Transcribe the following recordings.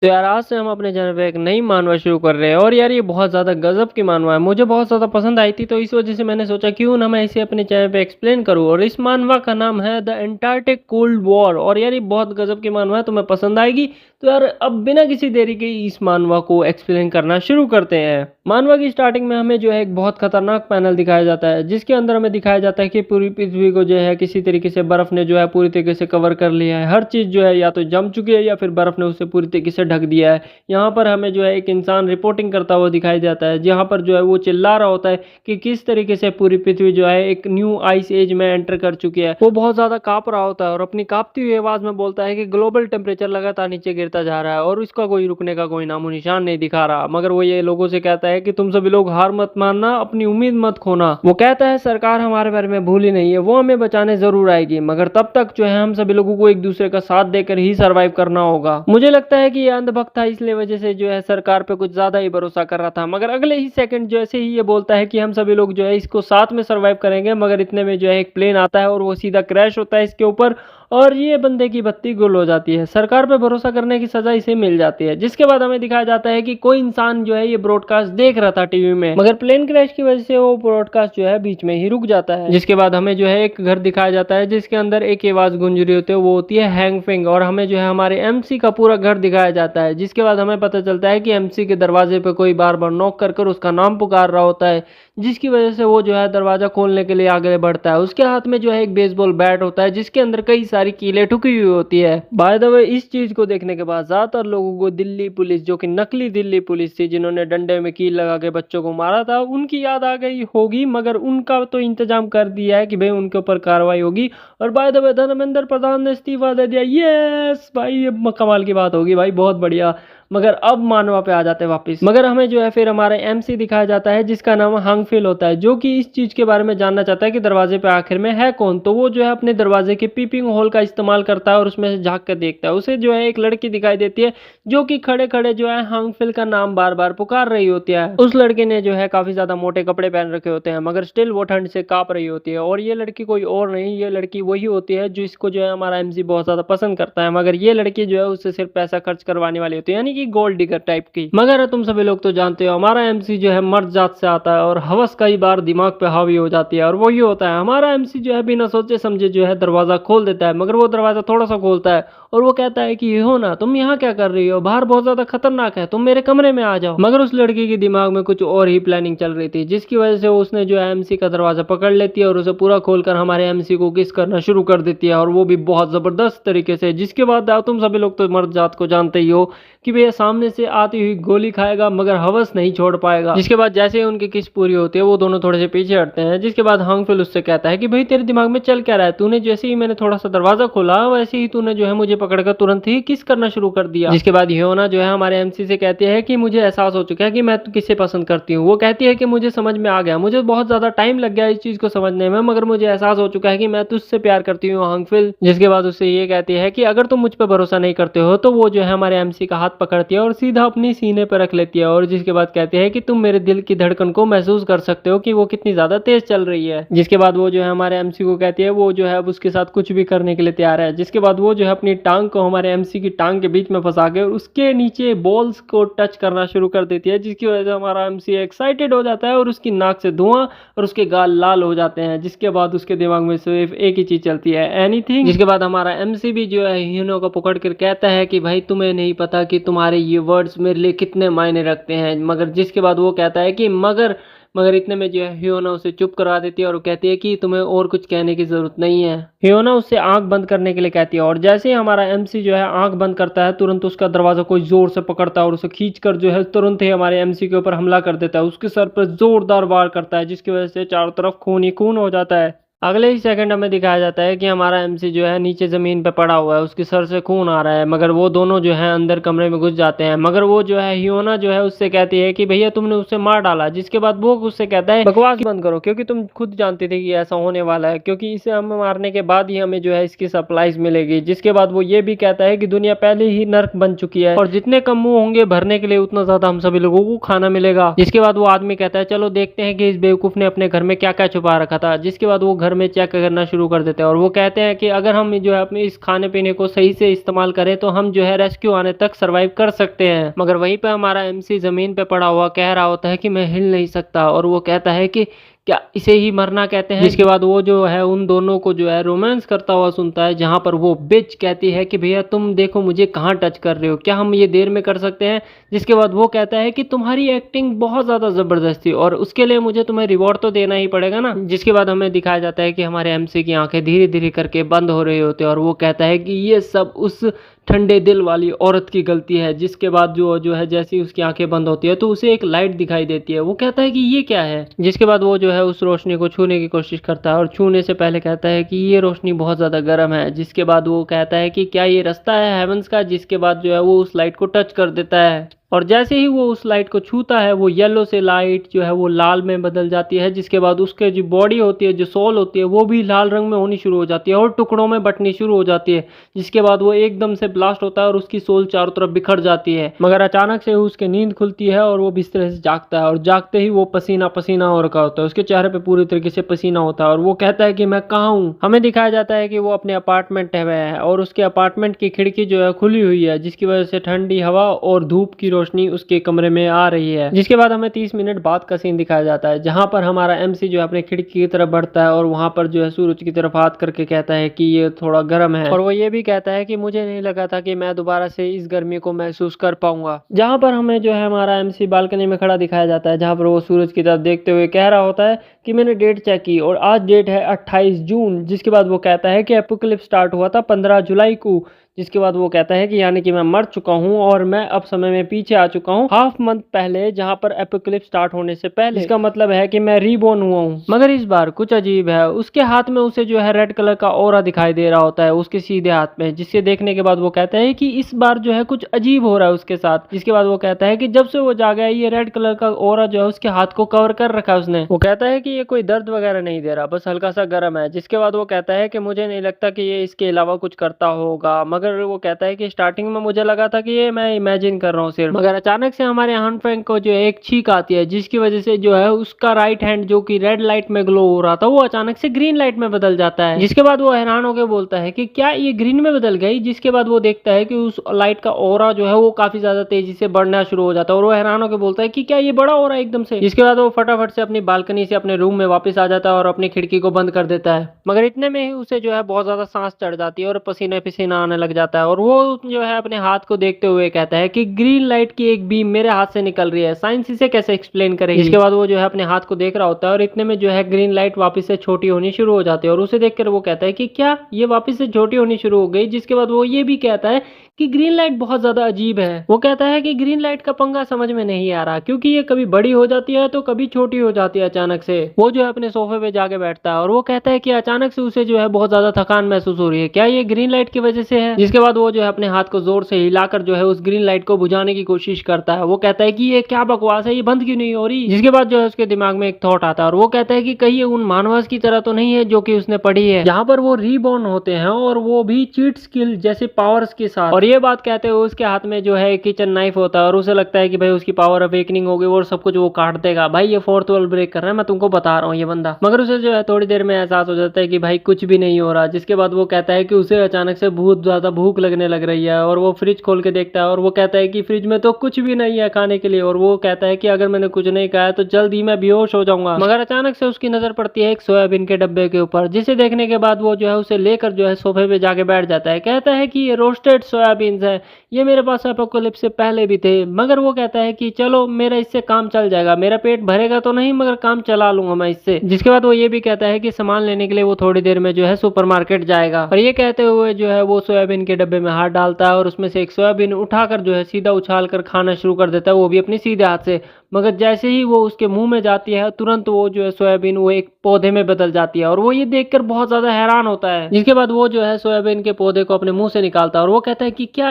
तो यार आज से हम अपने चैनल पे एक नई मानवा शुरू कर रहे हैं और यार ये बहुत ज़्यादा गजब की मानवा है। मुझे बहुत ज़्यादा पसंद आई थी तो इस वजह से मैंने सोचा क्यों ना मैं इसे अपने चैनल पे एक्सप्लेन करूँ। और इस मानवा का नाम है द एंटार्क्टिक कोल्ड वॉर। और यार ये बहुत गजब की मानवा है, तुम्हें पसंद आएगी। तो यार अब बिना किसी देरी के इस मानवा को एक्सप्लेन करना शुरू करते हैं। मानवा की स्टार्टिंग में हमें जो है एक बहुत खतरनाक पैनल दिखाया जाता है, जिसके अंदर हमें दिखाया जाता है कि पूरी पृथ्वी को जो है किसी तरीके से बर्फ ने जो है पूरी तरीके से कवर कर लिया है। हर चीज़ जो है या तो जम चुकी है या फिर बर्फ ने उसे पूरी तरीके से ढक दिया है। यहाँ पर हमें जो है एक इंसान रिपोर्टिंग करता हुआ दिखाई देता है, जहाँ पर जो है वो चिल्ला रहा होता है कि किस तरीके से पूरी पृथ्वी जो है एक न्यू आइस एज में एंटर कर चुकी है। वो बहुत ज्यादा कांप रहा होता है और अपनी कांपती हुई आवाज में बोलता है कि ग्लोबल टेम्परेचर लगातार नीचे गिरता जा रहा है और इसका कोई रुकने का कोई नामो निशान नहीं दिखा रहा। मगर वो ये लोगों से कहता है कि तुम सभी लोग हार मत मानना, अपनी उम्मीद मत खोना। वो कहता है सरकार हमारे बारे में भूली नहीं है, वो हमें बचाने जरूर आएगी, मगर तब तक जो है हम सभी लोगों को एक दूसरे का साथ देकर ही सरवाइव करना होगा। मुझे लगता है कि ये अंधभक्त था, इसलिए वजह से जो है सरकार पे कुछ ज्यादा ही भरोसा कर रहा था। मगर अगले ही सेकंड जैसे ही ये बोलता है कि हम सभी लोग जो है इसको साथ में सरवाइव करेंगे, मगर इतने में जो है एक प्लेन आता है और वो सीधा क्रैश होता है इसके ऊपर और ये बंदे की बत्ती गुल हो जाती है। सरकार पे भरोसा करने की सजा इसे मिल जाती है। जिसके बाद हमें दिखाया जाता है कि कोई इंसान जो है ये ब्रॉडकास्ट देख रहा था टीवी में, मगर प्लेन क्रैश की वजह से वो ब्रॉडकास्ट जो है बीच में ही रुक जाता है। जिसके बाद हमें जो है एक घर दिखाया जाता है, जिसके अंदर एक आवाज गूंज रही होती है, वो होती है हैंग फिंग। और हमें जो है हमारे एमसी का पूरा घर दिखाया जाता है। जिसके बाद हमें पता चलता है कि एमसी के दरवाजे पे कोई बार बार नॉक कर उसका नाम पुकार रहा होता है, जिसकी वजह से वो जो है दरवाजा खोलने के लिए आगे बढ़ता है। उसके हाथ में जो है एक बेसबॉल बैट होता है, जिसके अंदर कई सारी कीलें ठुकी हुई होती है। बाय द वे इस चीज को देखने के बाद ज्यादातर लोगों को दिल्ली पुलिस, जो कि नकली दिल्ली पुलिस थी जिन्होंने डंडे में कील लगा के बच्चों को मारा था, उनकी याद आ गई होगी। मगर उनका तो इंतजाम कर दिया है कि भाई उनके ऊपर कार्रवाई होगी। और by the way Dharmendra Pradhan ने इस्तीफा दे दिया। यस भाई, ये कमाल की बात होगी भाई, बहुत बढ़िया। मगर अब मानवा पे आ जाते हैं वापस। मगर हमें जो है फिर हमारे एमसी दिखाया जाता है, जिसका नाम हांगफिल होता है, जो कि इस चीज के बारे में जानना चाहता है कि दरवाजे पे आखिर में है कौन। तो वो जो है अपने दरवाजे के पीपिंग होल का इस्तेमाल करता है और उसमें से झांक कर देखता है। उसे जो है एक लड़की दिखाई देती है, जो कि खड़े खड़े जो है हांगफिल का नाम बार बार पुकार रही होती है। उस लड़के ने जो है काफी ज्यादा मोटे कपड़े पहन रखे होते हैं, मगर स्टिल वो ठंड से कांप रही होती है। और ये लड़की कोई और नहीं, ये लड़की वही होती है जो इसको जो है हमारा एमसी बहुत ज्यादा पसंद करता है। मगर ये लड़की जो है उससे सिर्फ पैसा खर्च करवाने वाली होती है, यानी कि गोल्ड डिगर टाइप की। मगर तुम सभी लोग तो जानते हो हमारा एमसी जो है मर्द जात से आता है और हवस कई बार दिमाग पे हावी हो जाती है। और वही होता है हमारा एमसी जो है बिना सोचे समझे जो है दरवाजा खोल देता है। मगर वो दरवाजा थोड़ा सा खोलता है और वो कहता है कि हो ना, तुम यहाँ क्या कर रही हो, बाहर बहुत ज्यादा खतरनाक है, तुम मेरे कमरे में आ जाओ। मगर उस लड़की के दिमाग में कुछ और ही प्लानिंग चल रही थी, जिसकी वजह से उसने जो है एमसी का दरवाजा पकड़ लेती है और उसे पूरा खोलकर हमारे एमसी को किस करना शुरू कर देती है, और वो भी बहुत जबरदस्त तरीके से। जिसके बाद तुम सभी लोग तो मर्द जात को जानते ही हो कि भैया सामने से आती हुई गोली खाएगा मगर हवस नहीं छोड़ पाएगा। जिसके बाद जैसे ही उनकी किस पूरी होती है वो दोनों थोड़े से पीछे हटते हैं। जिसके बाद हांगफिल उससे कहता है कि भाई तेरे दिमाग में चल क्या रहा है, तूने जैसे ही मैंने थोड़ा सा दरवाजा खोला वैसे ही तूने जो है मुझे पकड़कर तुरंत ही किस करना शुरू कर दिया। जिसके बाद ह्योना जो है हमारे एमसी से कहती है कि मुझे एहसास हो चुका है कि मैं किसे पसंद करती हूँ। वो कहती है कि मुझे समझ में आ गया, मुझे बहुत ज्यादा टाइम लग गया इस चीज को समझने में, मगर मुझे एहसास हो चुका है कि मैं तुझसे प्यार करती हूँ हांगफिल। जिसके बाद उससे ये कहती है कि अगर तुम मुझ पर भरोसा नहीं करते हो तो वो जो है हमारे एमसी का हाथ पकड़ती है और सीधा अपनी सीने पर रख लेती है। और जिसके बाद कहते हैं कि तुम मेरे दिल की धड़कन को महसूस कर सकते हो कि वो कितनी ज्यादा तेज चल रही है। जिसके बाद वो जो है हमारे एमसी को कहती है वो जो है उसके साथ कुछ भी करने के लिए तैयार है। जिसके बाद वो जो है अपनी टांग को हमारे एमसी की टांग के बीच में फंसा के उसके नीचे बॉल्स को टच करना शुरू कर देती है, जिसकी वजह से हमारा एमसी एक्साइटेड हो जाता है और उसकी नाक से धुआं और उसके गाल लाल हो जाते हैं। जिसके बाद उसके दिमाग में सिर्फ एक ही चीज चलती है, एनीथिंग। जिसके बाद हमारा एमसी भी जो है ह्यूनो को पकड़ कर कहता है कि भाई तुम्हें नहीं पता कि तुम्हारे ये वर्ड्स मेरे लिए कितने मायने रखते हैं। मगर जिसके बाद वो कहता है कि मगर इतने में जो है ह्योना उसे चुप करा देती है और कहती है कि तुम्हें और कुछ कहने की जरूरत नहीं है। ह्योना उससे आंख बंद करने के लिए कहती है और जैसे ही हमारा एमसी जो है आंख बंद करता है, तुरंत उसका दरवाजा कोई जोर से पकड़ता है और उसे खींचकर जो है तुरंत ही हमारे एमसी के ऊपर हमला कर देता है। उसके सर पर जोरदार वार करता है, जिसकी वजह से चारों तरफ खून ही खून हो जाता है। अगले ही सेकंड हमें दिखाया जाता है कि हमारा एमसी जो है नीचे जमीन पे पड़ा हुआ है, उसके सर से खून आ रहा है। मगर वो दोनों जो है अंदर कमरे में घुस जाते हैं। मगर वो जो है ह्योना जो है उससे कहती है कि भैया तुमने उसे मार डाला। जिसके बाद वो उससे कहता है बकवास बंद करो, क्योंकि तुम खुद जानते थे कि ऐसा होने वाला है, क्योंकि इसे हम मारने के बाद ही हमें जो है इसकी सप्लाईज मिलेगी। जिसके बाद वो ये भी कहता है कि दुनिया पहले ही नर्क बन चुकी है और जितने कम मुंह होंगे भरने के लिए उतना ज्यादा हम सभी लोगों को खाना मिलेगा। जिसके बाद वो आदमी कहता है चलो देखते हैं कि इस बेवकूफ ने अपने घर में क्या क्या छुपा रखा था। जिसके बाद वो घर घर में चेक करना शुरू कर देते हैं और वो कहते हैं कि अगर हम जो है अपने इस खाने पीने को सही से इस्तेमाल करें तो हम जो है रेस्क्यू आने तक सरवाइव कर सकते हैं। मगर वहीं पे हमारा एमसी जमीन पे पड़ा हुआ कह रहा होता है कि मैं हिल नहीं सकता और वो कहता है कि क्या इसे ही मरना कहते हैं। जिसके बाद वो जो है उन दोनों को जो है रोमांस करता हुआ सुनता है, जहां पर वो बिच कहती है कि भैया तुम देखो मुझे कहाँ टच कर रहे हो, क्या हम ये देर में कर सकते हैं। जिसके बाद वो कहता है कि तुम्हारी एक्टिंग बहुत ज़्यादा ज़बरदस्त थी और उसके लिए मुझे तुम्हें रिवॉर्ड तो देना ही पड़ेगा ना। जिसके बाद हमें दिखाया जाता है कि हमारे एमसी की आंखें धीरे धीरे करके बंद हो रही होती है और वो कहता है कि ये सब उस ठंडे दिल वाली औरत की गलती है। जिसके बाद जो है जैसे ही उसकी आंखें बंद होती है तो उसे एक लाइट दिखाई देती है। वो कहता है कि ये क्या है। जिसके बाद वो जो है उस रोशनी को छूने की कोशिश करता है और छूने से पहले कहता है कि ये रोशनी बहुत ज़्यादा गर्म है। जिसके बाद वो कहता है कि क्या ये रास्ता है हेवंस का। जिसके बाद जो है वो उस लाइट को टच कर देता है और जैसे ही वो उस लाइट को छूता है वो येलो से लाइट जो है वो लाल में बदल जाती है। जिसके बाद उसके जो बॉडी होती है, जो सोल होती है, वो भी लाल रंग में होनी शुरू हो जाती है और टुकड़ों में बंटनी शुरू हो जाती है। जिसके बाद वो एकदम से ब्लास्ट होता है और उसकी सोल चारों तरफ बिखर जाती है। मगर अचानक से उसके नींद खुलती है और वो बिस्तर से जागता है और जागते ही वो पसीना पसीना हो रखा होता है। उसके चेहरे पे पूरी तरीके से पसीना होता है और वो कहता है कि मैं कहाँ हूँ। हमें दिखाया जाता है कि वो अपने अपार्टमेंट में है और उसके अपार्टमेंट की खिड़की जो है खुली हुई है, जिसकी वजह से ठंडी हवा और धूप की रोशनी उसके कमरे में आ रही है। जिसके बाद हमें 30 मिनट बाद का सीन दिखाया जाता है, जहां पर हमारा एमसी जो है अपने खिड़की की तरफ बढ़ता है और वहां पर जो है सूरज की तरफ हाथ करके कहता है कि ये थोड़ा गर्म है और वो ये भी कहता है कि मुझे नहीं लगा था कि मैं दोबारा से इस गर्मी को महसूस कर पाऊंगा। जहां पर हमें जो है हमारा एमसी बालकनी में खड़ा दिखाया जाता है, जहां पर वो सूरज की तरफ देखते हुए कह रहा होता है कि मैंने डेट चेक की और आज डेट है 28 जून। जिसके बाद वो कहता है कि एपोकलिप्स स्टार्ट हुआ था 15 जुलाई को। जिसके बाद वो कहता है कि यानी कि मैं मर चुका हूं और मैं अब समय में पीछे आ चुका हूं हाफ मंथ पहले, जहां पर एपोकलिप्स स्टार्ट होने से पहले। इसका मतलब है कि मैं रीबोर्न हुआ हूं। मगर इस बार कुछ अजीब है, उसके हाथ में उसे जो है रेड कलर का ऑरा दिखाई दे रहा होता है उसके सीधे हाथ में। जिससे देखने के बाद वो कहता है कि इस बार जो है कुछ अजीब हो रहा है उसके साथ। जिसके बाद वो कहता है कि जब से वो जागा है ये रेड कलर का ऑरा जो है उसके हाथ को कवर कर रखा है उसने। वो कहता है कि ये कोई दर्द वगैरह नहीं दे रहा, बस हल्का सा गर्म है। जिसके बाद वो कहता है कि मुझे नहीं लगता कि ये इसके अलावा कुछ करता होगा। मगर वो कहता है कि स्टार्टिंग में मुझे लगा था कि ये मैं इमेजिन कर रहा हूँ सिर्फ। मगर अचानक से हमारे हान फ्रैंक को जो है एक छींक आती है, जिसकी वजह से जो है उसका राइट हैंड जो कि रेड लाइट में ग्लो हो रहा था वो अचानक से ग्रीन लाइट में बदल जाता है। जिसके बाद वो हैरान होकर बोलता है कि क्या ये ग्रीन में बदल गई। जिसके बाद वो देखता है कि उस लाइट का ऑरा जो है वो काफी ज्यादा तेजी से बढ़ना शुरू हो जाता है और वो हैरान होकर बोलता है कि क्या ये बड़ा हो रहा है एकदम से। जिसके बाद वो फटाफट से अपनी बालकनी से अपने रूम में वापस आ जाता है और अपनी खिड़की को बंद कर देता है। मगर इतने में ही उसे जो है बहुत ज्यादा सांस चढ़ जाती है और पसीने पसीना आने लग जाता है और वो जो है अपने हाथ को देखते हुए कहता है कि ग्रीन लाइट की एक बीम मेरे हाथ से निकल रही है, साइंस इसे कैसे एक्सप्लेन करेगी। इसके बाद वो जो है अपने हाथ को देख रहा होता है और इतने में जो है ग्रीन लाइट वापस से छोटी होनी शुरू हो जाती है और उसे देखकर वो कहता है कि क्या ये वापस से छोटी होनी शुरू हो गई। जिसके बाद वो ये भी कहता है कि ग्रीन लाइट बहुत ज्यादा अजीब है। वो कहता है कि ग्रीन लाइट का पंगा समझ में नहीं आ रहा, क्योंकि ये कभी बड़ी हो जाती है तो कभी छोटी हो जाती है अचानक से। वो जो है अपने सोफे पे जाके बैठता है और वो कहता है कि अचानक से उसे जो है बहुत ज्यादा थकान महसूस हो रही है, क्या ये ग्रीन लाइट की वजह से है। जिसके बाद वो जो है अपने हाथ को जोर से हिलाकर जो है उस ग्रीन लाइट को बुझाने की कोशिश करता है। वो कहता है कि ये क्या बकवास है, ये बंद क्यों नहीं हो रही। जिसके बाद जो है उसके दिमाग में एक थॉट आता है और वो कहता है कि कहीं ये उन मानवास की तरह तो नहीं है जो कि उसने पढ़ी है, यहाँ पर वो रीबॉर्न होते हैं और वो भी चीट स्किल जैसे पावर्स के साथ। और ये बात कहते हुए उसके हाथ में जो है किचन नाइफ होता है और उसे लगता है कि भाई उसकी पावर अवेकनिंग हो गई और सब कुछ वो काट देगा। भाई ये फोर्थ वॉल ब्रेक कर रहा है, मैं तुमको बता रहा हूँ ये बंदा। मगर उसे जो है थोड़ी देर में एहसास हो जाता है कि भाई कुछ भी नहीं हो रहा। जिसके बाद वो कहता है कि उसे अचानक से बहुत ज्यादा भूख लगने लग रही है और वो फ्रिज खोल के देखता है और वो कहता है कि फ्रिज में तो कुछ भी नहीं है खाने के लिए। और वो कहता है कि अगर मैंने कुछ नहीं खाया तो जल्द ही मैं बेहोश हो जाऊंगा। मगर अचानक से उसकी नजर पड़ती है एक सोयाबीन के डब्बे के ऊपर, जिसे देखने के बाद वो जो है उसे लेकर जो है सोफे पे जाके बैठ जाता है। कहता है कि ये रोस्टेड सोयाबीन है, ये मेरे पास एपोकलिप्स से पहले भी थे। मगर वो कहता है कि चलो मेरा इससे काम चल जाएगा, मेरा पेट भरेगा तो नहीं मगर काम चला लूंगा मैं इससे। जिसके बाद वो ये भी कहता है कि सामान लेने के लिए वो थोड़ी देर में जो है सुपरमार्केट जाएगा। और ये कहते हुए जो है वो सोयाबीन के डब्बे में हाथ डालता है और उसमें से एक सोयाबीन उठाकर जो है सीधा उछाल कर खाना शुरू कर देता है, वो भी अपने सीधे हाथ से। मगर जैसे ही वो उसके मुंह में जाती है तुरंत वो जो है सोयाबीन वो एक पौधे में बदल जाती है और वो ये देखकर बहुत ज्यादा हैरान होता है। जिसके बाद वो जो है सोयाबीन के पौधे को अपने मुंह से निकालता है और वो कहता है कि क्या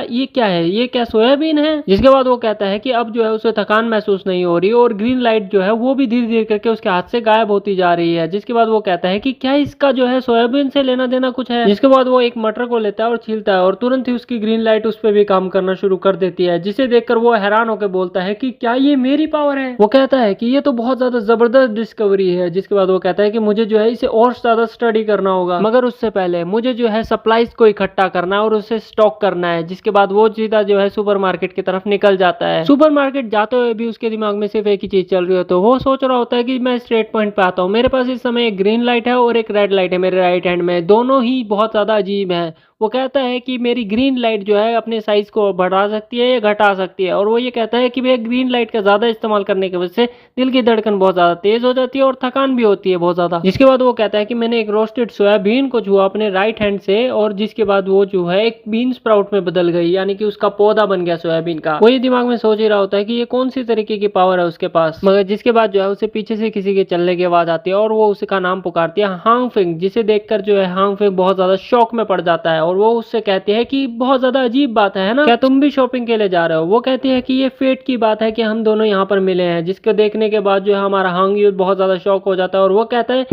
है, ये क्या सोयाबीन है। जिसके बाद वो कहता है कि अब जो है उसे थकान महसूस नहीं हो रही और ग्रीन लाइट जो है वो भी धीरे धीरे करके उसके हाथ से गायब होती जा रही है। जिसके बाद वो कहता है कि क्या इसका जो है सोयाबीन से लेना देना कुछ है। जिसके बाद वो एक मटर को लेता है और छीलता है और तुरंत ही उसकी ग्रीन लाइट उस पर भी काम करना शुरू कर देती है, जिसे देखकर वो हैरान होकर बोलता है कि क्या ये मेरी पावर है। वो कहता है कि ये तो बहुत ज्यादा जबरदस्त डिस्कवरी है। जिसके बाद वो कहता है कि मुझे जो है इसे और ज्यादा स्टडी करना होगा, मगर उससे पहले मुझे जो है सप्लाईज को इकट्ठा करना है और उसे स्टॉक करना है। जिसके बाद वो सीधा जो है सुपरमार्केट की तरफ निकल जाता है। सुपरमार्केट जाते हुए भी उसके दिमाग में सिर्फ एक ही चीज चल रही हो, तो वो सोच रहा होता है कि मैं स्ट्रेट पॉइंट पे आता हूँ, मेरे पास इस समय एक ग्रीन लाइट है और एक रेड लाइट है मेरे राइट हैंड में, दोनों ही बहुत ज्यादा अजीब है। वो कहता है कि मेरी ग्रीन लाइट जो है अपने साइज को बढ़ा सकती है या घटा सकती है, और वो ये कहता है कि भैया ग्रीन लाइट का ज्यादा इस्तेमाल करने की वजह से दिल की धड़कन बहुत ज्यादा तेज हो जाती है और थकान भी होती है बहुत ज्यादा। जिसके बाद वो कहता है कि मैंने एक रोस्टेड सोयाबीन को छुआ अपने राइट हैंड से, और जिसके बाद वो जो है एक बीन स्प्राउट में बदल गई, यानी कि उसका पौधा बन गया सोयाबीन का। वो ये दिमाग में सोच ही रहा होता है कि ये कौन सी तरीके की पावर है उसके पास, मगर जिसके बाद जो है उसे पीछे से किसी के चलने की आवाज आती है और वो उसका नाम पुकारती है हांगफिंग, जिसे देखकर जो है हांगफिंग बहुत ज्यादा शॉक में पड़ जाता है और वो उससे कहती है कि बहुत ज्यादा अजीब बात है ना, क्या तुम भी शॉपिंग के लिए जा रहे हो। वो कहती है कि ये फेट की बात है कि हम दोनों यहाँ पर मिले हैं। जिसको देखने के बाद जो है हमारा हांग यूथ बहुत ज्यादा शॉक हो जाता है और वो कहता है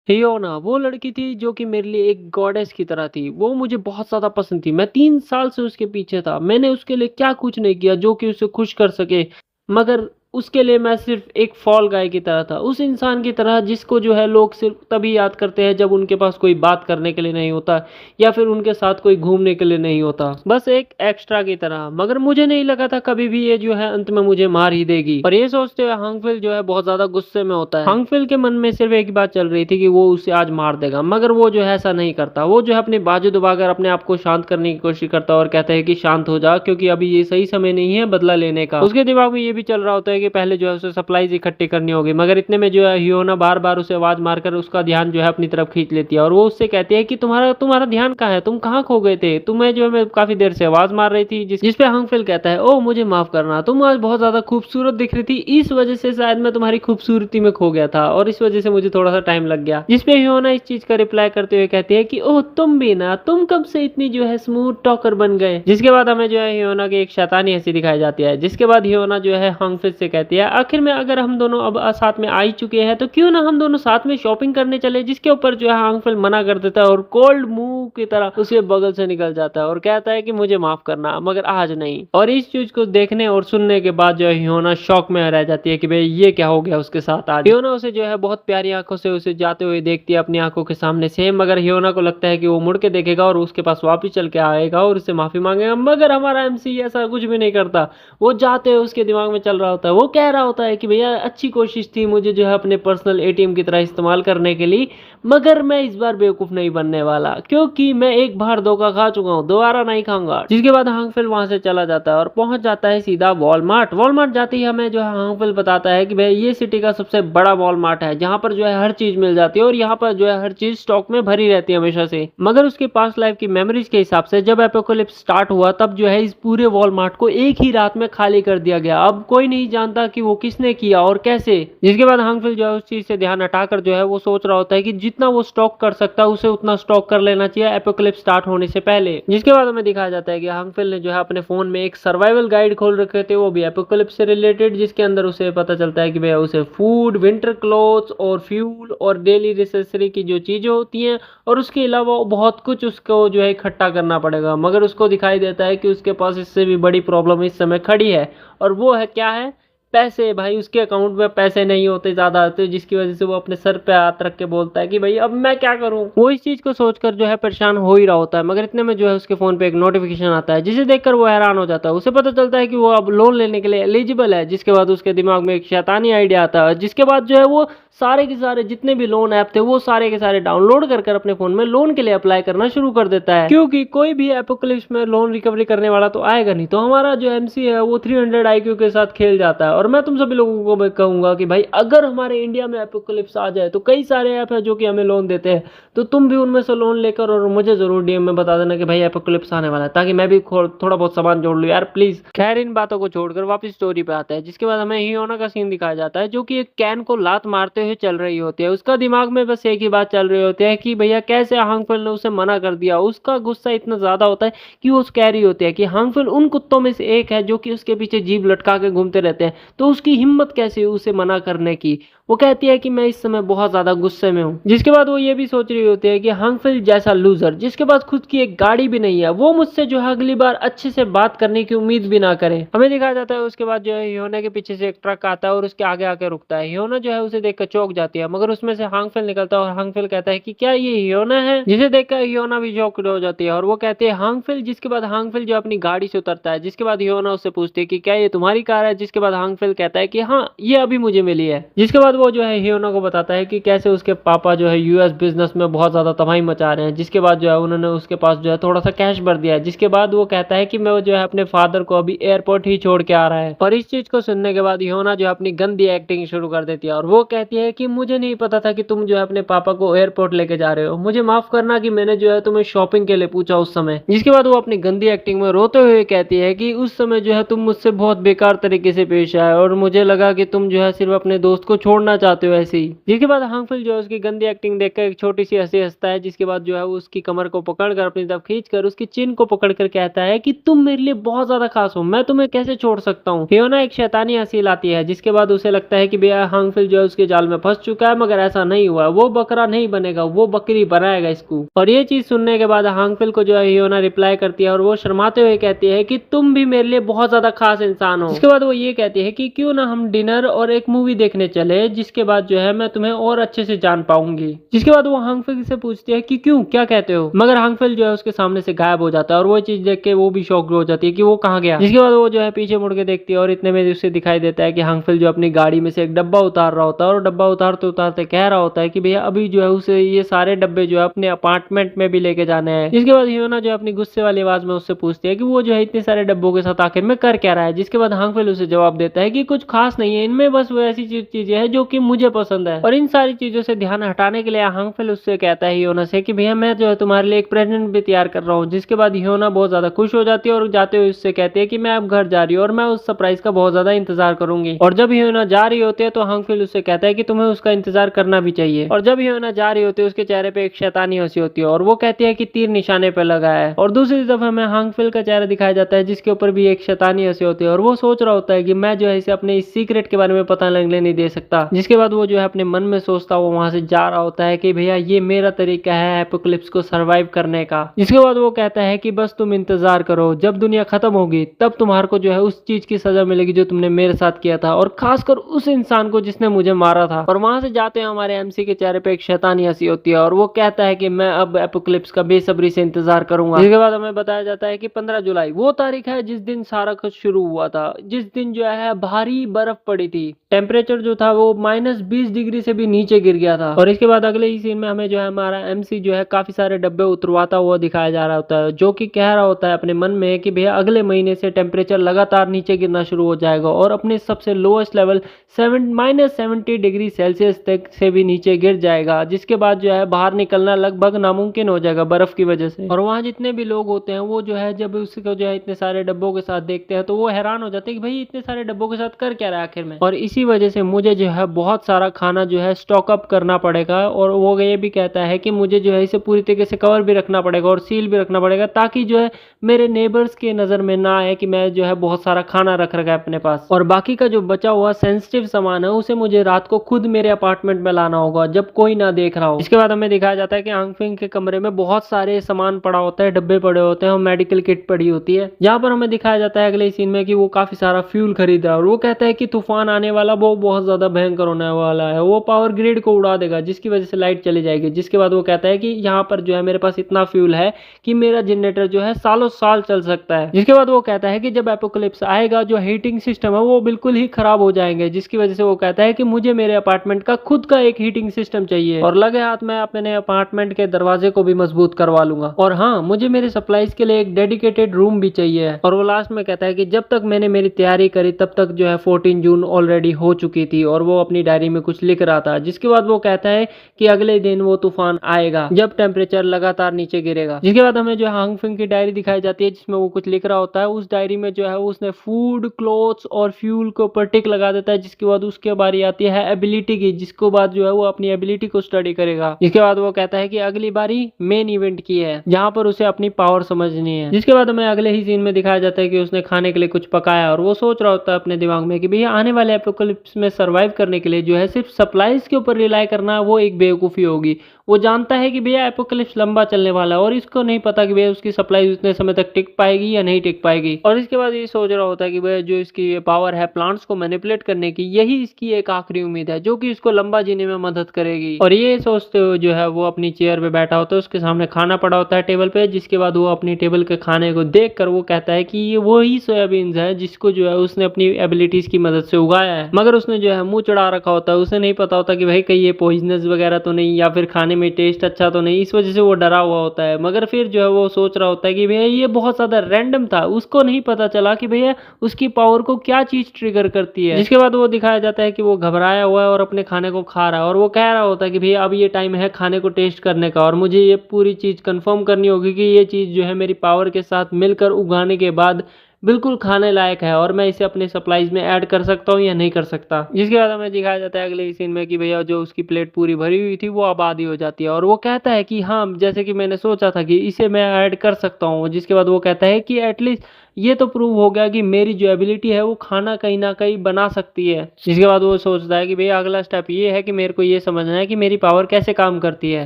हियोना वो लड़की थी जो कि मेरे लिए एक गॉडेस की तरह थी, वो मुझे बहुत ज्यादा पसंद थी, मैं 3 साल से उसके पीछे था, मैंने उसके लिए क्या कुछ नहीं किया जो कि उसे खुश कर सके, मगर उसके लिए मैं सिर्फ एक फॉल गाय की तरह था, उस इंसान की तरह जिसको जो है लोग सिर्फ तभी याद करते हैं जब उनके पास कोई बात करने के लिए नहीं होता या फिर उनके साथ कोई घूमने के लिए नहीं होता, बस एक एक्स्ट्रा की तरह। मगर मुझे नहीं लगा था कभी भी ये जो है अंत में मुझे मार ही देगी। और ये सोचते हुए हांगफिल जो है बहुत ज्यादा गुस्से में होता है। हांगफिल के मन में सिर्फ एक बात चल रही थी कि वो उसे आज मार देगा, मगर वो जो है ऐसा नहीं करता। वो जो है अपनी बाजू दबाकर अपने आप को शांत करने की कोशिश करता है और कहता है कि शांत हो जा, क्योंकि अभी ये सही समय नहीं है बदला लेने का। उसके दिमाग में ये भी चल रहा होता है कि पहले जो है उसे सप्लाईज इकट्ठी करनी होगी, मगर इतने में जो है हियोना बार बार उसे आवाज मारकर उसका ध्यान जो है अपनी तरफ खींच लेती है और वो उससे कहती है कि तुम्हारा ध्यान कहाँ है, तुम कहाँ खो गए थे, तुम्हें जो है मैं काफी देर से आवाज मार रही थी। जिस पे हांगफिल कहता है ओह मुझे माफ करना, तुम आज बहुत ज्यादा खूबसूरत दिख रही थी, इस वजह से शायद मैं तुम्हारी खूबसूरती में खो गया था और इस वजह से मुझे थोड़ा सा टाइम लग गया। जिसपे हियोना इस चीज का रिप्लाई करते हुए कहती है कि ओह तुम भी ना, तुम कब से इतनी जो है स्मूथ टॉकर बन गए। जिसके बाद हमें जो है हियोना की एक शैतानी हंसी दिखाई जाती है। जिसके बाद हियोना जो है हांगफिल से कहती है आखिर में अगर हम दोनों अब साथ में आ ही चुके हैं तो क्यों ना हम दोनों साथ में शॉपिंग करने चले। जिसके ऊपर जो है हांगफिल मना कर देता है और कोल्ड मुंह की तरह उसके बगल से निकल जाता है और कहता है कि मुझे माफ करना मगर आज नहीं। और इस चीज को देखने और सुनने के बाद जो है हियोना शॉक में रह जाती है कि भाई ये क्या हो गया उसके साथ आज। हियोना उसे जो है बहुत प्यारी आंखों से उसे जाते हुए देखती है अपनी आंखों के सामने से, मगर हियोना को लगता है कि वो मुड़ के देखेगा और उसके पास वापिस चल के आएगा और उससे माफी मांगेगा, मगर हमारा एमसी ऐसा कुछ भी नहीं करता। वो जाते हुए उसके दिमाग में चल रहा होता है, वो कह रहा होता है कि भैया अच्छी कोशिश थी मुझे जो है अपने पर्सनल एटीएम की तरह इस्तेमाल करने के लिए, मगर मैं इस बार बेवकूफ नहीं बनने वाला क्योंकि मैं एक बार धोखा खा चुका हूँ, दोबारा नहीं खाऊंगा। जिसके बाद हांगफिल वहां से चला जाता है और पहुंच जाता है सीधा वॉलमार्ट। वॉलमार्ट जाते ही हमें जो है हांगफिल बताता है कि भाई ये सिटी का सबसे बड़ा वॉलमार्ट है जहां पर जो है हर चीज मिल जाती है और यहाँ पर जो है हर चीज स्टॉक में भरी रहती है हमेशा से। मगर उसके पास्ट लाइफ की मेमोरीज के हिसाब से जब एपोकलिप्स स्टार्ट हुआ तब जो है इस पूरे वॉलमार्ट को एक ही रात में खाली कर दिया गया। अब कोई नहीं जानता कि वो किसने किया और कैसे। जिसके बाद हांगफिल जो है उस चीज से ध्यान हटाकर जो है वो सोच रहा होता है कि जितना वो स्टॉक कर सकता है उसे उतना स्टॉक कर लेना चाहिए एपोकलिप्स स्टार्ट होने से पहले। जिसके बाद हमें दिखाया जाता है कि हांगफिल ने जो है अपने फोन में एक सर्वाइवल गाइड खोल रखे थे, वो भी एपोकलिप्स से रिलेटेड, जिसके अंदर उसे पता चलता है कि भैया उसे फूड, विंटर क्लोथ्स और फ्यूल और डेली नेसेसरी की जो चीजें होती हैं और उसके अलावा बहुत कुछ उसको जो है इकट्ठा करना पड़ेगा। मगर उसको दिखाई देता है कि उसके पास इससे भी बड़ी प्रॉब्लम इस समय खड़ी है और वो है क्या है, पैसे। भाई उसके अकाउंट में पैसे नहीं होते ज्यादा होते, जिसकी वजह से वो अपने सर पे हाथ रख के बोलता है कि भाई अब मैं क्या करूं। वो इस चीज को सोचकर जो है परेशान हो ही रहा होता है, मगर इतने में जो है उसके फोन पे एक नोटिफिकेशन आता है जिसे देखकर वो हैरान हो जाता है। उसे पता चलता है कि वो अब लोन लेने के लिए एलिजिबल है। जिसके बाद उसके दिमाग में एक शैतानी आइडिया आता है, जिसके बाद जो है वो सारे के सारे जितने भी लोन ऐप थे वो सारे के सारे डाउनलोड कर अपने फोन में लोन के लिए अप्लाई करना शुरू कर देता है, क्योंकि कोई भी एपोकलिप्स में लोन रिकवरी करने वाला तो आएगा नहीं। तो हमारा जो एमसी है वो 300 IQ के साथ खेल जाता है और मैं तुम सभी लोगों को भी कहूंगा कि भाई अगर हमारे इंडिया में एपोकलिप्स आ जाए तो कई सारे ऐप है जो कि हमें लोन देते हैं, तो तुम भी उनमें से लोन लेकर और मुझे जरूर डीएम में बता देना कि भाई एपोकलिप्स आने वाला है, ताकि मैं भी थोड़ा बहुत सामान जोड़ लूँ यार प्लीज। खैर इन बातों को छोड़कर वापस स्टोरी पे आता है, जिसके बाद हमें हियोना का सीन दिखाया जाता है जो कि एक कैन को लात मारते हुए चल रही होती है। उसका दिमाग में बस एक ही बात चल रही होती है कि भैया कैसे हांगफिल ने उसे मना कर दिया। उसका गुस्सा इतना ज्यादा होता है कि वो कह रही होती है कि हांगफिल उन कुत्तों में से एक है जो कि उसके पीछे जीभ लटका के घूमते रहते हैं, तो उसकी हिम्मत कैसे हुई उसे मना करने की। वो कहती है कि मैं इस समय बहुत ज्यादा गुस्से में हूँ। जिसके बाद वो ये भी सोच रही होती है कि हांगफिल जैसा लूजर जिसके पास खुद की एक गाड़ी भी नहीं है, वो मुझसे जो है अगली बार अच्छे से बात करने की उम्मीद भी ना करे। हमें दिखाया जाता है उसके बाद जो है हियोना के पीछे से एक ट्रक आता है और उसके आगे आके रुकता है। हियोना जो है उसे देखकर चौंक जाती है, मगर उसमें से हांगफिल निकलता है और हांगफिल कहता है कि क्या ये हियोना है, जिसे देखकर हियोना भी चौंक हो जाती है और वो कहती है हांगफिल। जिसके बाद हांगफिल जो अपनी गाड़ी से उतरता है, जिसके बाद हियोना उससे पूछती है कि क्या ये तुम्हारी कार है, जिसके बाद हांगफिल कहता है कि हाँ ये अभी मुझे मिली है। जिसके बाद वो जो है हियोना को बताता है कि कैसे उसके पापा जो है यूएस बिजनेस में बहुत ज्यादा तबाही मचा रहे हैं। जिसके बाद जो है उन्होंने उसके पास जो है थोड़ा सा कैश भर दिया है। जिसके बाद वो कहता है कि मैं जो है अपने फादर को अभी एयरपोर्ट ही छोड़ के आ रहा है। और इस चीज को सुनने के बाद हियोना जो है अपनी गंदी एक्टिंग शुरू कर देती है और वो कहती है कि मुझे नहीं पता था कि तुम जो है अपने पापा को एयरपोर्ट लेके जा रहे हो, मुझे माफ करना कि मैंने जो है तुम्हें शॉपिंग के लिए पूछा उस समय। जिसके बाद वो अपनी गंदी एक्टिंग में रोते हुए कहती है कि उस समय जो है तुम मुझसे बहुत बेकार तरीके से पेश आए और मुझे लगा कि तुम जो है सिर्फ अपने दोस्त को छोड़ना चाहते हो ऐसे ही। जिसके बाद हांगफिल जो है उसकी गंदी एक्टिंग देखकर एक छोटी सी हंसी हंसता है। जिसके बाद जो है उसकी कमर को पकड़कर अपनी तरफ खींचकर उसकी चिन को पकड़कर कहता है कि तुम मेरे लिए बहुत ज्यादा खास हो, मैं तुम्हें कैसे छोड़ सकता हूँ। हियोना एक शैतानी हंसी लाती है। जिसके बाद उसे लगता है कि भैया हांगफिल जो है उसके जाल में फंस चुका है, मगर ऐसा नहीं हुआ, वो बकरा नहीं बनेगा, वो बकरी बनाएगा इसको। और ये चीज सुनने के बाद हांगफिल को जो है हियोना रिप्लाई करती है और वो शर्माते हुए कहती है कि तुम भी मेरे लिए बहुत ज्यादा खास इंसान हो। इसके बाद वो ये कहती है कि क्यों ना हम डिनर और एक मूवी देखने चले, जिसके बाद जो है मैं तुम्हें और अच्छे से जान पाऊंगी। जिसके बाद वो हांगफिल से पूछती है कि क्यों, क्या कहते हो, मगर हांगफिल जो है उसके सामने से गायब हो जाता है और वो चीज देख के वो भी शॉक हो जाती है कि वो कहाँ गया। जिसके बाद वो जो है पीछे मुड़ के देखती है और इतने में उसे दिखाई देता है कि हांगफिल जो अपनी गाड़ी में से एक डब्बा उतार रहा होता है और डब्बा उतारते उतारते कह रहा होता है कि भैया अभी जो है उसे ये सारे डब्बे जो है अपने अपार्टमेंट में भी लेके जाने हैं। जिसके बाद हियोना जो है अपनी गुस्से वाली आवाज में उससे पूछती है कि वो जो है इतने सारे डब्बों के साथ आखिर में कर क्या रहा है। जिसके बाद हांगफिल उसे जवाब देता है कि कुछ खास नहीं है, इनमें बस वो ऐसी चीजें हैं जो कि मुझे पसंद है। और इन सारी चीजों से ध्यान हटाने के लिए हांगफिल उससे कहता है हियोना से कि भैया मैं जो है तुम्हारे लिए एक प्रेजेंट भी तैयार कर रहा हूँ। जिसके बाद हियोना बहुत ज्यादा खुश हो जाती है और जाते हुए उससे कहती है कि मैं अब घर जा रही हूँ और मैं उस सरप्राइज का बहुत ज्यादा इंतजार करूंगी। और जब हियोना जा रही होती है तो हांगफिल उससे कहता है कि तुम्हें उसका इंतजार करना भी चाहिए। और जब हियोना जा रही होती है उसके चेहरे पे एक शैतानी हंसी होती है और वो कहती है कि तीर निशाने पे लगा है। और दूसरी तरफ हमें हांगफिल का चेहरा दिखाया जाता है जिसके ऊपर भी एक शैतानी हंसी होती है और वो सोच रहा होता है कि मैं जो है इसे अपने इस सीक्रेट के बारे में पता लगने नहीं दे सकता। जिसके बाद वो जो है अपने मन में सोचता हुआ वहां से जा रहा होता है कि भैया ये मेरा तरीका है एपोकलिप्स को सरवाइव करने का। जिसके बाद वो कहता है कि बस तुम इंतजार करो, जब दुनिया खत्म होगी तब तुम्हारे को जो है उस चीज की सजा मिलेगी जो तुमने मेरे साथ किया था, और खासकर उस इंसान को जिसने मुझे मारा था। और वहां से जाते हैं हमारे एमसी के चेहरे पे एक शैतानी हंसी होती है और वो कहता है कि मैं अब एपोकलिप्स का बेसब्री से इंतजार करूंगा। इसके बाद हमें बताया जाता है कि 15 जुलाई वो तारीख है जिस दिन सारा कुछ शुरू हुआ था, जिस दिन जो है भारी बर्फ पड़ी थी। टेम्परेचर जो था वो -20 डिग्री से भी नीचे गिर गया था। और इसके बाद अगले ही सीन में हमें जो है हमारा एमसी जो है काफी सारे डब्बे उतरवाता हुआ दिखाया जा रहा होता है, जो कि कह रहा होता है अपने मन में कि भैया अगले महीने से टेम्परेचर लगातार नीचे गिरना शुरू हो जाएगा और अपने सबसे लोएस्ट लेवल -70 डिग्री सेल्सियस तक से भी नीचे गिर जाएगा। जिसके बाद जो है बाहर निकलना लगभग नामुमकिन हो जाएगा बर्फ की वजह से। और वहाँ जितने भी लोग होते हैं वो जो है जब उसको जो है इतने सारे डब्बों के साथ देखते हैं तो वो हैरान हो जाते हैं कि भाई इतने सारे डब्बों के साथ कर क्या रहा है आखिर में। और इसी वजह से मुझे जो है बहुत सारा खाना जो है स्टॉक अप करना पड़ेगा। और वो ये भी कहता है कि मुझे जो है इसे पूरी तरीके से कवर भी रखना पड़ेगा और सील भी रखना पड़ेगा, ताकि जो है मेरे नेबर्स के नजर में ना आए कि मैं जो है बहुत सारा खाना रख रखा है अपने पास। और बाकी का जो बचा हुआ सेंसिटिव सामान है उसे मुझे रात को खुद मेरे अपार्टमेंट में लाना होगा जब कोई ना देख रहा हो। इसके बाद हमें दिखाया जाता है कि हांगफिंग के कमरे में बहुत सारे सामान पड़ा होता है, डब्बे पड़े होते हैं और मेडिकल किट पड़ी होती है। जहाँ पर हमें दिखाया जाता है अगले सीन में कि वो काफी सारा फ्यूल खरीद रहा है और वो कहता है कि तूफान आने वाला, वो बहुत ज्यादा भयंकर भयंकर होने वाला है, वो पावर ग्रिड को उड़ा देगा जिसकी वजह से लाइट चली जाएगी। जिसके बाद वो कहता है कि यहाँ पर जो है मेरे पास इतना फ्यूल है कि मेरा जनरेटर जो है सालों साल चल सकता है। जिसके बाद वो कहता है कि जब एपोकलिप्स आएगा जो हीटिंग सिस्टम है वो बिल्कुल ही खराब हो जाएंगे, जिसकी वजह से वो कहता है कि मुझे मेरे अपार्टमेंट का खुद का एक हीटिंग सिस्टम चाहिए और लगे हाथ में अपने अपार्टमेंट के दरवाजे को भी मजबूत करवा लूंगा। और हाँ, मुझे मेरे सप्लाईज के लिए एक डेडिकेटेड रूम भी चाहिए। और वो लास्ट में कहता है कि जब तक मैंने मेरी तैयारी करी तब तक जो है 14 जून ऑलरेडी हो चुकी थी और वो अपनी डायरी में कुछ लिख रहा था। जिसके बाद वो कहता है कि अगले दिन वो तूफान आएगा जब टेम्परेचर लगातार नीचे गिरेगा। जिसके बाद हमें जो है हांगफिंग की डायरी दिखाई जाती है जिसमें वो कुछ लिख रहा होता है। उस डायरी में जो है उसने फूड, क्लोथ्स और फ्यूल के ऊपर टिक लगा देता है। जिसके बाद उसके बारी आती है एबिलिटी की, जिसको बाद जो है वो अपनी एबिलिटी को स्टडी करेगा। जिसके बाद वो कहता है कि अगली बारी मेन इवेंट की है जहां पर उसे अपनी पावर समझनी है। जिसके बाद हमें अगले ही सीन में दिखाया जाता है कि उसने खाने के लिए कुछ पकाया और वो सोच रहा होता है अपने दिमाग में कि भैया आने वाले एपोकलिप्स में सर्वाइव करने के लिए जो है सिर्फ सप्लाईज के ऊपर रिलाई करना वो एक बेवकूफ़ी होगी। वो जानता है कि भैया एपोकलिप्स लंबा चलने वाला है और इसको नहीं पता कि भैया उसकी सप्लाई उतने समय तक टिक पाएगी या नहीं टिक पाएगी। और इसके बाद ये सोच रहा होता है कि भैया जो इसकी पावर है प्लांट्स को मैनिपुलेट करने की, यही इसकी एक आखिरी उम्मीद है जो कि इसको लंबा जीने में मदद करेगी। और ये सोचते हुए जो है वो अपनी चेयर पे बैठा होता है, उसके सामने खाना पड़ा होता है टेबल पे। जिसके बाद वो अपनी टेबल के खाने को देख कर वो कहता है कि ये वही सोयाबीन है जिसको जो है उसने अपनी एबिलिटीज की मदद से उगाया है, मगर उसने जो है मुंह चढ़ा रखा होता है। उसे नहीं पता होता कि भाई कहीं ये पॉइजनस वगैरह तो नहीं या फिर खाने में टेस्ट अच्छा तो नहीं, इस वजह से वो डरा हुआ होता है। मगर फिर जो है वो सोच रहा होता है कि भैया ये बहुत ज्यादा रैंडम था, उसको नहीं पता चला कि भैया उसकी पावर को क्या चीज ट्रिगर करती है। जिसके बाद वो दिखाया जाता है कि वो घबराया हुआ है और अपने खाने को खा रहा है और वो कह रहा होता है कि भैया अब ये टाइम है खाने को टेस्ट करने का और मुझे ये पूरी चीज कंफर्म करनी होगी कि ये चीज जो है मेरी पावर के साथ मिलकर उगाने के बाद बिल्कुल खाने लायक है और मैं इसे अपने सप्लाईज में ऐड कर सकता हूँ या नहीं कर सकता। जिसके बाद हमें दिखाया जाता है अगले सीन में कि भैया जो उसकी प्लेट पूरी भरी हुई थी वो अब आधी हो जाती है और वो कहता है कि हाँ, जैसे कि मैंने सोचा था कि इसे मैं ऐड कर सकता हूँ। जिसके बाद वो कहता है कि एटलीस्ट ये तो प्रूव हो गया कि मेरी जो एबिलिटी है वो खाना कहीं ना कहीं बना सकती है। जिसके बाद वो सोचता है कि भैया अगला स्टेप ये है कि मेरे को ये समझना है कि मेरी पावर कैसे काम करती है।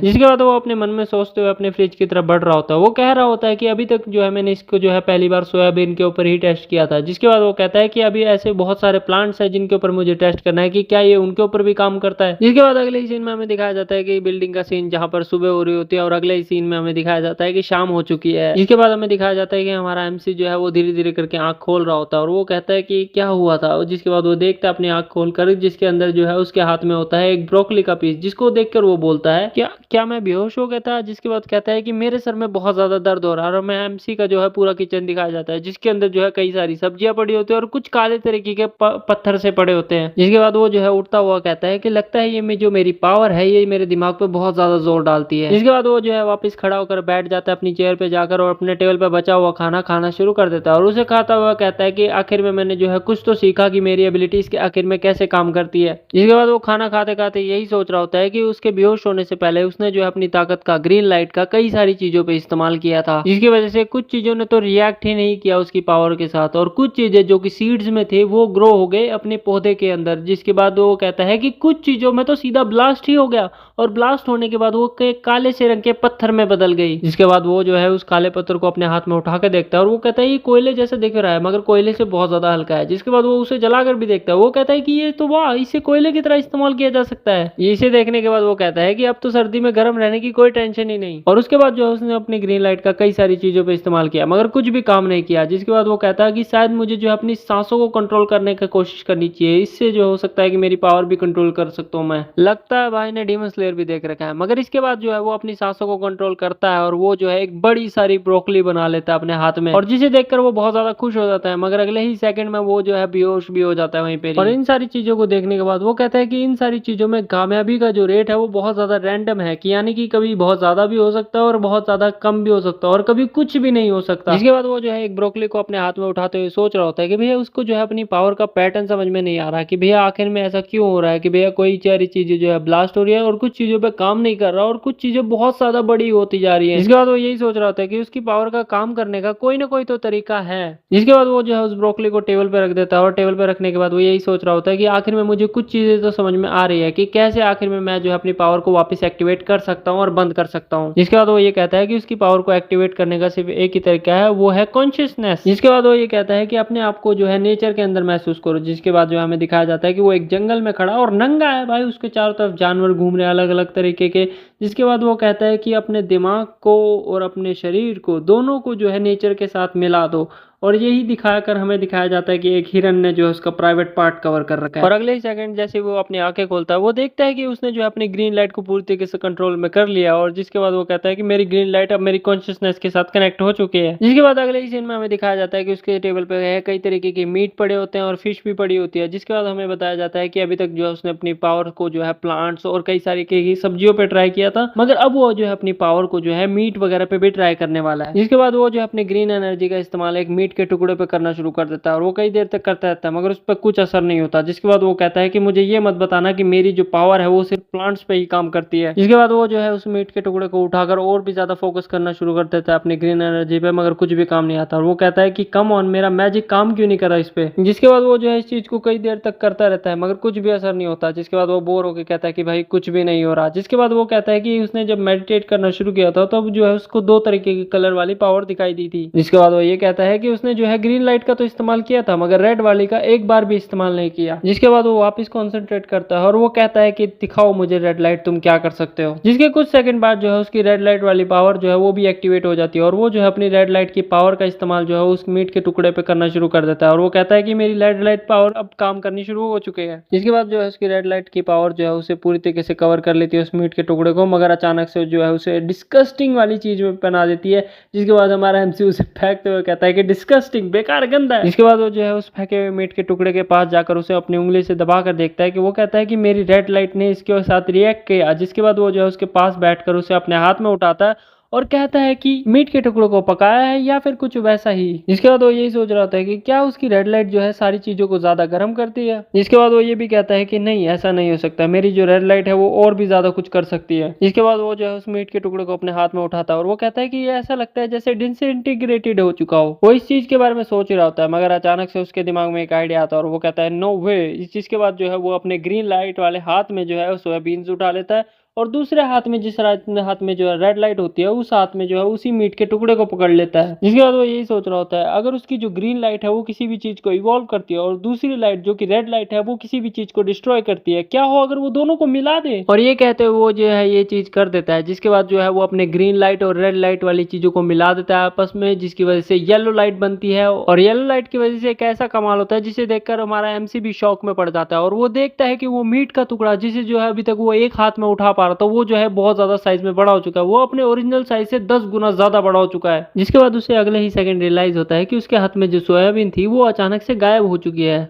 जिसके बाद वो अपने मन में सोचते हुए अपने फ्रिज की तरफ बढ़ रहा होता है। वो कह रहा होता है कि अभी तक जो है मैंने इसको जो है पहली बार सोयाबीन के ऊपर ही टेस्ट किया था। जिसके बाद वो कहता है कि अभी ऐसे बहुत सारे प्लांट्स हैं जिनके ऊपर मुझे टेस्ट करना है कि क्या ये उनके ऊपर भी काम करता है। जिसके बाद अगले ही सीन में हमें दिखाया जाता है कि बिल्डिंग का सीन जहाँ पर सुबह हो रही होती है और अगले ही सीन में हमें दिखाया जाता है कि शाम हो चुकी है। जिसके बाद हमें दिखाया जाता है कि हमारा एमसी जो है वो धीरे धीरे करके आंख खोल रहा होता है और वो कहता है कि क्या हुआ था। और जिसके बाद वो देखता है अपनी आंख खोलकर, जिसके अंदर जो है उसके हाथ में होता है एक ब्रोकली का पीस, जिसको देखकर वो बोलता है क्या क्या मैं बेहोश हो गया था। जिसके बाद कहता है कि मेरे सर में बहुत ज्यादा दर्द हो रहा है और मैं एमसी का जो है पूरा किचन दिखाया जाता है जिसके अंदर जो है कई सारी सब्जियां पड़ी होती है और कुछ काले तरीके के पत्थर से पड़े होते हैं। जिसके बाद वो जो है उठता हुआ कहता है कि लगता है ये जो मेरी पावर है ये मेरे दिमाग पे बहुत ज्यादा जोर डालती है। जिसके बाद वो जो है वापस खड़ा होकर बैठ जाता है अपनी चेयर पे जाकर और अपने टेबल पे बचा हुआ खाना खाना शुरू कर देता है और उसे खाता हुआ कहता है कि आखिर में मैंने जो है कुछ तो सीखा कि मेरी एबिलिटीज के आखिर में कैसे काम करती है। जिसके बाद वो खाना खाते खाते यही सोच रहा होता है कि उसके बेहोश होने से पहले उसने जो है अपनी ताकत का, ग्रीन लाइट का कई सारी चीजों पे इस्तेमाल किया था, जिसकी वजह से कुछ चीजों ने तो रिएक्ट ही नहीं किया उसकी पावर के साथ और कुछ चीजें जो कि सीड्स में थे वो ग्रो हो गए अपने पौधे के अंदर। जिसके बाद वो कहता है कि कुछ चीजों में तो सीधा ब्लास्ट ही हो गया और ब्लास्ट होने के बाद वो काले से रंग के पत्थर में बदल गई। जिसके बाद वो जो है उस काले पत्थर को अपने हाथ में उठा के देखता है और वो कहता है ये कोयले जैसे दिख रहा है मगर कोयले से बहुत ज्यादा हल्का है। जिसके बाद वो उसे जलाकर भी देखता है। वो कहता है कि ये तो वाह, इसे कोयले की तरह इस्तेमाल किया जा सकता है। इसे देखने के बाद वो कहता है कि अब तो सर्दी में गर्म रहने की कोई टेंशन ही नहीं। और उसके बाद जो है उसने अपनी ग्रीन लाइट का कई सारी चीजों पे इस्तेमाल किया मगर कुछ भी काम नहीं किया। जिसके बाद वो कहता है कि शायद मुझे जो है अपनी सांसों को कंट्रोल करने की कोशिश करनी चाहिए, इससे जो हो सकता है कि मेरी पावर भी कंट्रोल कर सकता हूँ मैं। लगता है भाई ने डीमन स्लेयर भी देख रखा है। मगर इसके बाद जो है वो अपनी सांसों को कंट्रोल करता है और वो जो है एक बड़ी सारी ब्रोकली बना लेता है अपने हाथ में और जिसे देखकर वो बहुत ज्यादा खुश हो जाता है। मगर अगले ही सेकंड में वो जो है बेहोश भी हो जाता है वहीं पे। और इन सारी चीजों को देखने के बाद वो कहता है कि इन सारी चीजों में कामयाबी का जो रेट है वो बहुत ज्यादा रैंडम है, कि यानी कि कभी बहुत ज्यादा भी हो सकता है और बहुत ज्यादा कम भी हो सकता है और कभी कुछ भी नहीं हो सकता। इसके बाद वो जो है एक ब्रोकली को अपने हाथ में उठाते हुए सोच रहा होता है कि भैया उसको जो है अपनी पावर का पैटर्न समझ में नहीं आ रहा कि भैया आखिर में ऐसा क्यों हो रहा है कि भैया कोई सारी चीजें जो है ब्लास्ट हो रही है और कुछ चीजों पे काम नहीं कर रहा और कुछ चीजें बहुत ज्यादा बड़ी होती जा रही है। इसके बाद वो यही सोच रहा होता है कि उसकी पावर का काम करने का कोई ना कोई तो तरीका है। जिसके बाद वो जो है उस ब्रोकली को टेबल पे रख देता है और टेबल पे रखने के बाद वो यही सोच रहा होता है कि आखिर में मुझे कुछ चीजें तो समझ में आ रही है कि कैसे आखिर में मैं जो है अपनी पावर को वापस एक्टिवेट कर सकता हूँ और बंद कर सकता हूँ। जिसके बाद वो ये कहता है कि उसकी पावर को एक्टिवेट करने का सिर्फ एक ही तरीका है, वो है कॉन्शियसनेस। जिसके बाद वो ये कहता है कि अपने आप को जो है नेचर के अंदर महसूस करो। जिसके बाद जो हमें दिखाया जाता है कि वो एक जंगल में खड़ा और नंगा है भाई, उसके चारों तरफ जानवर घूम रहे हैं अलग अलग तरीके के। जिसके बाद वो कहता है कि अपने दिमाग को और अपने शरीर को दोनों को जो है नेचर के साथ मिला दो। और यही दिखाकर हमें दिखाया जाता है कि एक हिरन ने जो है उसका प्राइवेट पार्ट कवर कर रखा है। और अगले ही सेकंड जैसे वो अपनी आंखें खोलता है, वो देखता है कि उसने जो है अपनी ग्रीन लाइट को पूरी तरीके से कंट्रोल में कर लिया। और जिसके बाद वो कहता है कि मेरी ग्रीन लाइट अब मेरी कॉन्शियसनेस के साथ कनेक्ट हो चुकी है। जिसके बाद अगले ही सीन में हमें दिखाया जाता है कि उसके टेबल पे है कई तरीके के मीट पड़े होते हैं और फिश भी पड़ी होती है। जिसके बाद हमें बताया जाता है कि अभी तक जो है उसने अपनी पावर को जो है प्लांट्स और कई सारी की सब्जियों पे ट्राई किया था, मगर अब वो जो है अपनी पावर को जो है मीट वगैरह पे भी ट्राई करने वाला है। जिसके बाद वो जो है अपनी ग्रीन एनर्जी का इस्तेमाल एक मीट के टुकड़े पे करना शुरू कर देता है और वो कई देर तक करता रहता है, मगर उस पर कुछ असर नहीं होता। जिसके बाद वो कहता है कि मुझे ये मत बताना कि मेरी जो पावर है वो सिर्फ प्लांट्स पे ही काम करती है। जिसके बाद वो जो है उस मीट के टुकड़े को उठाकर और भी ज्यादा फोकस करना शुरू कर देता है अपनी ग्रीन एनर्जी पे, मगर कुछ भी काम नहीं आता। और वो कहता है कि कम ऑन, मेरा मैजिक काम क्यों नहीं कर रहा इस पे। जिसके बाद वो जो है इस चीज को कई देर तक करता रहता है, मगर कुछ भी असर नहीं होता। जिसके बाद वो बोर होकर कहता है कि भाई कुछ भी नहीं हो रहा। जिसके बाद वो कहता है कि उसने जब मेडिटेट करना शुरू किया था तब जो है उसको दो तरीके की कलर वाली पावर दिखाई दी थी। जिसके बाद वो ये कहता है कि उसने जो है ग्रीन लाइट का तो इस्तेमाल किया था, मगर रेड वाली का एक बार भी इस्तेमाल नहीं किया। जिसके बाद वो वापस कॉन्सेंट्रेट करता है और वो कहता है कि दिखाओ मुझे रेड लाइट, तुम क्या कर सकते हो। जिसके कुछ सेकंड बाद जो है उसकी रेड लाइट वाली पावर जो है वो भी एक्टिवेट हो जाती है और वो जो है अपनी रेड लाइट की पावर का इस्तेमाल जो है उस मीट के टुकड़े पे करना शुरू कर देता है। और वो कहता है कि मेरी रेड लाइट पावर अब काम करनी शुरू हो चुकी है। जिसके बाद जो है उसकी रेड लाइट की पावर जो है उसे पूरी तरीके से कवर कर लेती है उस मीट के टुकड़े को, मगर अचानक से जो है उसे डिस्कस्टिंग वाली चीज में पहना देती है। जिसके बाद हमारा एमसी उसे फेंकते हुए कहता है कि डिस्कस्टिंग, बेकार, गंदा है। जिसके बाद वो जो है उस फेंके हुए मीट के टुकड़े के पास जाकर उसे अपनी उंगली से दबा कर देखता है कि वो कहता है कि मेरी रेड लाइट ने इसके साथ रिएक्ट किया। जिसके बाद वो जो है उसके पास बैठकर उसे अपने हाथ में उठाता है और कहता है कि मीट के टुकड़ों को पकाया है या फिर कुछ वैसा ही। जिसके बाद वो यही सोच रहा होता है कि क्या उसकी रेड लाइट जो है सारी चीजों को ज्यादा गर्म करती है। जिसके बाद वो ये भी कहता है कि नहीं, ऐसा नहीं हो सकता, मेरी जो रेड लाइट है वो और भी ज्यादा कुछ कर सकती है। जिसके बाद वो जो है उस मीट के टुकड़े को अपने हाथ में उठाता है और वो कहता है कि ये ऐसा लगता है जैसे डिसइंटीग्रेटेड हो चुका हो। वो इस चीज के बारे में सोच ही रहा होता है, मगर अचानक से उसके दिमाग में एक आइडिया आता है और वो कहता है नो वे। इस चीज के बाद जो है वो अपने ग्रीन लाइट वाले हाथ में जो है सोयाबीन उठा लेता है और दूसरे हाथ में जिस हाथ में जो है रेड लाइट होती है उस हाथ में जो है उसी मीट के टुकड़े को पकड़ लेता है। जिसके बाद वो यही सोच रहा होता है, अगर उसकी जो ग्रीन लाइट है वो किसी भी चीज को इवॉल्व करती है और दूसरी लाइट जो कि रेड लाइट है वो किसी भी चीज को डिस्ट्रॉय करती है, क्या हो अगर वो दोनों को मिला दे। और ये कहते हुए वो जो है ये चीज कर देता है। जिसके बाद जो है वो अपने ग्रीन लाइट और रेड लाइट वाली चीजों को मिला देता है आपस में, जिसकी वजह से येलो लाइट बनती है। और येलो लाइट की वजह से एक ऐसा कमाल होता है जिसे देखकर हमारा एमसी भी शौक में पड़ जाता है और वो देखता है कि वो मीट का टुकड़ा जिसे जो है अभी तक वो एक हाथ में उठा पा रहा था वो जो है बहुत ज्यादा साइज में बड़ा हो चुका है। वो अपने ओरिजिनल साइज से 10 गुना ज्यादा बड़ा हो चुका है। जिसके बाद उसे अगले ही सेकंड रियलाइज होता है कि उसके हाथ में जो सोयाबीन थी वो अचानक से गायब हो चुकी है।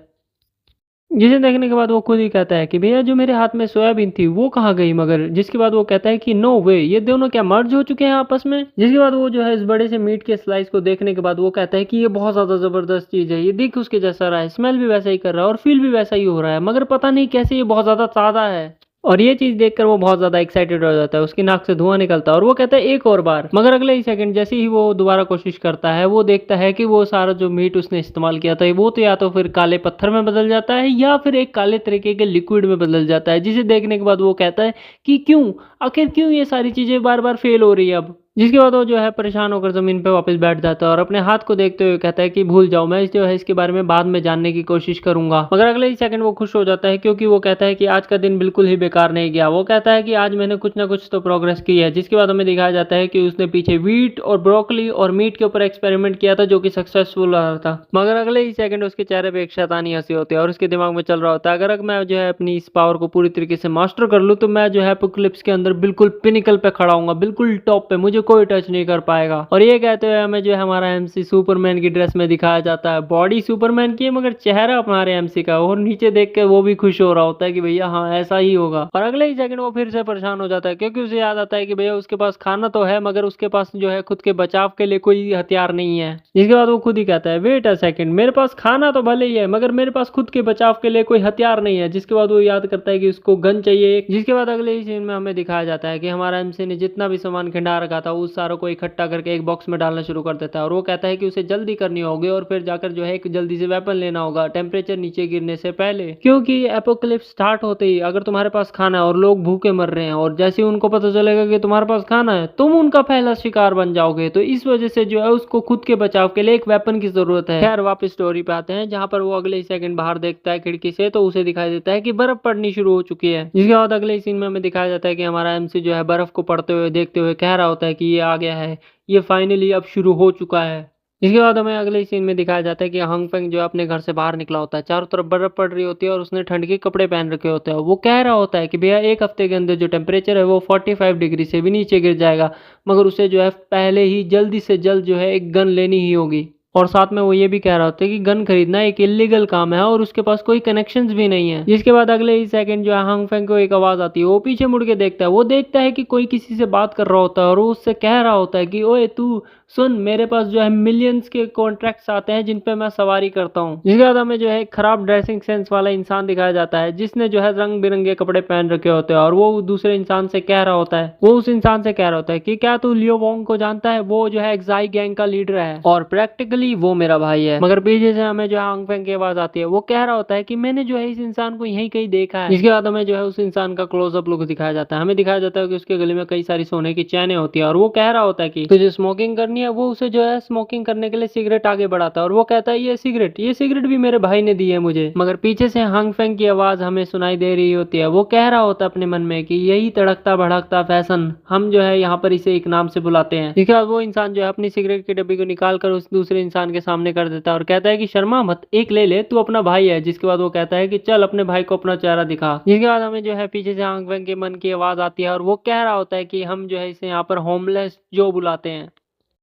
जिसे देखने के बाद वो खुद ही कहता है कि भैया जो मेरे हाथ में सोयाबीन थी वो कहाँ गई। मगर जिसके बाद वो कहता है कि नो वे, ये दोनों क्या मर्ज हो चुके हैं आपस में। जिसके बाद वो जो है इस बड़े से मीट के स्लाइस को देखने के बाद वो कहता है कि ये बहुत ज्यादा जबरदस्त चीज है, ये दिख उसके जैसा रहा है, स्मेल भी वैसा ही कर रहा है और फील भी वैसा ही हो रहा है, मगर पता नहीं कैसे ये बहुत ज्यादा ताजा है। और ये चीज देखकर वो बहुत ज्यादा एक्साइटेड हो जाता है, उसकी नाक से धुआं निकलता है और वो कहता है एक और बार। मगर अगले ही सेकंड जैसे ही वो दोबारा कोशिश करता है वो देखता है कि वो सारा जो मीट उसने इस्तेमाल किया था वो तो या तो फिर काले पत्थर में बदल जाता है या फिर एक काले तरीके के लिक्विड में बदल जाता है। जिसे देखने के बाद वो कहता है कि क्यों, आखिर क्यों ये सारी चीजें बार बार फेल हो रही है अब। जिसके बाद वो जो है परेशान होकर जमीन पे वापस बैठ जाता है और अपने हाथ को देखते हुए कहता है कि भूल जाओ, मैं जो है इसके बारे में बाद में जानने की कोशिश करूंगा। मगर अगले ही सेकंड वो खुश हो जाता है क्योंकि वो कहता है कि आज का दिन बिल्कुल ही बेकार नहीं गया। वो कहता है कि आज मैंने कुछ ना कुछ तो प्रोग्रेस की है। जिसके बाद हमें दिखाया जाता है कि उसने पीछे व्हीट और ब्रोकली और मीट के ऊपर एक्सपेरिमेंट किया था जो कि सक्सेसफुल रहा था। मगर अगले ही सेकंड उसके चेहरे पे एक शैतानी हंसी होती है और उसके दिमाग में चल रहा होता है अगर मैं जो है अपनी इस पावर को पूरी तरीके से मास्टर कर लूँ तो मैं जो है एपोकलिप्स के अंदर बिल्कुल पिनिकल पे खड़ा हूंगा, बिल्कुल टॉप पे, मुझे कोई टच नहीं कर पाएगा। और ये कहते हुए हमें जो है हमारा एमसी सुपरमैन की ड्रेस में दिखाया जाता है। बॉडी सुपरमैन की है मगर चेहरा हमारे एमसी का, और नीचे देख के वो भी खुश हो रहा होता है कि भैया हाँ ऐसा ही होगा। और अगले ही सेकंड वो फिर से परेशान हो जाता है क्योंकि उसे याद आता है कि भैया उसके पास खाना तो है मगर उसके पास जो है खुद के बचाव के लिए कोई हथियार नहीं है। जिसके बाद वो खुद ही कहता है वेट अ सेकंड, मेरे पास खाना तो भले ही है मगर मेरे पास खुद के बचाव के लिए कोई हथियार नहीं है। जिसके बाद वो याद करता है कि उसको गन चाहिए। जिसके बाद अगले ही सीन में हमें दिखाया जाता है कि हमारा एमसी ने जितना भी सामान खिंडा रखा था था उस सारों को इकट्ठा करके एक बॉक्स में डालना शुरू कर देता है और वो कहता है कि उसे जल्दी करनी होगी और फिर जाकर जो है एक जल्दी से वेपन लेना होगा टेम्परेचर नीचे गिरने से पहले, क्योंकि एपोकलिप्स स्टार्ट होते ही अगर तुम्हारे पास खाना है और लोग भूखे मर रहे हैं और जैसे ही उनको पता चलेगा कि तुम्हारे पास खाना है तुम उनका पहला शिकार बन जाओगे। तो इस वजह से जो है उसको खुद के बचाव के लिए एक वेपन की जरूरत है। खैर वापस स्टोरी पे आते हैं जहाँ पर वो अगले ही सेकंड बाहर देखता है खिड़की से तो उसे दिखाई देता है कि बर्फ पड़नी शुरू हो चुकी है। जिसके बाद अगले सीन में हमें दिखाया जाता है कि हमारा एमसी जो है बर्फ को पड़ते हुए देखते हुए कह रहा होता है कि ये आ गया है, ये फाइनली अब शुरू हो चुका है। इसके बाद हमें अगले सीन में दिखाया जाता है कि हांगफेंग जो है अपने घर से बाहर निकला होता है, चारों तरफ बर्फ पड़ रही होती है और उसने ठंड के कपड़े पहन रखे होते हैं। वो कह रहा होता है कि भैया एक हफ्ते के अंदर जो टेम्परेचर है वो 45 डिग्री से भी नीचे गिर जाएगा, मगर उसे जो है पहले ही जल्दी से जल्द जो है एक गन लेनी ही होगी। और साथ में वो ये भी कह रहा होता है कि गन खरीदना एक इलीगल काम है और उसके पास कोई कनेक्शंस भी नहीं है। जिसके बाद अगले ही सेकंड जो है हांगफेंग को एक आवाज आती है, वो पीछे मुड़ के देखता है, वो देखता है कि कोई किसी से बात कर रहा होता है और वो उससे कह रहा होता है कि ओए तू सुन, मेरे पास जो है मिलियंस के कॉन्ट्रैक्ट्स आते हैं जिन पे मैं सवारी करता हूँ। जिसके बाद हमें जो है एक खराब ड्रेसिंग सेंस वाला इंसान दिखाया जाता है जिसने जो है रंग बिरंगे कपड़े पहन रखे होते हैं और वो दूसरे इंसान से कह रहा होता है, वो उस इंसान से कह रहा होता है कि क्या तू लियो वोंग को जानता है, वो जो है एक्साई गैंग का लीडर है और प्रैक्टिकली वो मेरा भाई है। मगर पीछे से हमें जो है हांगफेंग की आवाज आती है, वो कह रहा होता है कि मैंने जो है इस इंसान को यहीं कहीं देखा है। जिसके बाद हमें जो है उस इंसान का क्लोजअप लुक दिखाया जाता है, हमें दिखाया जाता है कि उसके गले में कई सारी सोने की चैनें होती है और वो कह रहा होता है कि तुझे स्मोकिंग करनी है। वो उसे जो है स्मोकिंग करने के लिए सिगरेट आगे बढ़ाता है और वो कहता है ये सिगरेट भी मेरे भाई ने दी है मुझे। मगर पीछे से हांगफेंग की आवाज हमें सुनाई दे रही होती है, वो कह रहा होता है अपने मन में कि यही तड़कता भड़कता फैशन, हम जो है यहाँ पर इसे एक नाम से बुलाते हैं। इसके बाद वो इंसान जो है अपनी सिगरेट की डब्बी को निकाल कर उस दूसरे इंसान के सामने कर देता है और कहता है कि शर्मा मत, एक ले ले, तू अपना भाई है। जिसके बाद वो कहता है कि चल अपने भाई को अपना चेहरा दिखा। जिसके बाद हमें जो है पीछे से हांगफेंग के मन की आवाज आती है और वो कह रहा होता है कि हम जो है इसे यहाँ पर होमलेस जो बुलाते हैं।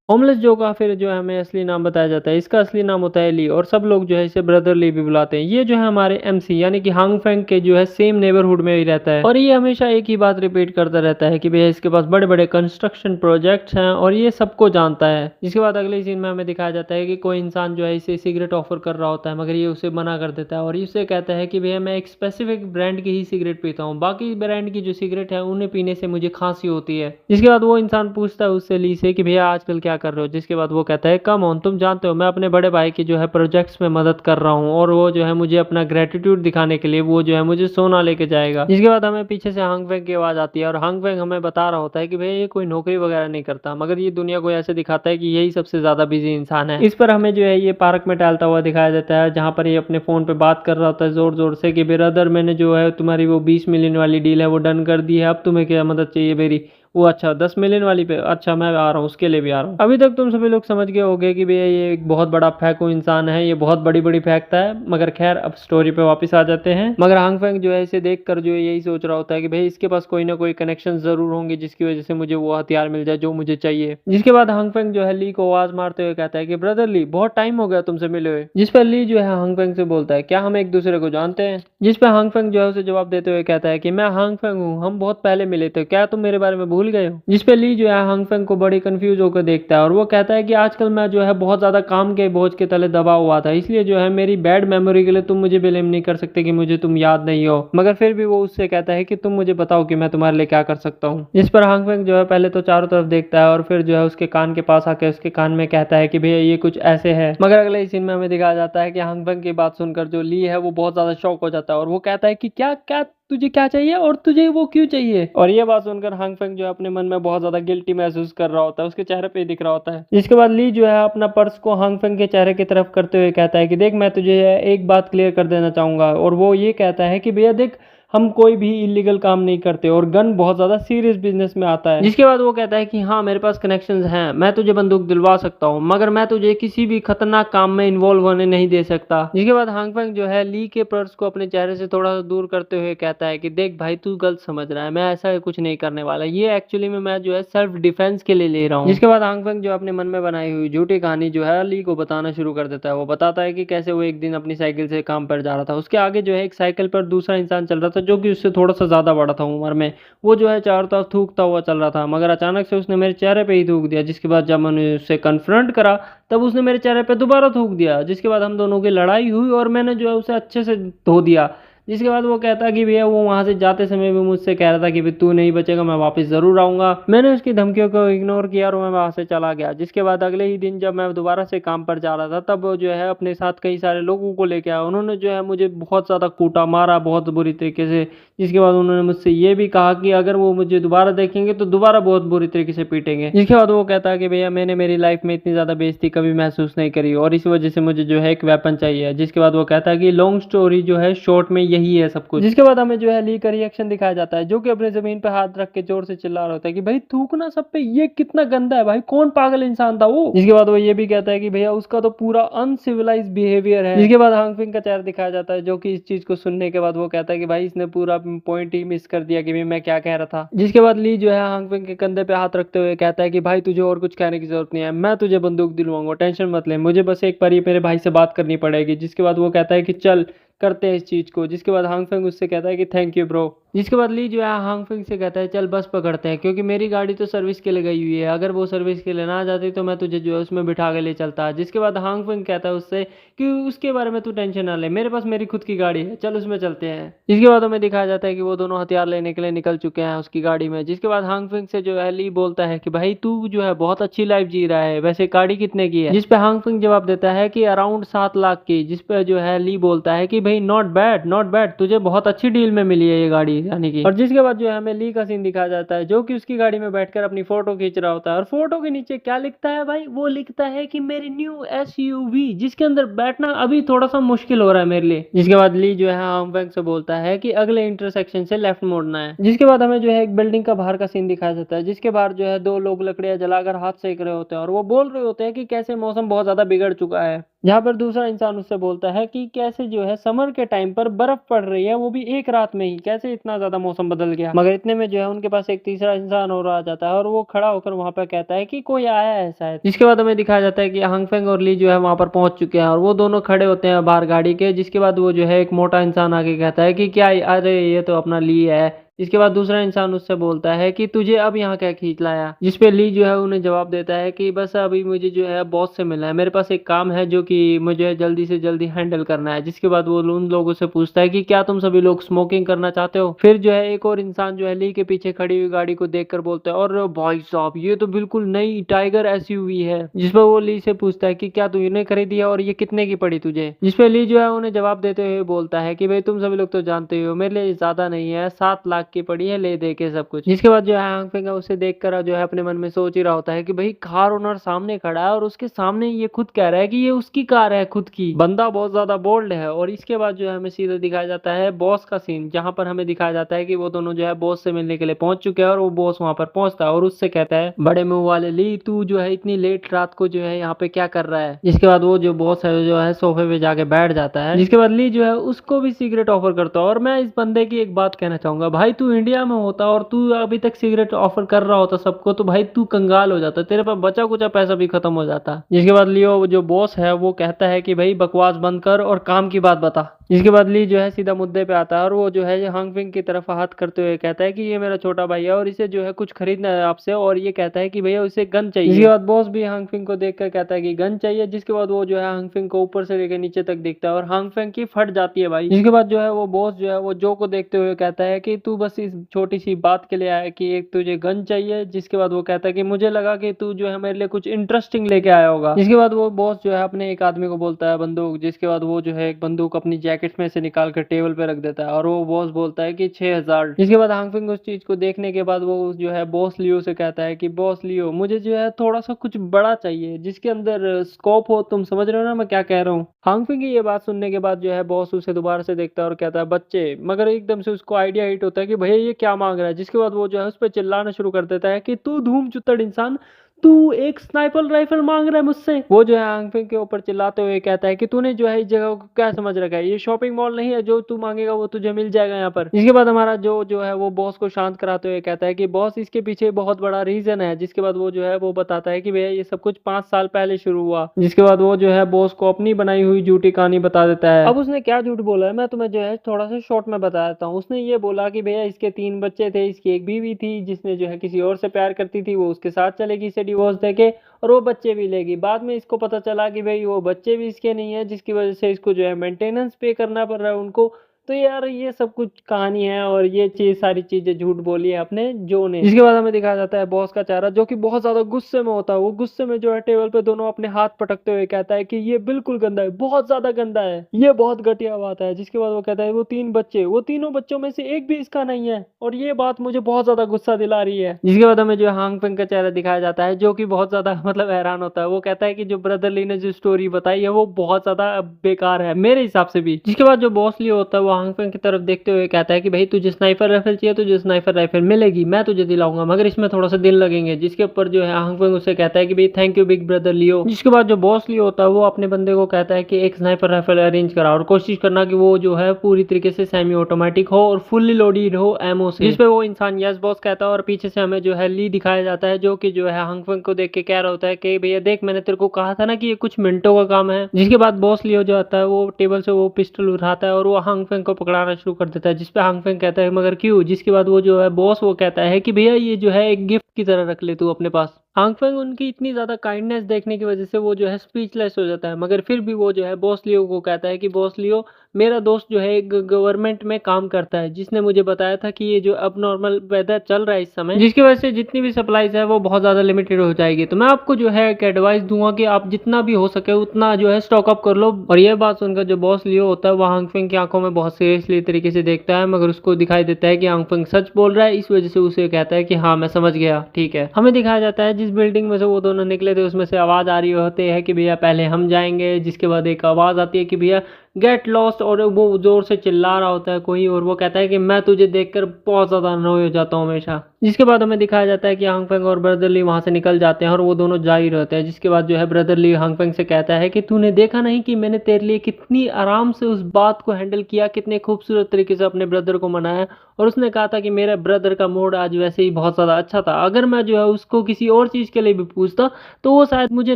होमलेस जो का फिर जो है हमें असली नाम बताया जाता है, इसका असली नाम होता है ली और सब लोग जो है इसे ब्रदर ली भी बुलाते हैं। ये जो है हमारे एमसी यानी कि हांगफेंग के जो है सेम नेबरहुड में ही रहता है और ये हमेशा एक ही बात रिपीट करता रहता है कि भैया इसके पास बड़े बड़े कंस्ट्रक्शन प्रोजेक्ट्स हैं और ये सबको जानता है। जिसके बाद अगले सीन में हमें दिखाया जाता है कि कोई इंसान जो है इसे सिगरेट ऑफर कर रहा होता है मगर ये उसे मना कर देता है और इससे कहता है कि भैया मैं एक स्पेसिफिक ब्रांड की ही सिगरेट पीता हूँ, बाकी ब्रांड की जो सिगरेट है उन्हें पीने से मुझे खांसी होती है। जिसके बाद वो इंसान पूछता है उससे ली से कि भैया आजकल क्या कर रहे हो। जिसके बाद वो कहता है कम ऑन, तुम जानते हो मैं अपने बड़े भाई की जो है प्रोजेक्ट्स में मदद कर रहा हूँ और वो जो है मुझे अपना ग्रेटिट्यूड दिखाने के लिए वो जो है मुझे सोना लेके जाएगा। जिसके बाद हमें पीछे से हांगफेंग की आवाज आती है और हांगफेंग हमें बता रहा होता है कि भैया ये कोई नौकरी वगैरह नहीं करता मगर ये दुनिया को ऐसे दिखाता है कि यही सबसे ज्यादा बिजी इंसान है। इस पर हमें जो है ये पार्क में टहलता हुआ दिखाया जाता है जहाँ पर ये अपने फोन पे बात कर रहा होता है जोर जोर से कि ब्रदर मैंने जो है तुम्हारी वो 20 मिलियन वाली डील है वो डन कर दी है, अब तुम्हें क्या मदद चाहिए मेरी। वो अच्छा 10 मिलियन वाली पे, अच्छा मैं आ रहा हूँ उसके लिए भी आ रहा हूँ। अभी तक तुम सभी लोग समझ गए होंगे कि भैया ये एक बहुत बड़ा फैको इंसान है, ये बहुत बड़ी बड़ी फेंकता है। मगर खैर अब स्टोरी पे वापस आ जाते हैं। मगर हांगफेंग जो है इसे देख कर जो है यही सोच रहा होता है कि भाई इसके पास कोई ना कोई कनेक्शन जरूर होंगे जिसकी वजह से मुझे वो हथियार मिल जाए जो मुझे चाहिए। जिसके बाद हांगफेंग जो है ली को आवाज मारते हुए कहता है कि ब्रदर ली बहुत टाइम हो गया तुमसे मिले हुए। जिस पर ली जो है हांगफेंग से बोलता है क्या हम एक दूसरे को जानते हैं। जिस पर हांगफेंग जो है उसे जवाब देते हुए कहता है कि मैं हांगफेंग हूँ, हम बहुत पहले मिले थे, क्या तुम मेरे बारे में भूल गए हो। जिस पे ली जो है हांगफेंग को बड़ी कंफ्यूज होकर देखता है और वो कहता है कि आजकल मैं जो है बहुत ज्यादा काम के बोझ के तले दबा हुआ था, इसलिए जो है मेरी बैड मेमोरी के लिए तुम मुझे ब्लेम नहीं कर सकते कि मुझे तुम याद नहीं हो। मगर फिर भी वो उससे कहता है कि तुम मुझे बताओ कि मैं तुम्हारे लिए क्या कर सकता हूँ। जिस पर हांगफेंग जो है पहले तो चारों तरफ देखता है और फिर जो है उसके कान के पास आके उसके कान में कहता है कि भैया ये कुछ ऐसे है। मगर अगले सीन में हमें दिखाया जाता है कि हांगफेंग की बात सुनकर जो ली है वो बहुत ज्यादा शॉक हो जाता है और वो कहता है कि क्या क्या तुझे क्या चाहिए और तुझे वो क्यों चाहिए। और ये बात सुनकर हांगफेंग जो है अपने मन में बहुत ज्यादा गिल्टी महसूस कर रहा होता है, उसके चेहरे पे ही दिख रहा होता है। जिसके बाद ली जो है अपना पर्स को हांगफेंग के चेहरे की तरफ करते हुए कहता है कि देख मैं तुझे एक बात क्लियर कर देना चाहूंगा और वो ये कहता है कि भैया देख हम कोई भी इलीगल काम नहीं करते और गन बहुत ज्यादा सीरियस बिजनेस में आता है। जिसके बाद वो कहता है कि हाँ मेरे पास कनेक्शंस हैं, मैं तुझे बंदूक दिलवा सकता हूँ मगर मैं तुझे किसी भी खतरनाक काम में इन्वॉल्व होने नहीं दे सकता। जिसके बाद हांगफेंग जो है ली के पर्स को अपने चेहरे से थोड़ा सा दूर करते हुए कहता है कि देख भाई तू गलत समझ रहा है, मैं ऐसा कुछ नहीं करने वाला, ये एक्चुअली में मैं जो है सेल्फ डिफेंस के लिए ले रहा हूँ। जिसके बाद हांगफेंग जो अपने मन में बनाई हुई झूठी कहानी जो है ली को बताना शुरू कर देता है। वो बताता है कि कैसे वो एक दिन अपनी साइकिल से काम पर जा रहा था, उसके आगे जो है एक साइकिल पर दूसरा इंसान चल रहा था जो कि उससे थोड़ा ज्यादा बड़ा था उम्र में। वो जो है चारों तरफ थूकता हुआ चल रहा था मगर अचानक से उसने मेरे चेहरे पे ही थूक दिया। जिसके बाद जब मैंने उससे कन्फ्रंट करा तब उसने मेरे चेहरे पे दोबारा थूक दिया। जिसके बाद हम दोनों की लड़ाई हुई और मैंने जो है उसे अच्छे से धो दिया। जिसके बाद वो कहता कि भैया वो वहां से जाते समय भी मुझसे कह रहा था कि तू नहीं बचेगा, मैं वापस जरूर आऊंगा। मैंने उसकी धमकियों को इग्नोर किया और मैं वहां से चला गया। जिसके बाद अगले ही दिन जब मैं दोबारा से काम पर जा रहा था, तब वो जो है अपने साथ कई सारे लोगों को लेके आया। उन्होंने जो है मुझे बहुत ज्यादा कूटा, मारा बहुत बुरी तरीके से। जिसके बाद उन्होंने मुझसे ये भी कहा कि अगर वो मुझे दोबारा देखेंगे तो दोबारा बहुत बुरी तरीके से पीटेंगे। जिसके बाद वो कहता है कि भैया मैंने मेरी लाइफ में इतनी ज्यादा बेइज्जती कभी महसूस नहीं करी और इस वजह से मुझे जो है एक वेपन चाहिए। जिसके बाद वो कहता है कि लॉन्ग स्टोरी जो है शॉर्ट में यही है सब कुछ। जिसके बाद हमें जो है ली का रिएक्शन दिखाया जाता है, जो कि अपने जमीन पे हाथ रख के जोर से चिल्ला रहा होता है कि भाई थूकना सब पे, ये कितना गंदा है भाई, कौन पागल इंसान था वो। जिसके बाद वो ये भी कहता है कि भैया उसका तो पूरा अनसिविलाइज बिहेवियर है। जिसके बाद हांगफिंग का चेहरा दिखाया जाता है, जो कि इस चीज को सुनने के बाद वो कहता है कि भाई इसने पूरा पॉइंट ही मिस कर दिया कि भाई मैं क्या कह रहा था। जिसके बाद ली जो है हांगफिंग के कंधे पे हाथ रखते हुए कहता है कि भाई तुझे और कुछ कहने की जरूरत नहीं है, मैं तुझे बंदूक दिलवाऊंगा, टेंशन मत ले, मुझे बस एक बार मेरे भाई से बात करनी पड़ेगी। जिसके बाद वो कहता है कि चल करते हैं इस चीज को। जिसके बाद हांगफिंग उससे कहता है कि थैंक यू ब्रो। जिसके बाद ली जो है हांगफिंग से कहता है चल बस पकड़ते हैं, क्योंकि मेरी गाड़ी तो सर्विस के लिए गई हुई है, अगर वो सर्विस के लिए ना जाती तो मैं तुझे जो है उसमें बिठा के ले चलता। जिसके बाद हांगफिंग कहता है उससे कि उसके बारे में तू टेंशन ना ले, मेरे पास मेरी खुद की गाड़ी है, चल उसमें चलते हैं। जिसके बाद हमें दिखाया जाता है कि वो दोनों हथियार लेने के लिए निकल चुके हैं उसकी गाड़ी में। जिसके बाद हांगफिंग से जो है ली बोलता है कि भाई तू जो है बहुत अच्छी लाइफ जी रहा है, वैसे गाड़ी कितने की है। जिसपे हांगफिंग जवाब देता है कि अराउंड 7 लाख की। जिसपे जो है ली बोलता है कि भाई नॉट बैड नॉट बैड, तुझे बहुत अच्छी डील में मिली है ये गाड़ी यानी कि। और जिसके बाद जो है हमें ली का सीन दिखाया जाता है, जो कि उसकी गाड़ी में बैठकर अपनी फोटो खींच रहा होता है। और फोटो के नीचे क्या लिखता है भाई, वो लिखता है कि मेरी न्यू एसयूवी, जिसके अंदर बैठना अभी थोड़ा सा मुश्किल हो रहा है मेरे लिए। जिसके बाद ली जो है हांगफिंग से बोलता है कि अगले इंटरसेक्शन से लेफ्ट मोड़ना है। जिसके बाद हमें जो है एक बिल्डिंग का बाहर का सीन दिखाया जाता है, जिसके बाहर जो है 2 लोग लकड़ियां जलाकर हाथ सेक रहे होते हैं और वो बोल रहे होते हैं कि कैसे मौसम बहुत ज्यादा बिगड़ चुका है। जहाँ पर दूसरा इंसान उससे बोलता है कि कैसे जो है समर के टाइम पर बर्फ पड़ रही है, वो भी एक रात में ही, कैसे इतना ज्यादा मौसम बदल गया। मगर इतने में जो है उनके पास एक तीसरा इंसान और आ जाता है और वो खड़ा होकर वहां पर कहता है कि कोई आया है शायद। जिसके बाद हमें दिखाया जाता है कि हांगफिंग और ली जो है वहां पर पहुंच चुके हैं और वो दोनों खड़े होते हैं बाहर गाड़ी के। जिसके बाद वो जो है एक मोटा इंसान आके कहता है कि क्या, अरे ये तो अपना ली है। इसके बाद दूसरा इंसान उससे बोलता है कि तुझे अब यहाँ क्या खींच लाया। जिसपे ली जो है उन्हें जवाब देता है कि बस अभी मुझे जो है बॉस से मिलना है, मेरे पास एक काम है जो कि मुझे जल्दी से जल्दी हैंडल करना है। जिसके बाद वो उन लोगों से पूछता है कि क्या तुम सभी लोग स्मोकिंग करना चाहते हो। फिर जो है एक और इंसान जो है ली के पीछे खड़ी हुई गाड़ी को देखकर बोलता है और भाई साहब ये तो बिल्कुल नई टाइगर एसयूवी है। जिसपे वो ली से पूछता है कि क्या तूने खरीदी है और ये कितने की पड़ी तुझे। जिसपे ली जो है उन्हें जवाब देते हुए बोलता है कि भाई तुम सभी लोग तो जानते हो मेरे लिए ज्यादा नहीं है, 7 लाख की पड़ी है, ले दे के सब कुछ। जिसके बाद जो है हांगफिंग उसे देखकर जो है अपने मन में सोच ही रहा होता है कि भाई कार ओनर सामने खड़ा है और उसके सामने ये खुद कह रहा है कि ये उसकी कार है खुद की, बंदा बहुत ज्यादा बोल्ड है। और इसके बाद जो है हमें सीधा दिखाया जाता है बॉस का सीन, जहां पर हमें दिखाया जाता है कि वो दोनों जो है बॉस से मिलने के लिए पहुंच चुके हैं और वो बॉस वहां पर पहुंचता है और उससे कहता है बड़े मुंह वाले ली, तू जो है इतनी लेट रात को जो है यहाँ पे क्या कर रहा है। जिसके बाद वो जो बॉस है जो है सोफे पे जाके बैठ जाता है। जिसके बाद ली जो है उसको भी सिगरेट ऑफर करता है। और मैं इस बंदे की एक बात कहना चाहूंगा, भाई तू इंडिया में होता और तू अभी तक सिगरेट ऑफर कर रहा होता सबको, तो भाई तू कंगाल हो जाता, तेरे पास बचा कुचा पैसा भी खत्म हो जाता। जिसके बाद लियो जो बॉस है वो कहता है कि भाई बकवास बंद कर और काम की बात बता। जिसके बाद ली जो है सीधा मुद्दे पे आता है और वो जो है हांगफिंग की तरफ हाथ करते हुए कहता है कि ये मेरा छोटा भाई है और इसे जो है कुछ खरीदना है आपसे, और ये कहता है कि भैया उसे गन चाहिए। जिसके बाद बॉस भी हांगफिंग को देखकर कहता है कि गन चाहिए। जिसके बाद वो जो है हांगफिंग को ऊपर से लेकर नीचे तक देखता है और हांगफिंग की फट जाती है भाई। जिसके बाद जो है वो बॉस जो है वो जो को देखते हुए कहता है कि तू बस इस छोटी सी बात के लिए आया कि एक तुझे गन चाहिए। जिसके बाद वो कहता है कि मुझे लगा कि तू जो है मेरे लिए कुछ इंटरेस्टिंग लेके आया होगा। जिसके बाद वो बॉस जो है अपने एक आदमी को बोलता है बंदूक। जिसके बाद वो जो है एक बंदूक अपनी जैकेट में से निकाल कर टेबल पे रख देता है और वो बॉस बोलता है कि 6000। जिसके बाद हांगफिंग उस चीज को देखने के बाद वो जो है बॉस लियो से कहता है कि बॉस लियो मुझे जो है थोड़ा सा कुछ बड़ा चाहिए जिसके अंदर स्कोप हो, तुम समझ रहे हो ना मैं क्या कह रहा हूँ। हांगफिंग की ये बात सुनने के बाद जो है बॉस उसे दोबारा से देखता है और कहता है बच्चे, मगर एकदम से उसको आइडिया हिट होता है कि भैया ये क्या मांग रहा है। जिसके बाद वो जो है उस पर चिल्लाना शुरू कर देता है कि तू धूम चुत्तड़ इंसान, तू एक स्नाइपर राइफल मांग रहा है मुझसे। वो जो है हांगफिंग के ऊपर चिल्लाते हुए कहता है कि तूने जो है इस जगह को क्या समझ रखा है, ये शॉपिंग मॉल नहीं है, जो तू मांगेगा वो तुझे मिल जाएगा यहाँ पर। इसके बाद हमारा जो है वो बॉस को शांत कराते हुए कहता है कि बॉस इसके पीछे बहुत बड़ा रीजन है। जिसके बाद वो जो है वो बताता है कि भैया ये सब कुछ 5 साल पहले शुरू हुआ। जिसके बाद वो जो है बॉस को अपनी बनाई हुई झूठी कहानी बता देता है। अब उसने क्या झूठ बोला है मैं तुम्हें जो है थोड़ा सा शॉर्ट में बता देता हूँ। उसने ये बोला कि भैया इसके 3 बच्चे थे, इसकी एक बीवी थी जिसने जो है किसी और से प्यार करती थी, वो उसके साथ चलेगी इसे डिवोर्स देके और वो बच्चे भी लेगी। बाद में इसको पता चला कि भाई वो बच्चे भी इसके नहीं है, जिसकी वजह से इसको जो है मेंटेनेंस पे करना पड़ रहा है उनको। तो यार ये सब कुछ कहानी है और ये चीज सारी चीजें झूठ बोली है अपने जो ने। जिसके बाद हमें दिखाया जाता है बॉस का चेहरा जो कि बहुत ज्यादा गुस्से में होता है। वो गुस्से में जो है टेबल पे दोनों अपने हाथ पटकते हुए कहता है कि ये बिल्कुल गंदा है, बहुत ज्यादा गंदा है, ये बहुत घटिया बात है। जिसके बाद वो कहता है वो 3 बच्चे, वो तीनों बच्चों में से एक भी इसका नहीं है और ये बात मुझे बहुत ज्यादा गुस्सा दिला रही है। जिसके बाद हमें जो हांग फेंग का चेहरा दिखाया जाता है जो कि बहुत ज्यादा मतलब हैरान होता है। वो कहता है कि जो ब्रदरली ने जो स्टोरी बताई है वो बहुत ज्यादा बेकार है मेरे हिसाब से भी। जिसके बाद जो बॉस लियो होता है वो हांग फेंग की तरफ देखते हुए कहता है कि भाई तुझे स्नाइपर राइफल चाहिए, तुझे स्नाइपर राइफल मिलेगी, मैं तुझे दिलाऊंगा, मगर इसमें थोड़ा सा दिन लगेंगे। जिसके ऊपर जो है हांग फेंग उससे कहता है कि भाई थैंक यू बिग ब्रदर लियो। जिसके बाद जो बॉस लियो होता है वो अपने बंदे को कहता है कि एक स्नाइपर राइफल अरेंज करा और कोशिश करना कि वो जो है पूरी तरीके से सेमी ऑटोमेटिक हो और फुल्ली लोडेड हो एमओ से। जिसपे वो इंसान यस बॉस कहता है और पीछे से हमें जो है ली दिखाया जाता है जो कि जो है हांग फेंग को देख के कह रहा होता है कि भैया देख मैंने तेरे को कहा था ना कि ये कुछ मिनटों का काम है। जिसके बाद बॉस लियो जो आता है वो टेबल से वो पिस्टल उठाता है और वो हांग फेंग को पकड़ाना शुरू कर देता है। जिसपे हांग फेंग कहता है मगर क्यों। जिसके बाद वो जो है बॉस वो कहता है कि भैया ये जो है एक गिफ्ट की तरह रख ले तू अपने पास। हांग फेंग उनकी इतनी ज्यादा काइंडनेस देखने की वजह से वो जो है स्पीचलेस हो जाता है, मगर फिर भी वो जो है बॉस लियो को कहता है कि बॉस लियो मेरा दोस्त जो है एक गवर्नमेंट में काम करता है जिसने मुझे बताया था कि ये जो अब नॉर्मल वेदर चल रहा है इस समय जिसकी वजह से जितनी भी सप्लाईज है वो बहुत ज्यादा लिमिटेड हो जाएगी। तो मैं आपको जो है एक एडवाइस दूंगा कि आप जितना भी हो सके उतना जो है स्टॉक अप कर लो। और ये बात सुनकर जो बॉस लियो होता है वो हांग फेंग की आंखों में बहुत सीरियसली तरीके से देखता है, मगर उसको दिखाई देता है कि हांग फेंग सच बोल रहा है। इस वजह से उसे कहता है कि हाँ मैं समझ गया, ठीक है। हमें दिखाया जाता है जिस बिल्डिंग में से वो दोनों निकले थे उसमें से आवाज आ रही होती है कि भैया पहले हम जाएंगे। जिसके बाद एक आवाज आती है कि भैया गेट लॉस्ट और वो जोर से चिल्ला रहा होता है कोई और वो कहता है कि मैं तुझे देखकर बहुत ज्यादा अनोय हो जाता हूँ हमेशा। जिसके बाद हमें दिखाया जाता है कि हांग फेंग और ब्रदरली वहां से निकल जाते हैं और वो दोनों जा ही रहते हैं। जिसके बाद जो है ब्रदरली हांग फेंग से कहता है कि तूने देखा नहीं कि मैंने तेरे लिए कितनी आराम से उस बात को हैंडल किया, कितने खूबसूरत तरीके से अपने ब्रदर को मनाया। और उसने कहा था कि मेरे ब्रदर का मूड आज वैसे ही बहुत ज्यादा अच्छा था, अगर मैं जो है उसको किसी और चीज के लिए भी पूछता तो वो शायद मुझे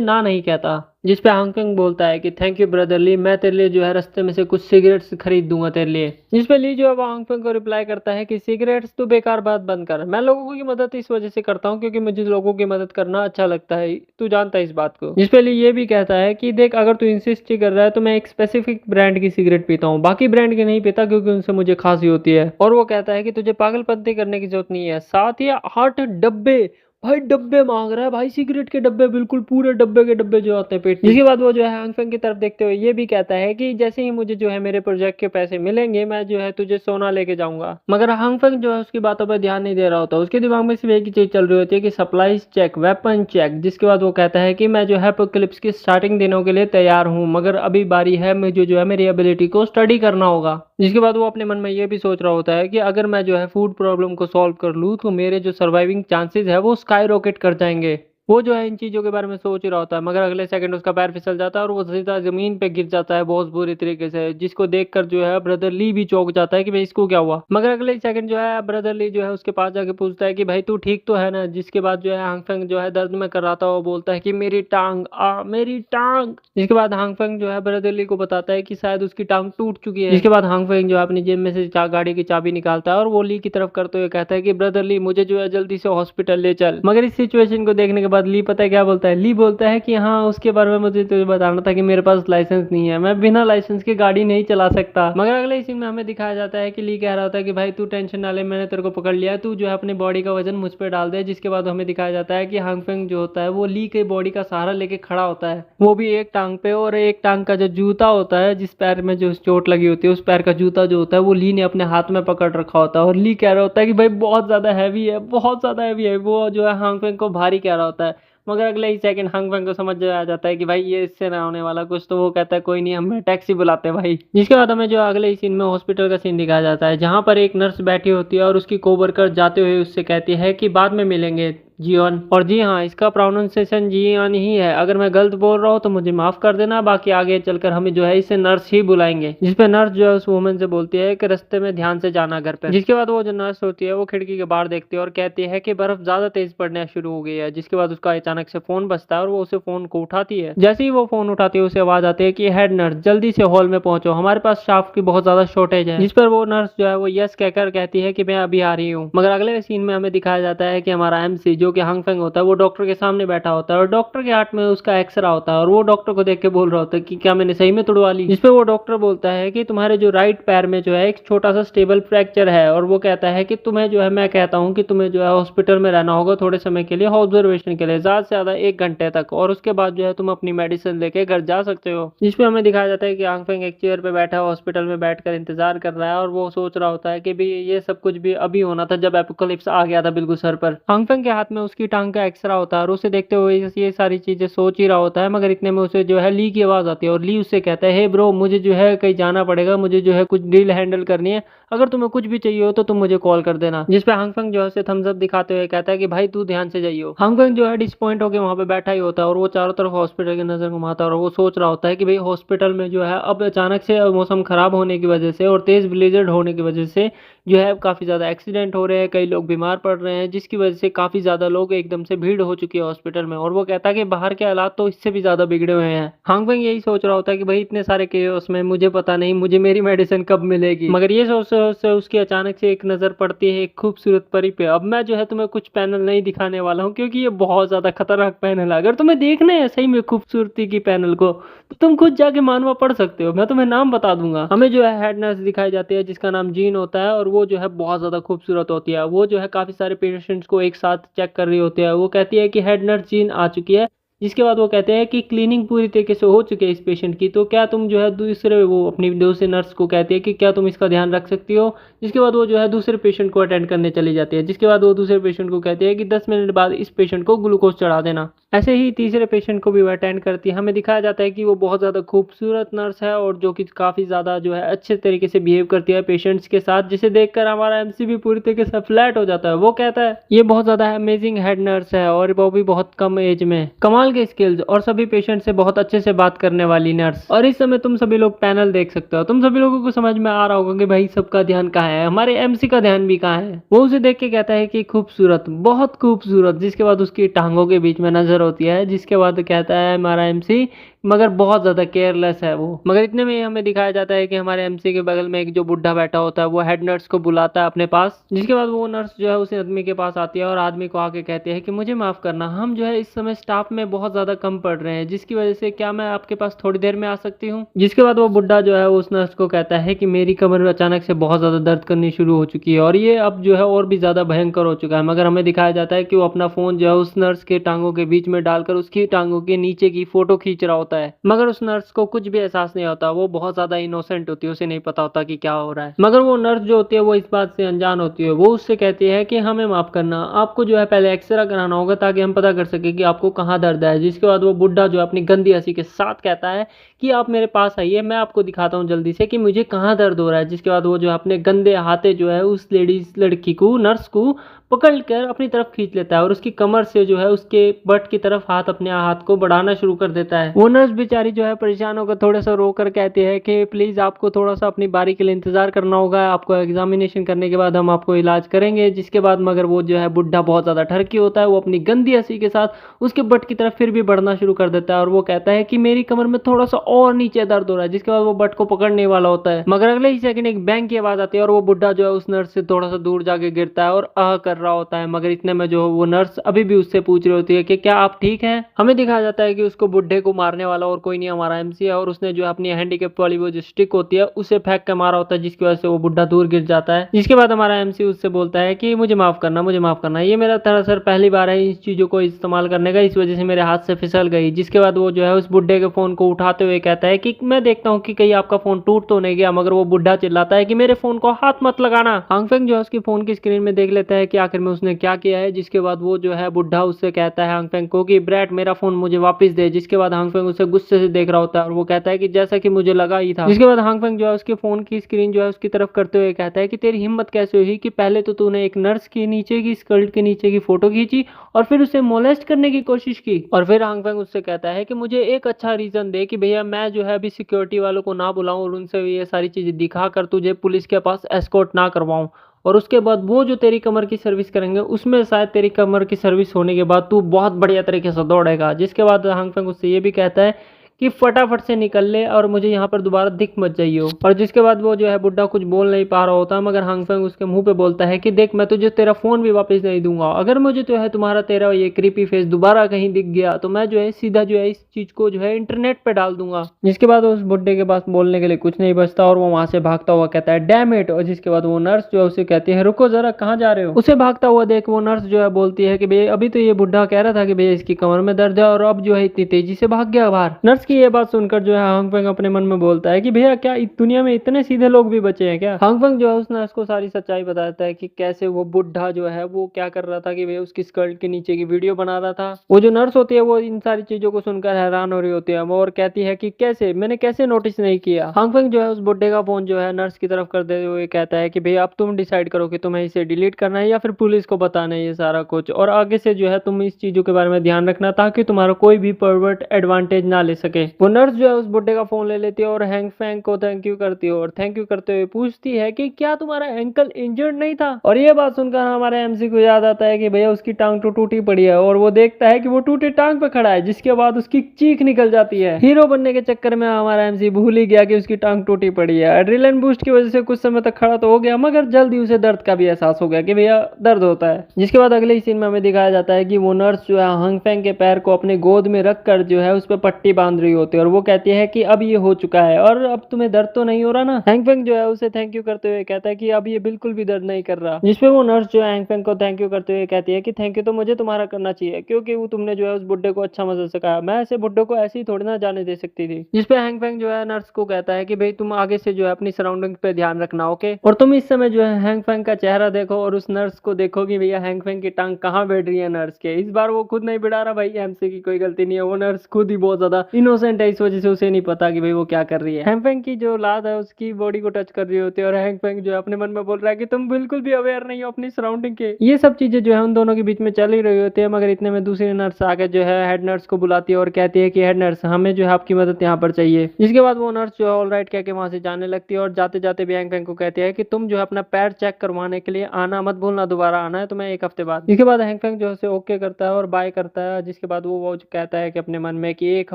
ना नहीं कहता। जिस पे हांग फेंग बोलता है कि थैंक यू ब्रदरली, मैं तेरे लिए जो है रास्ते में से कुछ सिगरेट्स खरीद दूंगा तेरे लिए। जिस पे ली जो है वो हांग फेंग को रिप्लाई करता है कि सिगरेट्स तो बेकार बात बंद कर, मैं लोगों की मदद इस वजह से करता हूँ क्योंकि मुझे लोगों की मदद करना अच्छा लगता है, तू जानता है इस बात को। जिस पे ली ये भी कहता है कि देख अगर तू इंसिस्ट ही कर रहा है तो मैं एक स्पेसिफिक ब्रांड की सिगरेट पीता हूँ, बाकी ब्रांड की नहीं पीता क्योंकि उनसे मुझे खांसी होती है। और वो कहता है कि तुझे पागलपंती करने की जरूरत नहीं है, 7 या 8 डब्बे, भाई डब्बे मांग रहा है भाई, सिगरेट के डब्बे, बिल्कुल पूरे डब्बे के डब्बे जो आते हैं पेट। जिसके बाद वो जो है हांग फेंग की तरफ देखते हुए ये भी कहता है कि जैसे ही मुझे जो है मेरे प्रोजेक्ट के पैसे मिलेंगे मैं जो है तुझे सोना लेके जाऊंगा। मगर हांग फेंग जो है उसकी बातों पर ध्यान नहीं दे रहा होता, उसके दिमाग में सिर्फ एक ही चीज चल रही होती है कि सप्लाईज चेक, वेपन चेक। जिसके बाद वो कहता है कि मैं जो है एपोकलिप्स की स्टार्टिंग दिनों के लिए तैयार हूँ, मगर अभी बारी है मुझे जो है मेरी एबिलिटी को स्टडी करना होगा। जिसके बाद वो अपने मन में ये भी सोच रहा होता है कि अगर मैं जो है फूड प्रॉब्लम को सॉल्व कर लूँ तो मेरे जो सर्वाइविंग चांसेस है वो स्काई रॉकेट कर जाएंगे। वो जो है इन चीजों के बारे में सोच ही रहा होता है, मगर अगले सेकंड उसका पैर फिसल जाता है और वो सीधा जमीन पे गिर जाता है बहुत बुरी तरीके से। जिसको देखकर जो है ब्रदर ली भी चौंक जाता है कि भाई इसको क्या हुआ। मगर अगले सेकंड जो है ब्रदर ली जो है उसके पास जाके पूछता है कि भाई तू ठीक तो है ना। जिसके बाद जो है हांग फेंग जो है दर्द में कर रहा था वो बोलता है कि मेरी टांग मेरी टांग। जिसके बाद हांग फेंग जो है ब्रदर ली को बताता है कि शायद उसकी टांग टूट चुकी है। जिसके बाद हांग फेंग जो है अपनी जेब में से गाड़ी की चाबी निकालता है और वो ली की तरफ करते हुए कहता है कि ब्रदर ली मुझे जो है जल्दी से हॉस्पिटल ले चल। मगर इस सिचुएशन को देखने के बाद ली पता है क्या बोलता है, ली बोलता है कि हाँ उसके बारे में मुझे तुझे बताना था कि मेरे पास लाइसेंस नहीं है, मैं बिना लाइसेंस के गाड़ी नहीं चला सकता। मगर अगले सीन में हमें दिखाया जाता है कि ली कह रहा होता है कि भाई तू टेंशन ना ले, मैंने तेरे को पकड़ लिया, तू जो है अपनी बॉडी का वजन मुझ पे डाल दे। जिसके बाद हमें दिखाया जाता है कि हांग फेंग जो होता है वो ली के बॉडी का सहारा लेके खड़ा होता है, वो भी एक टांग पे। और एक टांग का जो जूता होता है, जिस पैर में जो चोट लगी होती है उस पैर का जूता जो होता है वो ली ने अपने हाथ में पकड़ रखा होता है। और ली कह रहा होता है कि भाई बहुत ज्यादा हैवी है, बहुत ज्यादा हैवी है। वो जो है हांग फेंग को भारी कह रहा होता है, मगर अगले ही सेकंड हांग फेंग को समझ आ जाता है कि भाई ये इससे ना होने वाला कुछ। तो वो कहता है कोई नहीं, हम टैक्सी बुलाते हैं भाई। जिसके बाद हमें जो अगले ही सीन में हॉस्पिटल का सीन दिखाया जाता है जहां पर एक नर्स बैठी होती है और उसकी कोवर्कर जाते हुए उससे कहती है कि बाद में मिलेंगे जियोन। और जी हाँ, इसका प्रोनाउंसिएशन जियोन ही है, अगर मैं गलत बोल रहा हूँ तो मुझे माफ कर देना, बाकी आगे चलकर हमें जो है इसे नर्स ही बुलाएंगे। जिसपे नर्स जो है उस वुमन से बोलती है कि रास्ते में ध्यान से जाना घर पे। जिसके बाद वो जो नर्स होती है वो खिड़की के बाहर देखती है और कहती है कि बर्फ ज्यादा तेज पड़ना शुरू हो गई है। जिसके बाद उसका अचानक से फोन बजता है और वो उसे फोन को उठाती है। जैसे ही वो फोन उठाती है उसे आवाज आती है कि हेड नर्स जल्दी से हॉल में पहुंचो, हमारे पास स्टाफ की बहुत ज्यादा शॉर्टेज है। जिस पर वो नर्स जो है वो यस कहकर कहती है कि मैं अभी आ रही हूँ। मगर अगले सीन में हमें दिखाया जाता है कि हमारा एमसी जो कि हांगफेंग होता है वो डॉक्टर के सामने बैठा होता है और डॉक्टर के हाथ में उसका एक्सरा होता है और वो डॉक्टर को देख के बोल रहा होता है कि क्या मैंने सही में तुड़वा ली। जिसपे वो डॉक्टर बोलता है कि तुम्हारे जो राइट पैर में जो है एक छोटा सा स्टेबल फ्रैक्चर है और वो कहता है कि तुम्हें जो है, मैं कहता हूँ कि तुम्हें जो है हॉस्पिटल में रहना होगा थोड़े समय के लिए, ऑब्जर्वेशन के लिए, ज्यादा से ज्यादा 1 घंटे तक, और उसके बाद जो है तुम अपनी मेडिसिन लेके घर जा सकते हो। जिसपे हमें दिखाया जाता है कि हांगफेंग एक चेयर पे बैठा है, हॉस्पिटल में बैठकर इंतजार कर रहा है और वो सोच रहा होता है कि भी ये सब कुछ भी अभी होना था जब एपोकलिप्स आ गया था बिल्कुल सर पर। हांगफेंग के हाथ में उसकी टांग का एक्सरा होता है और उसे देखते हुए ये सारी चीजें सोच ही रहा होता है, मगर इतने में उसे जो है ली की आवाज आती है और ली उससे कहता है, हे ब्रो, मुझे जो है कहीं जाना पड़ेगा, मुझे जो है कुछ डील हैंडल करनी है, अगर तुम्हें कुछ भी चाहिए हो तो तुम मुझे कॉल कर देना। जिसपे हांगफेंग जो है उसे थम्स अप दिखाते हुए कहता है कि भाई तू ध्यान से जाइयो। हांगफेंग जो है डिसपॉइंट होकर वहां पे बैठा ही होता है और वो चारों तरफ हॉस्पिटल की नजर घुमाता है और वो सोच रहा होता है कि भाई हॉस्पिटल में जो है अब अचानक से मौसम खराब होने की वजह से और तेज ब्लेजर्ड होने की वजह से जो है काफी ज्यादा एक्सीडेंट हो रहे हैं, कई लोग बीमार पड़ रहे हैं, जिसकी वजह से काफी ज्यादा लोग एकदम से भीड़ हो चुकी है हॉस्पिटल में। और वो कहता है कि बाहर के हालात तो इससे भी ज्यादा बिगड़े हुए हैं। हांगफेंग यही सोच रहा होता है कि भाई इतने सारे केओस में मुझे पता नहीं मुझे मेरी मेडिसिन कब मिलेगी, मगर ये सोच सोच उसकी अचानक से एक नजर पड़ती है एक खूबसूरत परी पे। अब मैं जो है तुम्हें कुछ पैनल नहीं दिखाने वाला हूँ क्योंकि ये बहुत ज्यादा खतरनाक पैनल है, अगर तुम्हें देखना है सही में खूबसूरती की पैनल को तो तुम खुद जाके मानवा पढ़ सकते हो, मैं तुम्हें नाम बता दूंगा। हमें जो है हेड नर्स दिखाई जाती है जिसका नाम जीन होता है और वो जो है बहुत ज्यादा खूबसूरत होती है। वो जो है काफी सारे पेशेंट्स को एक साथ चेक कर रही होती है। वो कहती है कि हेड नर्स जीन आ चुकी है, जिसके बाद वो कहते हैं कि क्लीनिंग पूरी तरीके से हो चुकी है इस पेशेंट की, तो क्या तुम जो है दूसरे, वो अपनी दूसरे नर्स को कहती है कि क्या तुम इसका ध्यान रख सकती हो। जिसके बाद वो जो है दूसरे पेशेंट को अटेंड करने चली जाती है। जिसके बाद वो दूसरे पेशेंट को कहती है कि 10 मिनट बाद इस पेशेंट को ग्लूकोज चढ़ा देना। ऐसे ही तीसरे पेशेंट को भी वो अटेंड करती है। हमें दिखाया जाता है कि वो बहुत ज़्यादा खूबसूरत नर्स है और जो कि काफ़ी ज़्यादा जो है अच्छे तरीके से बिहेव करती है पेशेंट्स के साथ, जिसे देखकर हमारा एमसी भी पूरी तरीके से फ्लैट हो जाता है। वो कहता है ये बहुत ज़्यादा अमेजिंग हेड नर्स है और वो भी बहुत कम एज में, कमाल के स्किल्स और सभी पेशेंट से बहुत अच्छे से बात करने वाली नर्स। और इस समय तुम सभी लोग पैनल देख सकते हो, तुम सभी लोगों को समझ में आ रहा होगा कि भाई सबका ध्यान कहाँ है, हमारे एमसी का ध्यान भी कहाँ है। वो उसे देख के कहता है कि खूबसूरत, बहुत खूबसूरत। जिसके बाद उसकी टांगों के बीच में नजर होती है। जिसके बाद कहता है हमारा एमसी मगर बहुत ज्यादा केयरलेस है वो। मगर इतने में हमें दिखाया जाता है कि हमारे एमसी के बगल में एक जो बुढ़ा बैठा होता है वो हेड नर्स को बुलाता है अपने पास। जिसके बाद वो नर्स जो है उस आदमी के पास आती है और आदमी को आके कहती है कि मुझे माफ करना, हम जो है इस समय स्टाफ में बहुत ज्यादा कम पड़ रहे हैं, जिसकी वजह से क्या मैं आपके पास थोड़ी देर में आ सकती हूँ। जिसके बाद वो बुढ़ा जो है उस नर्स को कहता है कि मेरी कमर में अचानक से बहुत ज्यादा दर्द करनी शुरू हो चुकी है और ये अब जो है और भी ज्यादा भयंकर हो चुका है। मगर हमें दिखाया जाता है कि वो अपना फोन जो है उस नर्स के टांगों के बीच में डालकर उसकी टांगों के नीचे की फोटो खींच रहा होता है। मगर उस नर्स को कुछ भी एहसास नहीं होता, वो बहुत ज्यादा इनोसेंट होती है, उसे नहीं पता होता कि क्या हो रहा है। मगर वो नर्स जो होती है वो इस बात से अनजान होती है। वो उससे कहती है कि हमें माफ करना, आपको जो है पहले एक्सरे कराना होगा ताकि हम पता कर सके कि आपको कहाँ दर्द है। जिसके बाद वो बुढ़ा जो अपनी गंदी हंसी के साथ कहता है कि आप मेरे पास आइए, मैं आपको दिखाता हूँ जल्दी से कि मुझे कहाँ दर्द हो रहा है। जिसके बाद वो जो अपने गंदे हाथे जो है उस लड़की को, नर्स को पकड़ कर अपनी तरफ खींच लेता है और उसकी कमर से जो है उसके बट की तरफ हाथ, अपने हाथ को बढ़ाना शुरू कर देता है। वो नर्स बेचारी जो है परेशान होकर थोड़ा सा रो कर कहती है कि प्लीज आपको थोड़ा सा अपनी बारी के लिए इंतजार करना होगा, आपको एग्जामिनेशन करने के बाद हम आपको इलाज करेंगे। जिसके बाद मगर वो जो है बुढ़ा बहुत ज्यादा ठरकी होता है, वो अपनी गंदी हंसी के साथ उसके बट की तरफ फिर भी बढ़ना शुरू कर देता है और वो कहता है कि मेरी कमर में थोड़ा सा और नीचे दर्द हो रहा है। जिसके बाद वो बट को पकड़ने वाला होता है, मगर अगले ही सेकंड एक बैंग की आवाज आती है और वो बुढ़ा जो है उस नर्स से थोड़ा सा दूर जाके गिरता है और आह कर रहा होता है। मगर इतने में जो वो नर्स अभी भी उससे पूछ रही होती है कि क्या आप ठीक हैं। हमें दिखाया जाता है कि उसको बुढ़े को मारने वाला और कोई नहीं हमारा एमसी है और उसने जो अपनी हैंडीकैप वाली वो जो स्टिक होती है उसे फेंक के मारा होता है, जिसकी वजह से वो बुढ़ा दूर गिर जाता है। जिसके बाद हमारा एमसी उससे बोलता है कि मुझे माफ करना, मुझे माफ करना, ये मेरा दरअसल पहली बार है इस चीजों को इस्तेमाल करने का, इस वजह से मेरे हाथ से फिसल गई। जिसके बाद वो जो है उस बुढ़े के फोन को उठाते हुए कहता है कि मैं देखता हूँ कि कहीं आपका फोन टूट तो नहीं गया। मगर वो बुढ़ा चिल्लाता है कि मेरे फोन को हाथ मत लगाना। हांगफेंग जो है उसकी फोन की स्क्रीन में देख लेता है कि आखिर में उसने क्या किया है। जिसके बाद वो जो है बुढ़ा उससे कहता है हांगफेंग को कि ब्रैट मेरा फोन मुझे वापस दे। जिसके बाद हांगफेंग उसे गुस्से से देख रहा होता है और वो कहता है कि जैसा कि मुझे लगा ही था। जिसके बाद हांगफेंग जो है उसके फोन की स्क्रीन जो है उसकी तरफ करते हुए कहता है कि तेरी हिम्मत कैसे हुई कि पहले तो तूने एक नर्स के नीचे की स्कर्ट के नीचे की फोटो खींची और फिर उसे मोलेस्ट करने की कोशिश की। और फिर हांगफेंग उससे कहता है कि मुझे एक अच्छा रीजन दे कि भैया मैं जो है अभी सिक्योरिटी वालों को ना बुलाऊं और उनसे ये सारी चीजें दिखाकर तुझे पुलिस के पास एस्कॉर्ट ना करवाऊं, और उसके बाद वो जो तेरी कमर की सर्विस करेंगे उसमें शायद तेरी कमर की सर्विस होने के बाद तू बहुत बढ़िया तरीके से दौड़ेगा। जिसके बाद हांगफेंग उससे ये भी कहता है कि फटाफट से निकल ले और मुझे यहाँ पर दोबारा दिख मत जाइयो। और जिसके बाद वो जो है बुड्ढा कुछ बोल नहीं पा रहा होता, मगर हांग फेंग उसके मुंह पे बोलता है कि देख मैं तुझे तेरा फोन भी वापस नहीं दूंगा, अगर मुझे जो है तुम्हारा तेरा ये क्रीपी फेस दोबारा कहीं दिख गया तो मैं जो है सीधा जो है इस चीज को जो है इंटरनेट पे डाल दूंगा। जिसके बाद उस बुड्ढे के पास बोलने के लिए कुछ नहीं बचता और वो वहां से भागता हुआ कहता है डैम इट। और जिसके बाद वो नर्स जो है उसे कहती है रुको जरा, कहाँ जा रहे हो। उसे भागता हुआ देख वो नर्स जो है बोलती है कि भैया अभी तो ये बुड्ढा कह रहा था कि भैया इसकी कमर में दर्द है और अब जो है इतनी तेजी से भाग गया बाहर। नर्स की ये बात सुनकर जो है हांग फेंग अपने मन में बोलता है कि भैया क्या इस दुनिया में इतने सीधे लोग भी बचे हैं क्या। हांग फेंग जो है उस नर्स को सारी सच्चाई बताता है कि कैसे वो बुड्ढा जो है वो क्या कर रहा था कि भैया उसकी स्कर्ट के नीचे की वीडियो बना रहा था। वो जो नर्स होती है वो इन सारी चीजों को सुनकर हैरान हो रही होती है और कहती है कि कैसे मैंने कैसे नोटिस नहीं किया। हांग फेंग जो है उस बुड्ढे का फोन जो है नर्स की तरफ कर देते हुए कहता है कि भैया अब तुम डिसाइड करो कि तुम्हें इसे डिलीट करना है या फिर पुलिस को बताना है ये सारा कुछ, और आगे से जो है तुम इस चीजों के बारे में ध्यान रखना ताकि तुम्हारा कोई भी परवर्ट एडवांटेज ना ले सके। वो नर्स जो है उस बुड्ढे का फोन ले लेती है और हैंग फेंग को थैंक यू करती है और थैंक यू करते हुए पूछती है कि क्या तुम्हारा एंकल इंजर्ड नहीं था। और ये बात सुनकर हमारे एमसी को याद आता है कि भैया उसकी टांग तो टूटी पड़ी है और वो देखता है कि वो टूटी टांग पे खड़ा है, जिसके बाद उसकी चीख निकल जाती है। हीरो बनने के चक्कर में हमारा एमसी भूल ही गया कि उसकी टांग टूटी पड़ी है। एड्रेनलिन बूस्ट की वजह से कुछ समय तक खड़ा तो हो गया, मगर जल्दी उसे दर्द का भी एहसास हो गया कि भैया दर्द होता है। जिसके बाद अगले ही सीन में हमें दिखाया जाता है कि वो नर्स जो है हांग फेंग के पैर को अपने गोद में रख कर जो है उस पर पट्टी बांध रही होती है और वो कहती है कि अब ये हो चुका है और अब तुम्हें दर्द तो नहीं हो रहा ना। हैंग फेंग जो है उसे थैंक यू करते हुए कहता है कि अब ये बिल्कुल भी दर्द नहीं कर रहा। जिसपे वो नर्स जो है हैंग फेंग को थैंक यू करते हुए कहती है कि थैंक यू तो मुझे तुम्हारा करना चाहिए क्योंकि वो तुमने जो है उस बुड्ढे को अच्छा मदद सिखाया, मैं ऐसे बुड्ढे को ऐसे ही थोड़ी ना जाने दे सकती थी। जिसपे हैंग फेंग जो है नर्स को कहता है कि भाई तुम आगे से जो है अपनी सराउंडिंग पे ध्यान रखना, ओके। और तुम इस समय जो है हैंग फेंग का चेहरा देखो और उस नर्स को देखो कि भैया हैंग फेंग की टांग कहाँ बैठ रही है नर्स के। इस बार वो खुद नहीं बिड़ा रहा, भाई एमसी की कोई गलती नहीं है, वो नर्स खुद ही बहुत ज्यादा इनोसेंट है, इस वजह से उसे नहीं पता कि भाई वो क्या कर रही है। हैंग फेंग की जो लाद है उसकी बॉडी को टच कर रही होती है और हैंग फेंग जो है अपने मन में बोल रहा है कि तुम बिल्कुल भी अवेयर नहीं हो अपनी सराउंडिंग के। ये सब चीजें जो है उन दोनों के बीच में चल ही रही होती है, मगर इतने में दूसरी नर्स आके जो है हेड नर्स को बुलाती है और कहती है कि हेड नर्स हमें जो है आपकी मदद यहाँ पर चाहिए। जिसके बाद वो नर्स जो है ऑल राइट कह के वहां से जाने लगती है और जाते जाते भी हैंग फेंग को कहती है कि तुम जो है अपना पैर चेक करवाने के लिए आना मत भूलना, दोबारा आना है तुम्हें 1 हफ्ते बाद। इसके बाद हैंग फेंग जो है ओके करता है और बाय करता है। जिसके बाद वो कहता है कि अपने मन में कि 1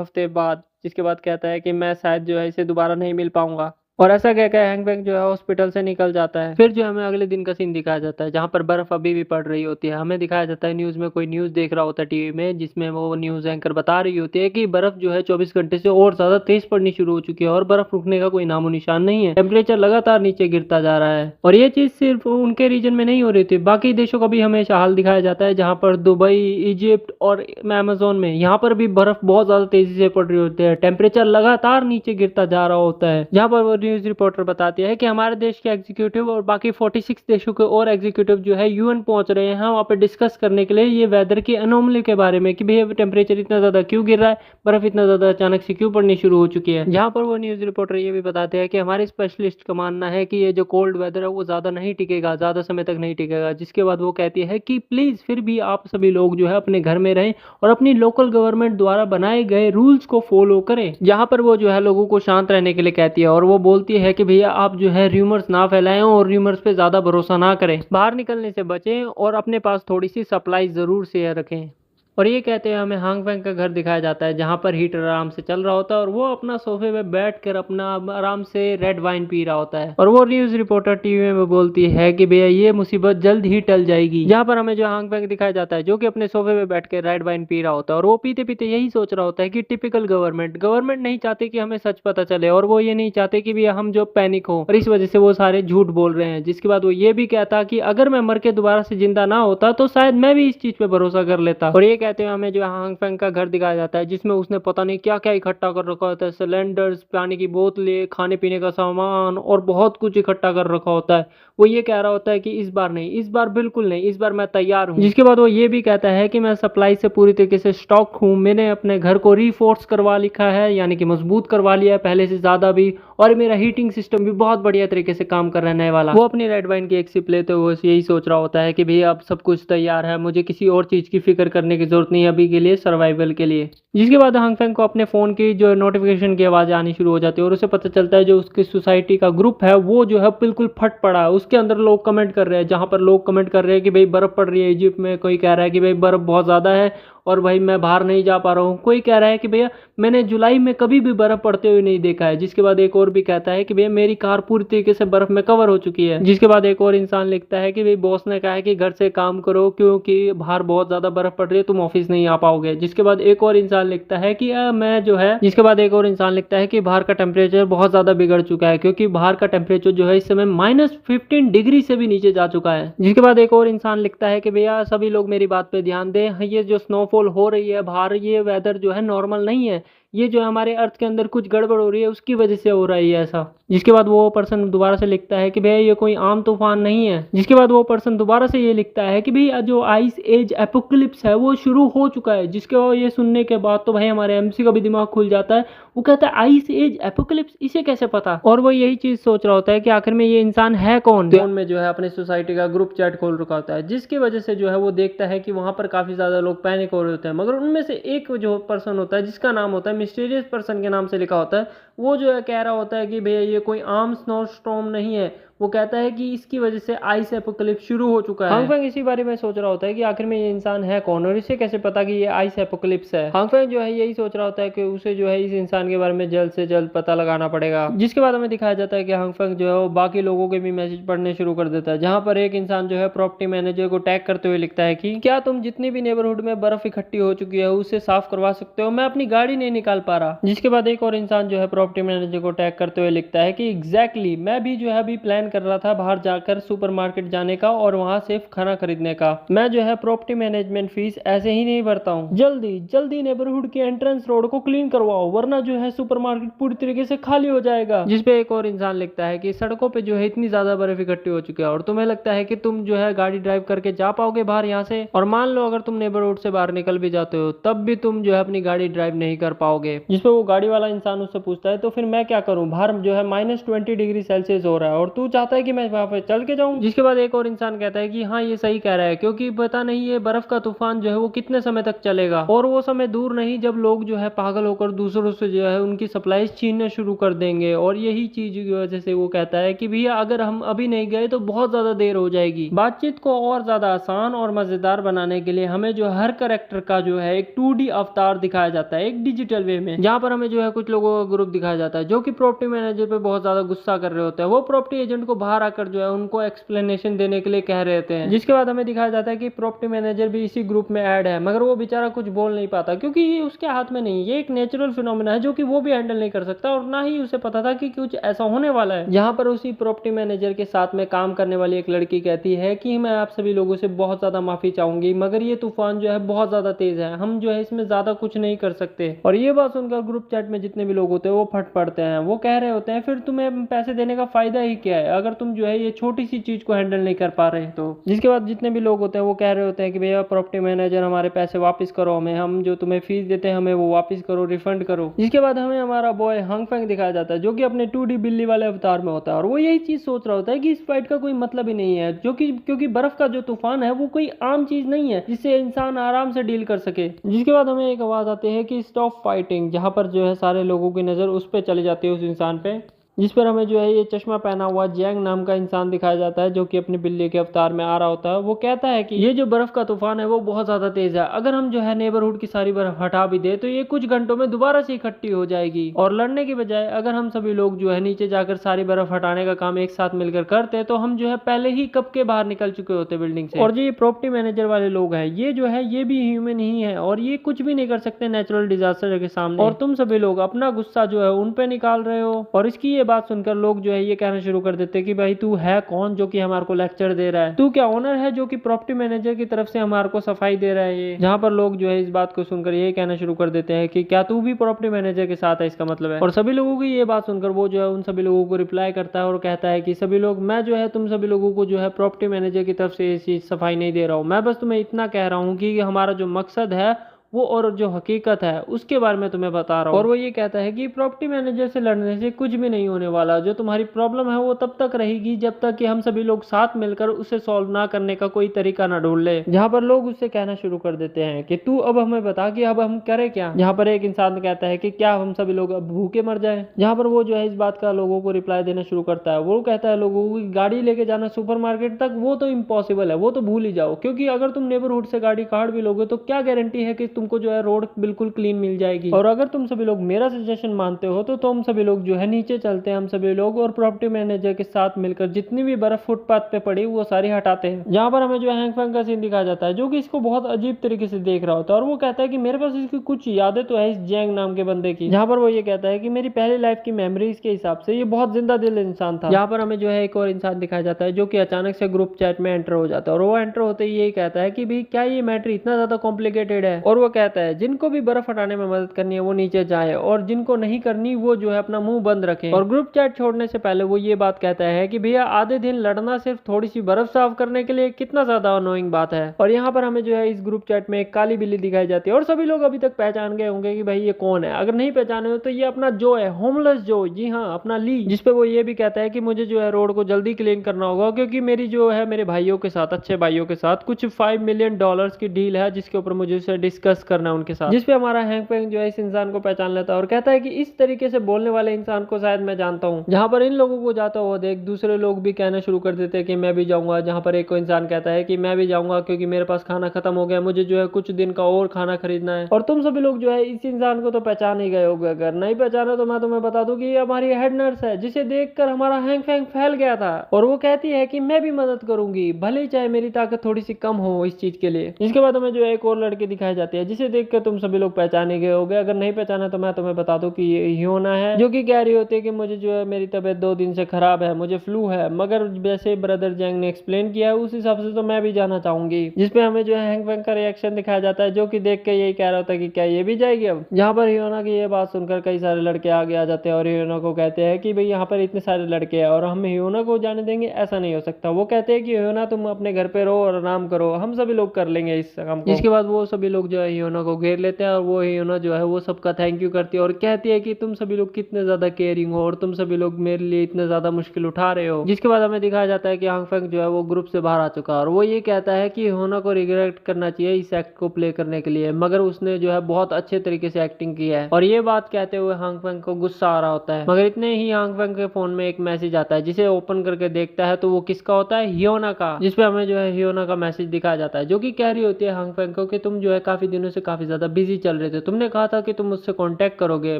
हफ्ते बाद, जिसके बाद कहता है कि मैं शायद जो है इसे दोबारा नहीं मिल पाऊंगा। और ऐसा कहकर हैंग फेंग जो है हॉस्पिटल से निकल जाता है। फिर जो हमें अगले दिन का सीन दिखाया जाता है जहाँ पर बर्फ अभी भी पड़ रही होती है। हमें दिखाया जाता है न्यूज में कोई न्यूज देख रहा होता है टीवी में, जिसमें वो न्यूज एंकर बता रही होती है कि बर्फ जो है 24 घंटे से और ज्यादा तेज पड़नी शुरू हो चुकी है और बर्फ रुकने का कोई नामो निशान नहीं है। टेम्परेचर लगातार नीचे गिरता जा रहा है और ये चीज सिर्फ उनके रीजन में नहीं हो रही थी, बाकी देशों का भी हमेशा हाल दिखाया जाता है जहाँ पर दुबई, इजिप्ट और अमेजोन में यहाँ पर भी बर्फ बहुत ज्यादा तेजी से पड़ रही होती है। टेम्परेचर लगातार नीचे गिरता जा रहा होता है। जहाँ पर वो न्यूज रिपोर्टर बताती है कि हमारे देश के एग्जीक्यूटिव और बाकी 46 देशों के और एग्जीक्यूटिव जो है यूएन पहुंच रहे हैं वहां पे डिस्कस करने के लिए ये वेदर की अनोमली के बारे में कि भैया टेम्परेचर इतना ज्यादा क्यों गिर रहा है, बर्फ इतना ज्यादा अचानक से क्यों पड़नी शुरू हो चुकी है। जहां पर वो न्यूज रिपोर्टर ये भी बताते हैं कि हमारे स्पेशलिस्ट का मानना है कि ये जो कोल्ड वेदर है वो ज्यादा नहीं टिकेगा, ज्यादा समय तक नहीं टिकेगा। जिसके बाद वो कहती है कि प्लीज फिर भी आप सभी लोग जो है अपने घर में रहें और अपनी लोकल गवर्नमेंट द्वारा बनाए गए रूल्स को फॉलो करें। जहां पर वो जो है लोगों को शांत रहने के लिए कहती है और वो बोलती है कि भैया आप जो है र्यूमर्स ना फैलाएं और र्यूमर्स पे ज्यादा भरोसा ना करें, बाहर निकलने से बचें और अपने पास थोड़ी सी सप्लाई जरूर शेयर रखें। और ये कहते हुए हमें हांग फेंग का घर दिखाया जाता है जहाँ पर हीटर आराम से चल रहा होता है और वो अपना सोफे पे बैठकर अपना आराम से रेड वाइन पी रहा होता है। और वो न्यूज रिपोर्टर टीवी में बोलती है कि भैया ये मुसीबत जल्द ही टल जाएगी। जहाँ पर हमें जो हांग फेंग दिखाया जाता है जो कि अपने सोफे पे बैठ के रेड वाइन पी रहा होता है और वो पीते पीते यही सोच रहा होता है कि टिपिकल गवर्नमेंट नहीं चाहती कि हमें सच पता चले और वो ये नहीं चाहते कि भैया हम जो पैनिक हो, और इस वजह से वो सारे झूठ बोल रहे हैं। जिसके बाद वो ये भी कहता कि अगर मैं मर के दोबारा से जिंदा ना होता तो शायद मैं भी इस चीज पे भरोसा कर लेता। और ये कहते हुए हमें जो हांग फेंग का घर दिखाया जाता है जिसमें उसने पता नहीं क्या क्या इकट्ठा कर रखा होता है, सिलेंडर्स, पानी की बोतलें, खाने पीने का सामान और बहुत कुछ इकट्ठा कर रखा होता है। वो ये कह रहा होता है कि इस बार नहीं, इस बार बिल्कुल नहीं, इस बार मैं तैयार हूँ। जिसके बाद वो ये भी कहता है कि मैं सप्लाई से पूरी तरीके से स्टॉक हूँ, मैंने अपने घर को रीफोर्स करवा लिखा है, यानी कि मजबूत करवा लिया है पहले से ज्यादा भी, और मेरा हीटिंग सिस्टम भी बहुत बढ़िया तरीके से काम कर रहा है नए वाला। वो अपनी रेड वाइन की एक सिप लेते हुए यही सोच रहा होता है कि भैया अब सब कुछ तैयार है, मुझे किसी और चीज की फिक्र करने की जरूरत नहीं अभी के लिए, सर्वाइवल के लिए। जिसके बाद हांग फेंग को अपने फोन की जो नोटिफिकेशन की आवाज आनी शुरू हो जाती है और उसे पता चलता है जो उसकी सोसाइटी का ग्रुप है वो जो है बिल्कुल फट पड़ा है। उसके अंदर लोग कमेंट कर रहे हैं, जहां पर लोग कमेंट कर रहे हैं कि भाई बर्फ पड़ रही है इजिप्ट में, कोई कह रहा है कि भाई बर्फ बहुत ज्यादा है और भाई मैं बाहर नहीं जा पा रहा हूँ। कोई कह रहा है कि भैया मैंने जुलाई में कभी भी बर्फ पड़ते हुए नहीं देखा है। जिसके बाद एक और भी कहता है कि भैया मेरी कार पूरी तरीके से बर्फ में कवर हो चुकी है। जिसके बाद एक और इंसान लिखता है कि भाई बॉस ने कहा है कि घर से काम करो क्योंकि बाहर बहुत ज्यादा बर्फ पड़ रही है, तुम ऑफिस नहीं आ पाओगे। जिसके बाद एक और इंसान लिखता है कि मैं जो है जिसके बाद एक और इंसान लिखता है कि बाहर का टेम्परेचर बहुत ज्यादा बिगड़ चुका है, क्योंकि बाहर का टेम्परेचर जो है इस समय -15 डिग्री से भी नीचे जा चुका है। जिसके बाद एक और इंसान लिखता है कि भैया सभी लोग मेरी बात पे ध्यान दें, ये जो स्नोफॉल हो रही है बाहर, ये वेदर जो है नॉर्मल नहीं है, ये जो हमारे अर्थ के अंदर कुछ गड़बड़ हो रही है उसकी वजह से हो रही है ऐसा। जिसके बाद वो पर्सन दोबारा से लिखता है कि भैया ये कोई आम तूफान नहीं है। जिसके बाद वो पर्सन दोबारा से ये लिखता है कि भैया जो आइस एज एपोक्लिप्स है वो शुरू हो चुका है। जिसके बाद ये सुनने के बाद तो भाई हमारे एमसी का भी दिमाग खुल जाता है। वो कहता है आइस एज एपोक्लिप्स, इसे कैसे पता? और वो यही चीज सोच रहा होता है कि आखिर में ये इंसान है कौन। फोन में जो है अपनी सोसाइटी का ग्रुप चैट खोल रखा होता है, जिसकी वजह से जो है वो देखता है कि वहां पर काफी ज्यादा लोग पैनिक हो रहे होते हैं, मगर उनमें से एक जो पर्सन होता है जिसका नाम होता है मिस्टीरियस पर्सन के नाम से लिखा होता है, वो जो है कह रहा होता है कि भैया ये कोई आम स्नो स्टॉर्म नहीं है। वो कहता है कि इसकी वजह से आइस एपोक्लिप्स शुरू हो चुका है। हांगफेंग इसी बारे में सोच रहा होता है कि आखिर में ये इंसान है कौन और इसे कैसे पता कि ये आइस एपोक्लिप्स है। हांगफेंग जो है यही सोच रहा होता है कि उसे जो है इस इंसान के बारे में जल्द से जल्द पता लगाना पड़ेगा। जिसके बाद हमें दिखाया जाता है कि हांगफेंग जो है वो बाकी लोगों के भी मैसेज पढ़ने शुरू कर देता है, जहां पर एक इंसान जो है प्रॉपर्टी मैनेजर को टैग करते हुए लिखता है कि क्या तुम जितनी भी नेबरहुड में बर्फ इकट्ठी हो चुकी है उसे साफ करवा सकते हो, मैं अपनी गाड़ी नहीं निकाल पा रहा। जिसके बाद एक और इंसान जो है प्रॉपर्टी मैनेजर को टैग करते हुए लिखता है कि एग्जैक्टली मैं भी जो है अभी प्लान कर रहा था बाहर जाकर सुपरमार्केट जाने का और वहां से खाना खरीदने का। मैं जो है प्रॉपर्टी मैनेजमेंट फीस ऐसे ही नहीं भरता हूँ। जल्दी जल्दी नेबरहुड के एंट्रेंस रोड को क्लीन करवाओ, वरना जो है सुपरमार्केट पूरी तरीके से खाली हो जाएगा। जिसपे एक और इंसान लिखता है कि सड़कों पे जो है इतनी ज्यादा बर्फ इकट्ठी हो चुकी है और तुम्हें लगता है कि तुम जो है गाड़ी ड्राइव करके जा पाओगे बाहर यहाँ से, और मान लो अगर तुम नेबरहुड से बाहर निकल भी जाते हो तब भी तुम जो है अपनी गाड़ी ड्राइव नहीं कर पाओगे। जिसपे वो गाड़ी वाला इंसान उससे पूछता है तो फिर मैं क्या करूं, बाहर जो है -20 डिग्री सेल्सियस हो रहा है और तू चाहता है कि मैं वहां पे चल के जाऊं। जिसके बाद एक और इंसान कहता है कि हाँ ये सही कह रहा है, क्योंकि पता नहीं ये बर्फ का तूफान जो है वो कितने समय तक चलेगा, और वो समय दूर नहीं जब लोग जो है पागल होकर दूसरों से जो है उनकी सप्लाईज छीनना शुरू कर देंगे। और यही चीज की वजह से वो कहता है कि भैया अगर हम अभी नहीं गए तो बहुत ज्यादा देर हो जाएगी। बातचीत को और ज्यादा आसान और मजेदार बनाने के लिए हमें जो हर कैरेक्टर का जो है एक 2D अवतार दिखाया जाता है एक डिजिटल वे में, जहाँ पर हमें जो है कुछ लोगों का ग्रुप दिखाया जाता है जो कि प्रॉपर्टी मैनेजर पे बहुत ज्यादा गुस्सा कर रहे होते हैं। वो प्रॉपर्टी एजेंट को बाहर आकर जो है उनको एक्सप्लेनेशन देने के लिए कह रहे थे। जिसके बाद हमें दिखाया जाता है कि प्रॉपर्टी मैनेजर भी इसी ग्रुप में ऐड है, मगर वो बेचारा कुछ बोल नहीं पाता क्योंकि ये उसके हाथ में नहीं, ये एक नेचुरल फिनोमेना है जो कि वो भी हैंडल नहीं कर सकता और ना ही उसे पता था कि कुछ ऐसा होने वाला है। जहां पर उसी प्रॉपर्टी मैनेजर के साथ में काम करने वाली एक लड़की कहती है कि मैं आप सभी लोगों से बहुत ज्यादा माफी चाहूंगी, मगर ये तूफान जो है बहुत ज्यादा तेज है, हम जो है इसमें ज्यादा कुछ नहीं कर सकते। और ये बात सुनकर ग्रुप चैट में जितने भी लोग होते हैं वो फट पड़ते हैं। वो कह रहे होते हैं फिर तुम्हें पैसे देने का फायदा ही क्या है अगर तुम जो है ये छोटी सी चीज को हैंडल नहीं कर पा रहे तो। जिसके बाद जितने भी लोग होते हैं वो कह रहे होते हैं कि भैया प्रॉपर्टी मैनेजर हमारे पैसे वापस करो, हमें हम जो तुम्हें फीस देते हैं हमें वो वापस करो, रिफंड करो। जिसके बाद हमें हमारा बॉय हांगफेंग दिखाया जाता है जो कि अपने 2D बिल्ली वाले अवतार में होता है और वो यही चीज सोच रहा होता है कि इस फाइट का कोई मतलब ही नहीं है, जो कि क्योंकि बर्फ का जो तूफान है वो कोई आम चीज नहीं है जिससे इंसान आराम से डील कर सके। जिसके बाद हमें एक आवाज आती है कि स्टॉप फाइटिंग, जहां पर जो है सारे लोगों की नजर उस पर चली जाती है, उस इंसान पे, जिस पर हमें जो है ये चश्मा पहना हुआ जैंग नाम का इंसान दिखाया जाता है जो कि अपनी बिल्ली के अवतार में आ रहा होता है। वो कहता है कि ये जो बर्फ का तूफान है वो बहुत ज्यादा तेज है, अगर हम जो है नेबरहुड की सारी बर्फ हटा भी दे तो ये कुछ घंटों में दोबारा से इकट्ठी हो जाएगी, और लड़ने की बजाय अगर हम सभी लोग जो है नीचे जाकर सारी बर्फ हटाने का काम एक साथ मिलकर करते तो हम जो है पहले ही कब के बाहर निकल चुके होते बिल्डिंग से। और जो ये प्रॉपर्टी मैनेजर वाले लोग हैं ये जो है ये भी ह्यूमन ही है और ये कुछ भी नहीं कर सकते नेचुरल डिजास्टर के सामने, और तुम सभी लोग अपना गुस्सा जो है उन पे निकाल रहे हो। और इसकी ये बात सुनकर लोग जो है ये कहना शुरू कर देते कि भाई तू है कौन जो कि हमारे को लेक्चर दे रहा है, तू क्या ओनर है जो कि प्रॉपर्टी मैनेजर की तरफ से हमारे को सफाई दे रहा है ये। जहां पर लोग जो है इस बात को सुनकर ये कहना शुरू कर देते हैं कि क्या तू भी प्रॉपर्टी मैनेजर के साथ है, इसका मतलब है। और सभी लोगों की ये बात सुनकर वो जो है उन सभी लोगों को रिप्लाई करता है और कहता है कि सभी लोग मैं जो है तुम सभी लोगों को जो है प्रॉपर्टी मैनेजर की तरफ से ये चीज सफाई नहीं दे रहा हूँ, मैं बस तुम्हें इतना कह रहा हूँ कि हमारा जो मकसद है वो और जो हकीकत है उसके बारे में तुम्हें बता रहा हूँ। और वो ये कहता है कि प्रॉपर्टी मैनेजर से लड़ने से कुछ भी नहीं होने वाला, जो तुम्हारी प्रॉब्लम है वो तब तक रहेगी जब तक कि हम सभी लोग साथ मिलकर उसे सॉल्व ना करने का कोई तरीका ना ढूंढ ले। जहाँ पर लोग उससे कहना शुरू कर देते हैं कि तू अब हमें बता कि अब हम करें क्या। जहाँ पर एक इंसान कहता है कि क्या हम सभी लोग अब भूखे मर जाएं। जहाँ पर वो जो है इस बात का लोगों को रिप्लाई देना शुरू करता है। वो कहता है लोगों को गाड़ी लेके जाना सुपरमार्केट तक वो तो इम्पॉसिबल है, वो तो भूल ही जाओ, क्योंकि अगर तुम नेबरहुड से गाड़ी काट भी लोगे तो क्या गारंटी है कि तुमको जो है रोड बिल्कुल क्लीन मिल जाएगी। और अगर तुम सभी लोग मेरा सजेशन मानते हो तो तुम सभी लोग जो है नीचे चलते हैं, हम सभी लोग और प्रॉपर्टी मैनेजर के साथ मिलकर जितनी भी बर्फ फुटपाथ पे पड़ी वो सारी हटाते हैं। जहाँ पर हमें जो है हैंग फैंग का सीन दिखाया जाता है जो कि इसको बहुत अजीब तरीके से देख रहा होता है। और वो कहता है कि मेरे पास इसकी कुछ यादें तो है इस जैंग नाम के बंदे की। जहाँ पर वो ये कहता है कि मेरी पहली लाइफ की मेमोरीज के हिसाब से ये बहुत जिंदा दिल इंसान था। यहाँ पर हमें जो है एक और इंसान दिखाया जाता है जो कि अचानक से ग्रुप चैट में एंटर हो जाता है। और वो एंटर होते ही यही कहता है कि भाई क्या ये मैटर इतना ज्यादा कॉम्प्लिकेटेड है। और वो कहता है जिनको भी बर्फ हटाने में मदद करनी है वो नीचे जाए और जिनको नहीं करनी वो जो है अपना मुंह बंद रखे। और ग्रुप चैट छोड़ने से पहले वो ये बात कहता है कि भैया आधे दिन लड़ना सिर्फ थोड़ी सी बर्फ साफ करने के लिए कितना ज्यादा अनोइंग बात है। और यहाँ पर हमें जो है इस ग्रुप चैट में एक काली बिल्ली दिखाई जाती है और सभी लोग अभी तक पहचान गए होंगे कि भाई ये कौन है। अगर नहीं पहचाने हो तो ये अपना जो है होमलेस जो, जी हाँ अपना ली, जिसपे वो ये भी कहता है कि मुझे जो है रोड को जल्दी क्लीन करना होगा क्योंकि मेरी जो है मेरे भाइयों के साथ, अच्छे भाइयों के साथ कुछ $5 मिलियन की डील है जिसके ऊपर मुझे उसे डिस्कस करना है उनके साथ। जिसपे हमारा हैंग फैंग जो है इस इंसान को पहचान लेता है और कहता है कि इस तरीके से बोलने वाले इंसान को शायद मैं जानता हूँ। जहाँ पर इन लोगों को जाता हुआ देख दूसरे लोग भी कहना शुरू कर देते हैं कि मैं भी जाऊंगा। जहाँ पर एक इंसान कहता है कि मैं भी जाऊंगा क्योंकि मेरे पास खाना खत्म हो गया, मुझे जो है कुछ दिन का और खाना खरीदना है। और तुम सभी लोग जो है इस इंसान को तो पहचान ही गए होगे, अगर नहीं पहचाना तो मैं तुम्हें बता दूं कि ये हमारी हेड नर्स है जिसे देखकर हमारा हैंग फैंग फैल गया था। और वो कहती है कि मैं भी मदद करूंगी भले ही चाहे मेरी ताकत थोड़ी सी कम हो इस चीज के लिए। इसके बाद हमें जो है एक और लड़की दिखाई जाती है जिसे देखकर तुम सभी लोग पहचाने गए होगे, अगर नहीं पहचाना तो मैं तुम्हें बता दूं कि ये हियोना है जो कि कह रही होती है कि मुझे जो है मेरी तबीयत 2 दिन से खराब है, मुझे फ्लू है। मगर जैसे ब्रदर जैंग ने एक्सप्लेन किया है उस हिसाब से तो मैं भी जाना चाहूंगी। जिसपे हमें जो है हैंग फैंग का रिएक्शन दिखाया जाता है जो कि देख के यही कह रहा होता है कि क्या ये भी जाएगी अब। जहाँ पर हियोना की ये बात सुनकर कई सारे लड़के आगे आ जाते हैं और हियोना को कहते हैं कि भाई यहाँ पर इतने सारे लड़के हैं और हम हियोना को जाने देंगे, ऐसा नहीं हो सकता। वो कहते हैं कि हियोना तुम अपने घर पे रहो और आराम करो, हम सभी लोग कर लेंगे इस काम को। इसके बाद वो सभी लोग जो है हियोना को घेर लेते हैं और वो हियोना जो है वो सबका थैंक यू करती है और कहती है कि तुम सभी लोग कितने ज्यादा केयरिंग हो और तुम सभी लोग मेरे लिए इतने ज्यादा मुश्किल उठा रहे हो। जिसके बाद हमें दिखाया जाता है कि हैंग फैंग जो है वो ग्रुप से बाहर आ चुका है और वो ये कहता है कि हियोना को रिग्रेट करना चाहिए इस एक्ट को प्ले करने के लिए, मगर उसने जो है बहुत अच्छे तरीके से एक्टिंग की है। और ये बात कहते हुए हैंग फैंग को गुस्सा आ रहा होता है। मगर इतने ही हैंग फैंग के फोन में एक मैसेज आता है जिसे ओपन करके देखता है तो वो किसका होता है, हियोना का। जिसपे हमें जो है हियोना का मैसेज दिखाया जाता है जो कि कह रही होती है हैंग फैंग को कि तुम जो है काफी दिनों से काफी ज्यादा बिजी चल रहे थे, तुमने कहा था कि तुम मुझसे कांटेक्ट करोगे,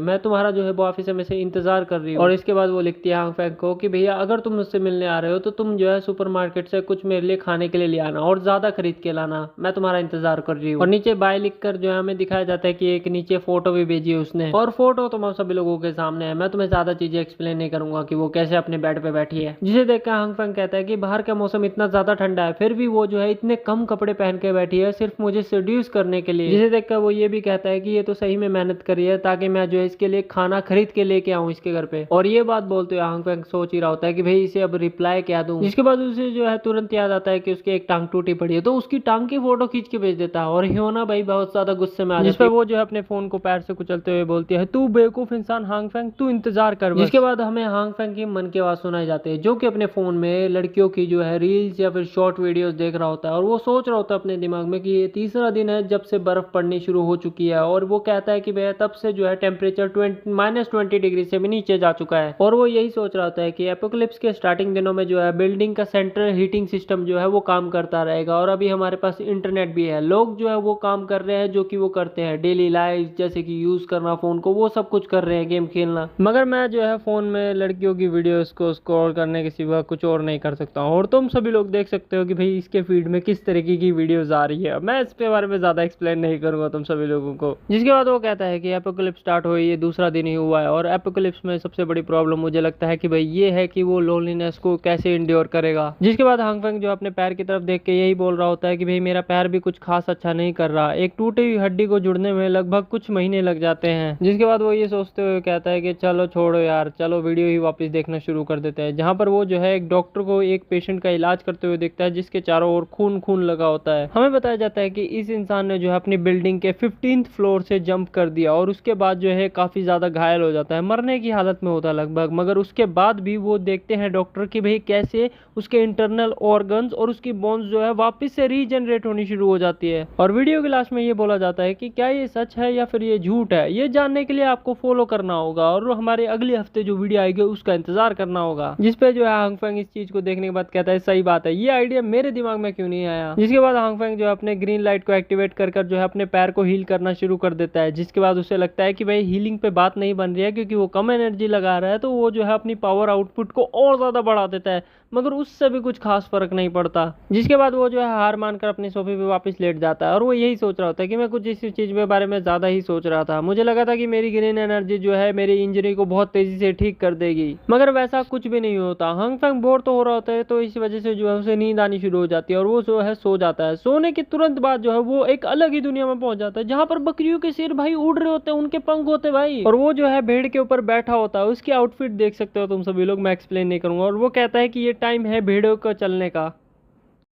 मैं तुम्हारा जो है वो ऑफिस में से इंतजार कर रही हूँ। और इसके बाद वो लिखती है हैंग फैंग को कि भैया अगर तुम मुझसे मिलने आ रहे हो तो तुम जो है सुपरमार्केट से कुछ मेरे लिए खाने के लिए ले आना और ज्यादा खरीद के लाना, मैं तुम्हारा इंतजार कर रही हूँ। और नीचे बाय लिखकर जो है हमें दिखाया जाता है कि एक नीचे फोटो भी भेजी है उसने और फोटो तुम सभी लोगों के सामने है। मैं तुम्हें ज्यादा चीजें एक्सप्लेन नहीं करूंगा कि वो कैसे अपने बेड पे बैठी है। जिसे देखकर हैंग फैंग कहता है कि बाहर का मौसम इतना ज्यादा ठंडा है फिर भी वो जो है इतने कम कपड़े पहन के बैठी है सिर्फ मुझे सेड्यूस करने के लिए। जिसे देखकर वो ये भी कहता है कि ये तो सही में मेहनत करी है ताकि मैं जो है इसके लिए खाना खरीद के लेके आऊँ इसके घर पे। और ये बात बोलते हुए हैंग फैंग सोच ही रहा होता है कि भाई इसे अब रिप्लाई क्या दूं। जिसके बाद उसे जो है तुरंत याद आता है कि उसकी एक टांग टूटी पड़ी है तो उसकी टांग की फोटो खींच के भेज देता है। और हियोना भाई बहुत ज्यादा गुस्से में आ जाती है, वो जो है अपने फोन को पैर से कुचलते हुए बोलती है तू बेवकूफ इंसान हैंग फैंग, तू इंतजार कर। जिसके बाद हमें हैंग फैंग की मन की आवाज सुनाई जाती है जो कि अपने फोन में लड़कियों की जो है रील्स या फिर शॉर्ट वीडियोस देख रहा होता है। और वो सोच रहा होता है अपने दिमाग में कि ये तीसरा दिन है जब से बर्फ पड़नी शुरू हो चुकी है और वो कहता है कि भैया तब से जो है टेम्परेचर -20 डिग्री से भी नीचे जा चुका है। और वो यही सोच रहा होता है कि एपोकलिप्स के स्टार्टिंग दिनों में जो है बिल्डिंग का सेंट्रल हीटिंग सिस्टम जो है वो काम करता रहेगा और अभी हमारे पास इंटरनेट भी है, लोग जो है वो काम कर रहे हैं जो कि वो करते हैं डेली लाइफ, जैसे कि यूज करना फोन को, वो सब कुछ कर रहे हैं, गेम खेलना। मगर मैं जो है फोन में लड़कियों की वीडियोस को स्क्रॉल करने के सिवा कुछ और नहीं कर सकता हूँ। और तुम सभी लोग देख सकते हो कि भाई इसके फीड में किस तरीके की वीडियोस आ रही है। मैं इसके बारे में ज्यादा एक्सप्लेन नहीं करूंगा तुम सभी लोगों को। जिसके बाद वो कहता है कि एपोकलिप्स स्टार्ट हुई ये दूसरा दिन ही हुआ है और एपोकलिप्स में सबसे बड़ी प्रॉब्लम मुझे लगता है कि भाई ये है कि वो लोनलीनेस को कैसे इंड्योर करेगा। जिसके बाद हैंग फैंग जो अपने पैर की तरफ देख के यही बोल रहा होता है कि भाई मेरा पैर भी कुछ खास अच्छा नहीं कर रहा, एक टूटी हुई हड्डी को जुड़ने में लगभग कुछ महीने लग जाते हैं। जिसके बाद वो ये सोचते हुए कहता है कि चलो छोड़ो यार, चलो वीडियो ही वापस देखना शुरू कर देते हैं। जहाँ पर वो जो है एक डॉक्टर को एक पेशेंट का इलाज करते हुए देखता है जिसके चारों ओर खून खून लगा होता है। हमें बताया जाता है कि इस इंसान ने जो है अपनी बिल्डिंग के 15th फ्लोर से जंप कर दिया और उसके बाद जो है काफ़ी ज़्यादा घायल हो जाता है, मरने की हालत में होता है लगभग। मगर उसके बाद भी वो देखते हैं डॉक्टर कि भाई कैसे उसके इंटरनल ऑर्गन्स और उसकी बोन्स जो है वापस से रीजनरेट होनी शुरू हो जाती है। और वीडियो के लास्ट में ये बोला जाता है कि क्या ये सच है या फिर ये झूठ है, ये जानने के लिए आपको फॉलो करना होगा और हमारे अगले हफ्ते जो वीडियो आएगी उसका इंतजार करना होगा। जिसपे जो है हांगफेंग इस चीज को देखने के बाद कहता है सही बात है, ये आइडिया मेरे दिमाग में क्यों नहीं आया। जिसके बाद हांगफेंग जो है अपने ग्रीन लाइट को एक्टिवेट कर जो है अपने पैर को हील करना शुरू कर देता है। जिसके बाद उसे लगता है कि भाई हीलिंग पे बात नहीं बन रही है क्योंकि वो कम एनर्जी लगा रहा है, तो वो जो है अपनी पावर आउटपुट को और ज्यादा बढ़ा देता है, मगर उससे भी कुछ खास फर्क नहीं पड़ता। जिसके बाद वो जो है हार मानकर अपने सोफे पे वापस लेट जाता है और वो यही सोच रहा होता है कि मैं कुछ इस चीज के बारे में ज्यादा ही सोच रहा था, मुझे लगा था कि मेरी ग्रीन एनर्जी जो है मेरी इंजरी को बहुत तेजी से ठीक कर देगी, मगर वैसा कुछ भी नहीं होता। हांगफेंग बोर तो हो रहा होता है, तो इस वजह से जो है उसे नींद आनी शुरू हो जाती है और वो जो है सो जाता है। सोने के तुरंत बाद जो है वो एक अलग ही दुनिया में पहुंच जाता है जहां पर बकरियों के सिर भाई उड़ रहे होते हैं, उनके पंख होते हैं भाई, और वो जो है भेड़ के ऊपर बैठा होता है। उसकी आउटफिट देख सकते हो तुम सभी लोग, मैं एक्सप्लेन नहीं करूंगा। और वो कहता है कि ये टाइम है भेड़ों को चलने का।